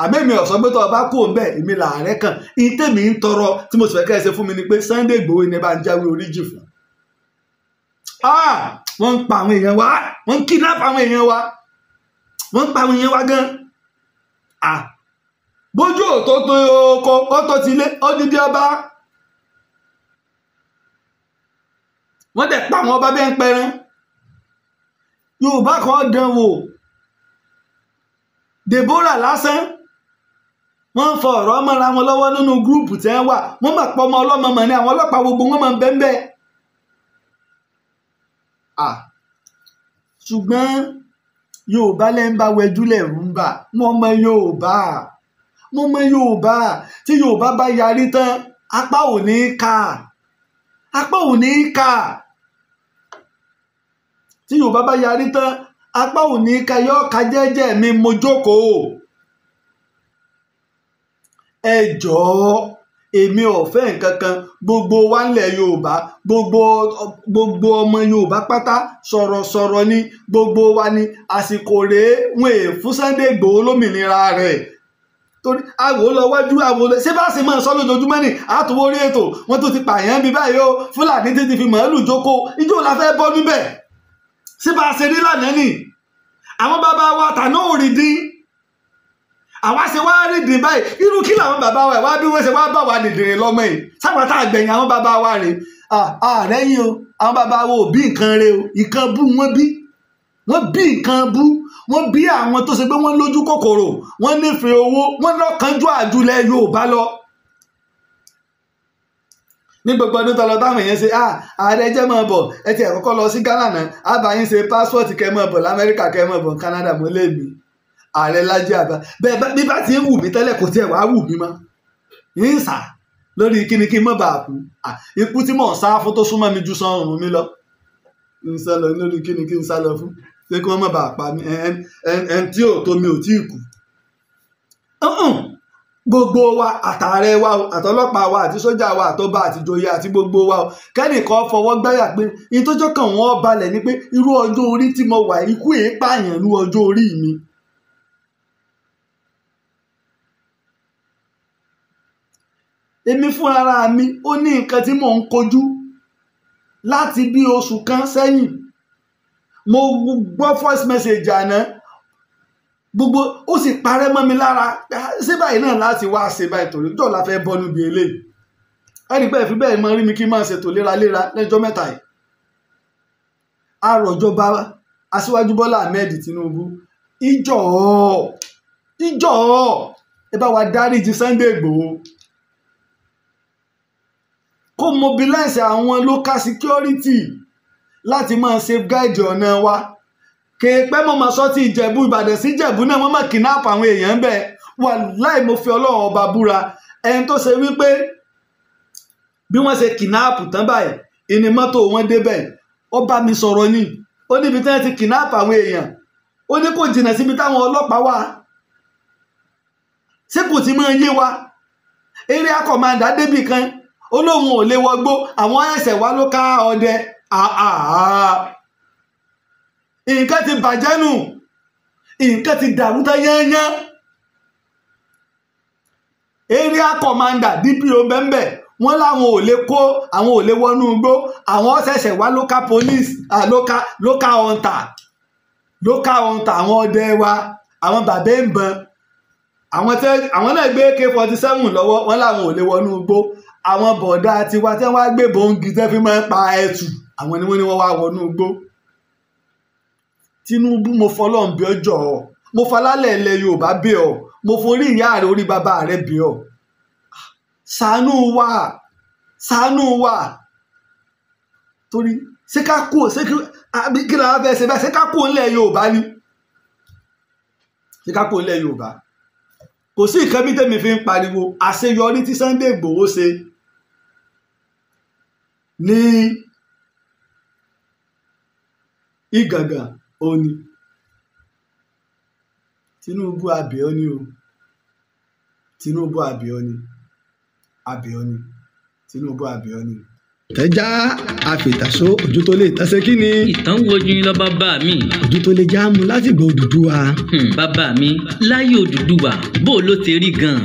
àmẹ́mi ọ̀sán pé tọ́ ọ bá kú òun bẹ́ẹ̀ èmi làárẹ̀ kan ìtẹ̀mí ń tọrọ tí mo sì fẹ́ kẹ́ ẹ ṣe fún mi ni pé Sunday Igboho ní bá ń jáwé oríjì fún wọ́n ń pa àwọn èèyàn wa wọ́n ń kidnap àwọn èèyàn wa wọ́n ń pa àwọn èèyàn wa gan bójú òtó tó oko ọtọ ti lé odidi ọba wọ́n dẹ̀ pa àwọn ọba bẹ́ẹ̀ ń pẹran Yorùbá kan dán wò Deborah lásán wọ́n ń fọ ọ̀rọ̀ mọ́ra wọn lọ́wọ́ nínú gúrùpù tí wọ́n wà wọ́n máa pọ̀ ọmọ ọlọ́mọ mọ̀ ní àwọn ọlọ́pàá gbogbo wọn máa ń bẹ́ẹ̀ ṣùgbọ́n Yorùbá lẹ́ ń bá wẹjúlẹ̀ ń bà mo mọ Yorùbá tí Yorùbá bá yarí tán apá ò ní ká tí Yorùbá bá yarí tán apá ò ní ká yọ ká jẹ́jẹ́ mi mo jókòó ẹ jọ̀ọ́ èmi ò fẹ́ nǹkan kan gbogbo wa ńlẹ̀ Yorùbá gbogbo ọmọ Yorùbá pátá sọ̀rọ̀sọ̀rọ̀ ni gbogbo wa ni àsìkò rèé wọn è fún Sunday Igboho lómìnira rẹ̀ torí àwò lọ wájú àwò lọ ṣé bá sì máa sọ lójoojúmọ́ ni àtúwò orí ètò wọn tó ti pààyàn bí báyìí ó Fúlàní ti fi màálù jókòó ijó la fẹ́ bọ́ níbẹ̀ ṣé bá a ṣe rí lánàá nì àwọn bàbá wa tàná ò rí dín àwa ṣe wá rí dín báyìí irú kí làwọn bàbá wa wá bí wọ́n ṣe wá bá wa dìdìrín lọ́mọ yìí sábàtà àgbẹ̀yìn àwọn bàbá wa rè ààrẹ yìí o àwọn bàbá wa ò bí nǹkan rè o nǹkan bú wọ́n bí nǹkan bú wọ́n bí àwọn tó ṣe pé wọ́n lójú kòkòrò wọ́n nífẹ̀ẹ́ owó wọ́n lọ́kànjú àjùlẹ̀ Yorùbá lọ. ní gbogbo ọdún tó lọ táwọn èèyàn ṣe ààrẹ jẹ́ mọ́ bọ̀ ẹ ti ẹ̀ kọ́kọ́ lọ sí Ghana náà àbáyín ṣe pásítọ̀tì kẹ́ mọ́ bọ̀ l'Amẹ́ríkà kẹ́ mọ́ bọ̀ Canada mọ́ lẹ́ẹ̀mí ààrẹ Lájí Àbá bẹ́ẹ̀ bí bá ti ń wù mí tẹ́lẹ̀ kò tiẹ̀ wàá wù mí mọ́ ń sà lórí kíni kí n mọ́ bá a kú ikú tí mò ń sá fún tó súnmọ́ mi ju sọ́run mi lọ ń sá lọ lórí kíni kí n sá lọ fún pé kí wọ́n má bàa pa mí ẹn tí ò tó mi ò tí ì kú. gbogbo wa àtààrẹ wa àtọlọ́pàá wa àti sójà wa àtọba àtìjòyè àti gbogbo wa kẹ́nìkan fọwọ́ gbáyà pé ìtọ́jọ́ kan wọ́n balẹ̀ ni pé irú ọjọ́ orí tí mo wà ikú èépààyàn ní ọjọ́ orí mi. èmi fúnra mi ó ní nǹkan tí mò ń kojú láti bí oṣù kan sẹ́yìn mo gbọ́ voice message àná gbogbo ó sì parẹ́ mọ́ mi lára ṣé báyìí náà láti wá ṣe báyìí torí jọ́ la fẹ́ bọ́ níbi eléyìí ẹni pé ẹ̀fí bẹ́ẹ̀ mọ rí mi kí n máa ṣètò léraléra lẹ́jọ́ mẹ́ta yìí àròjọba aṣíwájú Bọ́lá Ahmed Tinubu ìjọ ẹ bá wa dáríjì Sunday Igboho kó mobilize àwọn local security láti máa safeguard ọ̀nà wa kéèpẹ́ mo máa sọ ti Ìjẹ̀bú Ìbàdàn sí Ìjẹ̀bú náà wọ́n máa kidnap àwọn èèyàn bẹ́ẹ̀ wàláì mo fi Ọlọ́run ọba búra ẹni tó ṣe wípé bí wọ́n ṣe kidnap tán báyìí ìní mọ́tò wọn débẹ̀ ó bá mi sọ̀rọ̀ ni ó níbi tí wọ́n ti kidnap àwọn èèyàn ó ní kò jìnnà síbi táwọn ọlọ́pàá wà ṣé kò ti máa yé wa area commander débì kan ó lóun ò lè wọgbó àwọn ẹsẹ̀ wa ló ká ọdẹ nǹkan ti bàjẹ́ nù nǹkan ti dàrú tán yányán area commander DPO bẹ́ẹ̀ wọ́n láwọn ò lè kó àwọn ò lè wọnú igbó àwọn ṣẹ̀ṣẹ̀ wá local police local hunter àwọn ọdẹ wa àwọn bàbá ń bọn àwọn náà gbé AK-47 lọ́wọ́ wọ́n láwọn ò lè wọnú igbó àwọn bọ̀dá tiwa tí wọ́n wá gbé bòǹgì tẹ́ fi máa ń pa ẹ̀tù àwọn ni wọ́n wá wọnú igbó. Tinubu mo fọlọ́n bí ọjọ́ mo falálẹ̀ ilẹ̀ Yorùbá bí ọ mo forí ìyá rẹ orí bàbá rẹ bí ọ ṣàánú wa torí ṣé ká kú kí la fẹ́ ṣe bẹ́ẹ̀ ṣé ká kú ilẹ̀ Yorùbá ni ṣé ká kú ilẹ̀ Yorùbá kò sí nǹkan bí tèmi fi ń pariwo àṣeyọrí tí Sunday Igboho ṣe ní Ìgàngàn òní Tinubu abẹ́ọ́ ni o Tinubu abẹ́ọ́ ni Tinubu abẹ́ọ́ ni. tẹ́já àfìtàṣó ojú tó lè tẹ́sẹ̀ kí ni. ìtàn wojú yín lọ bàbá mi. ojú tó lè já mu láti gbọ́ Odùduwà. bàbá mi láyé Odùduwà bó ló ti rí gan-an.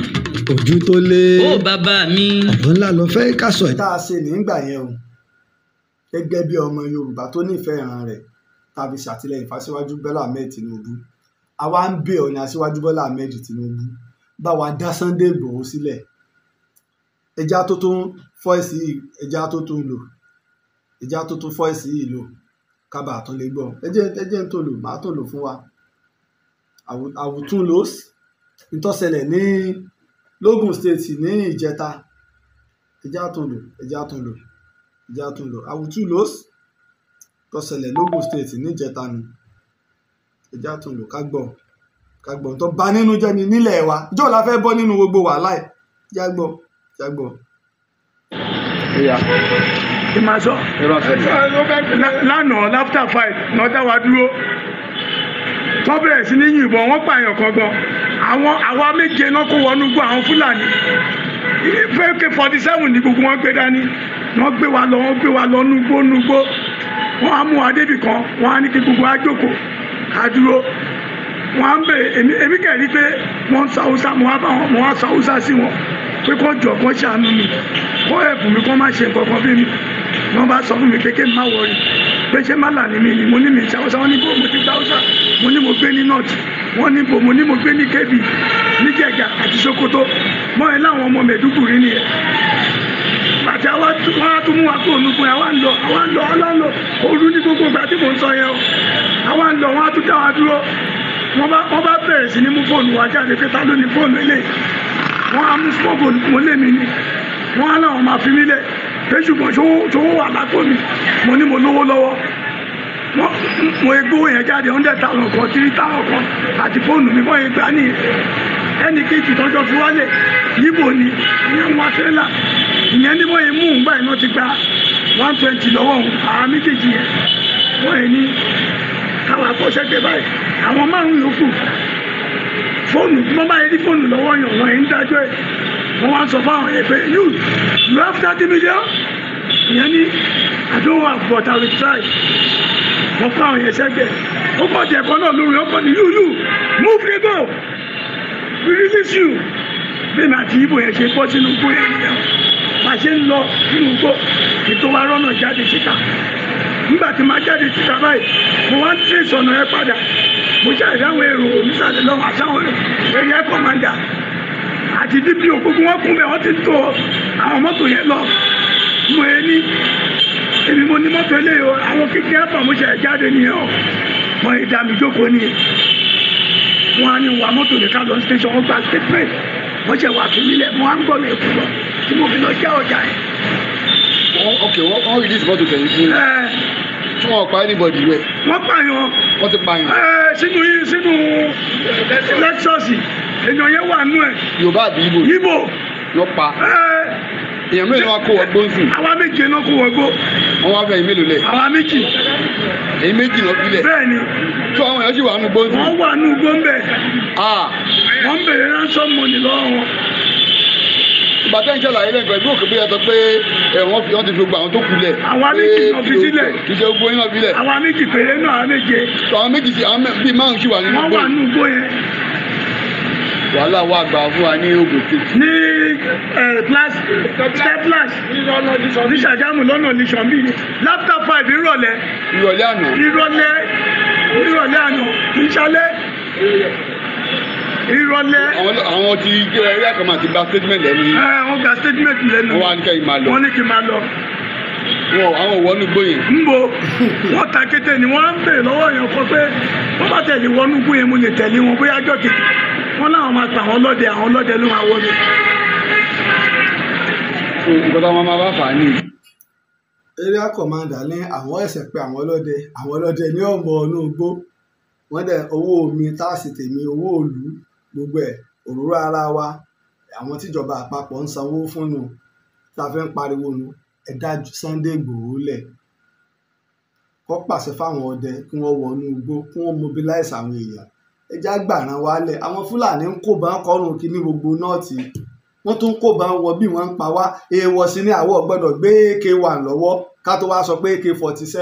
ojú tó lè. ó bàbá mi. ọ̀rọ̀ ńlá lọ fẹ́ ká sọ. tá a ṣe nígbà yẹn o gẹ́gẹ́ bí ọmọ Yorùbá tó nífẹ̀ẹ́ ìran rẹ̀ tàbí ṣàtìlẹ́yìn fáṣíwájú Bọ́lá Ahmed Tinubu àwa ń bẹ̀ ọ́ ní aṣíwájú Bọ́lá Ahmed Tinubu bá wa dá Sunday Igboho sílẹ̀ ẹja tó tún fọ́ìsì yìí ẹja tó tún fọ́ìsì yìí lò kábà tó lè gbọ́ ẹjẹ́ ń tó lò máa tó lò fún wa àwùtún lòs ìtọ́sẹ̀lẹ̀ ní Lógùn State ní ìjẹta ẹja tó lò àwùtún lòs tọ́sẹ̀lẹ̀ Lógùn State ní ìjẹta ni ẹja tó lò ká gbọ́ tó bá nínú jẹ́ ni nílẹ̀ wa jọ́ la fẹ́ bọ́ nínú gbogbo wàhálà ẹ̀ jágbọ́. kí máa sọ lánàá láfítà 5 náà dá wa dúró tó bẹ̀rẹ̀ sí ní yìnbọn wọ́n pààyàn kan gan àwa méje náà kó wọnú gbọ́ àwọn Fúlàní AK-47 ní gbogbo wọn gbé dání wọ́n gbé wa lọ núgbó wọ́n á mú wa débì kan wọ́n á ní kí gbogbo wa jókòó ká dúró wọ́n á ń bèrè èmi kẹ̀rí pé wọ́n ń sa Haúsá mo wá sa Haúsá sí wọn pé kó jọ kó ṣàánú mi kó ẹ̀bùn mi kó má ṣe nǹkan kan bí mi wọ́n bá sọ fún mi pé kí n má wọrí pé ṣé má là ní mi ni mo ní mi ṣe Haúsá wọ́n ní bò mo ti gba Haúsá mo ní mo gbé ní north wọ́n ní bò mo ní mo gbé ní Kebbi ní Jẹ̀gà àti Sokoto mọ́ ẹ láwọn ọmọ Mẹ̀dúgùrí nìyẹn àti wọ́n á tún mú wa kó ònú fún àwa ń lọ òru ní gbogbo ìgbà tí mò ń sọ yẹn o àwa ń lọ wọ́n á tún dá wa dúró wọ́n bá bẹ̀rẹ̀ sí ní mú fóònù wa jáde pé ta ló ní fóònù eléyìí wọ́n á mú fóònù mo lé mi ní wọ́n á láwọn máa fi mí lẹ̀ pé ṣùgbọ́n ṣòwò wà lápò mi mo ní mo lówó lọ́wọ́ mo gbówó yẹn jáde 100,000 kan 3,000 kan àti fóònù mi wọ́n yẹn gbà ní ẹnì kejì tọ́jọ́ fi wálé yíbo ni ìyẹn wá tẹ́lá ìyẹn ní wọ́n yẹn mú un báyìí náà ti gba 120 lọ́wọ́ òun àwọn méjèèjì yẹn wọ́n yẹn ní káwọn akọ́ṣẹ́gbẹ́ báyìí àwọn márùn-ún yòókù fóònù tí wọ́n bá yẹ ní fóònù lọ́wọ́ yàn wọ́n yẹn ń dájọ́ ẹ̀ wọ́n wá sọ fáwọn yẹn pé you have 30 million ìyẹn ní I don't have but I will try wọ́n fáwọn yẹn sẹ́gbẹ́ ó kọ́ ti ẹ̀kọ́ náà lórí ọkọ̀ ní you move the go we release you bẹ́ẹ̀ náà àti ibo yẹn ṣe bọ́ sínú igbó yẹn nìyẹn bá ṣe ń lọ sínú igbó ètò wa rọ́nà jáde síta nígbà tí máa jáde síta báyìí mo wá ń tẹ̀sí ọ̀nà yẹn padà mo ṣàlẹ̀ àwọn èrò onísàlẹ̀ lọ́wọ́ àtàwọn area commander àti DPO gbogbo wọn kún bẹ́ẹ̀ wọ́n ti tó àwọn mọ́tò yẹn lọ mo yẹ ní èmi mo ní mọ́tò eléyìí o àwọn kékeré àpamọ́ṣẹ́ jáde nìyẹn o mọ ìdá mi jókòó nìyẹn wọn á ní wà mọ́tò lè ká lọ station wọn gba statement wọ́n ṣe wà fún mi lẹ̀ wọ́n á ń gbọ́ mi èkó lọ tí mo fi lọ já ọjà yẹn. wọ́n release mọ́tò tẹ̀yìn fún tí wọ́n pa anybody rẹ̀. wọ́n pààyàn. wọ́n ti pààyàn. sínú lẹ́kṣọ̀sì èèyàn yẹn wà nú ẹ̀. Yorùbá àbí Ìgbò. Ìgbò. lọ pa. èèyàn mélòó wá kó wọgbó ń sìn. àwa méje náà kó wọgbó. wọ́n wá fẹ́ mélòó lẹ̀. àwa méjì. èyí méjì náà fi lẹ̀. bẹ́ẹ̀ni. tó àwọn èèyàn sì wà nù gbóǹsì. wọ́n wà nù gbóǹbẹ̀. wọ́n bèrè ransom money lọ́wọ́ wọn. bàtà ń ṣàlàyé lẹ́gbẹ̀ẹ́ ìlú òkè bóyá sọ pé wọ́n ti fi gbogbo àwọn tó kù lẹ̀. àwa méjì náà fi sílẹ̀. kì í ṣe gbogbo yín náà fi lẹ̀. àwa méjì péré náà àwa méje. tó àwọn méjì sí àwọn bíi márùn-ún sì wà nínú gbó. wọ́n wà nínú gbó yẹn. wàhálà wà gbà fún wa ní Ògùn State. ní steplas ní Ṣàgámù lọ́nà ní sọ̀nbí ni after 5 ìrọ̀lẹ́. ìrọ̀lẹ́ àná. ìrọ̀lẹ́ àná ìṣálẹ́ ìrọ̀lẹ́. àwọn ti ẹgbẹ́ kan máa ti gba statement lẹ́nu. wọ́n gba statement lẹ́nu. wọ́n wá ní kẹ́yìn máa lọ. wọ́n ní kí n máa lọ. àwọn wọnú gbóyè. ń bo wọ́n ta kété ni wọ́n á ń bèèrè lọ́wọ́ èèyàn kan pé wọ́n bá tẹ̀lé wọnú gbóyè mo lè tẹ̀lé wọn bóyá ọjọ́ kejì wọ́n láwọn máa pa àwọn ọlọ́dẹ ló máa wọlé. nǹkan tó máa bá fà á ní. area commander ní àwọn ẹ̀sẹ̀ pé àwọn ọlọ́dẹ ní ọmọ ọ̀nà ògbó wọ́n dẹ̀ owó omi táàsì tèmi owó òlú gbogbo ẹ̀ òróró ara wa àwọn tíjọba àpapọ̀ ń sanwó fún nu tá a fẹ́ ń pariwo nu ẹ dá Sunday Igboho lẹ̀ kó pàṣẹ fáwọn ọdẹ kí wọ́n wọnú igbó kí wọ́n mobilize àwọn èèyàn ẹjá gbàràn wálẹ̀ àwọn Fúlàní ń kó bá kọrùn kí ní gbogbo nọ́ọ̀tì wọ́n tún kó bá wọ bí wọ́n ń pa wá èèwọ̀ sí ní àwọ̀ gbọ́dọ̀ gbé AK-1 lọ́wọ́ ká tó wá sọ pé AK-47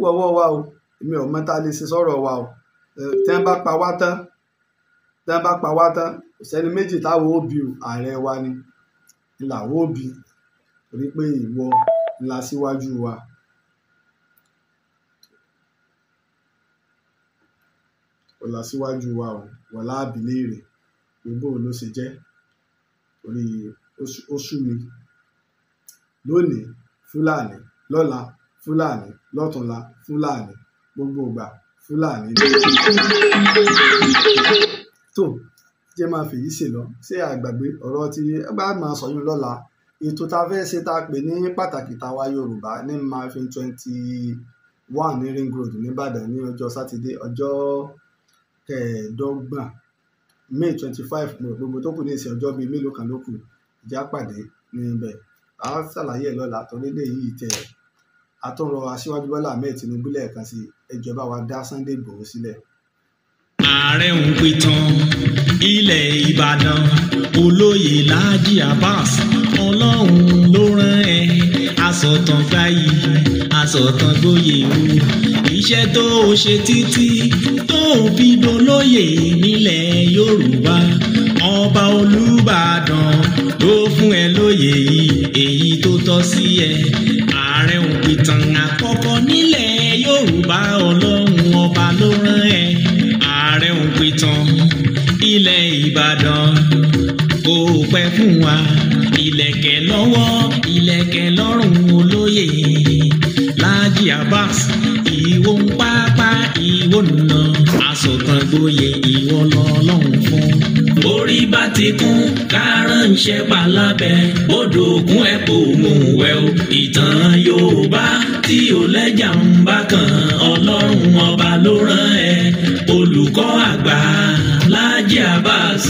wọ́wọ́ wa o èmi ò mọ̀ tá a lè ṣe sọ̀rọ̀ wa o tí wọ́n bá pa wá tán kò sẹ́ni méjì táwọn òbí ààrẹ wa ni làwọn òbí torí pé ìwọ ńlá síwájú wa. ọ̀la síwájú wa ò wọ̀lá àbílẹ̀rẹ̀ gbogbo ló ṣe jẹ́ torí oṣù mi lónìí Fúlàní lọ́la Fúlàní lọ́túnla Fúlàní gbogbo ìgbà Fúlàní. tó jẹ́ máa fèyí ṣe lọ ṣé àgbàgbé ọ̀rọ̀ tí ẹ bá máa sọyún lọ́la ètò tá a fẹ́ ṣe tá a pè ní pàtàkì tàwa Yorùbá ní máfin 21 ní Ring Road nìbàdàn ní ọjọ́ sátidé ọjọ́ kẹẹ̀ẹ́dọ́gbọ̀n May 25 gbogbo tó kù ní ìsìn ọjọ́ bíi mélòó kan ló kù ìjà pàdé níbẹ̀ a ṣàlàyé ẹ̀ lọ́la torí lè yí ìtẹ̀ àtúnrọ̀ Aṣíwájú Bọ́lá Ahmed Tinubu lẹ́ẹ̀kan sí ìjọba wa dá Sunday Igboho sílẹ̀. ààrẹ ń pìtàn ilẹ̀ Ìbàdàn olóyè Láàjì Abbas ọlọ́run ló rán ẹ asọ̀tàn fàyè asọ̀tàn gbòye o iṣẹ́ tó o ṣe títí tó o fi dolóyè nílẹ̀ Yorùbá ọba Olúbàdàn ló fún ẹ lóyè yìí èyí tó tọ́ sí ẹ ààrẹ ń pìtàn àkọ́kọ́ nílẹ̀ Yorùbá ọlọ́run ọba ló rán ẹ ààrẹ ń pìtàn ilẹ̀ Ìbàdàn kò pẹ́ fún wa ìlẹ̀kẹ̀ lọ́wọ́ ìlẹ̀kẹ̀ lọ́rùn olóyè Láàjì Abbas ìwọ ń pápá ìwọ nà asọ̀tàn gboyè ìwọ lọ́lọ́run fún. orí bá ti kún kárànṣẹ́ palábẹ́ odò ògùn ẹ̀ kò mú wẹ̀ o ìtàn Yorùbá tí ò lẹ́jà ń bá kan ọlọ́run ọba ló rán ẹ olùkọ́ àgbà Láàjì Abbas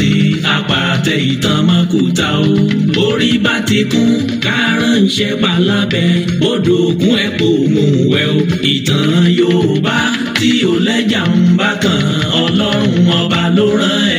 àpàtẹ ìtàn mọ́kúta o orí bá ti kún kárànṣẹ́ palábẹ́ odò ògùn ẹ̀ kò mú wẹ̀ o ìtàn Yorùbá tí ò lẹ́jà ń bá kan ọlọ́run ọba ló rán ẹ.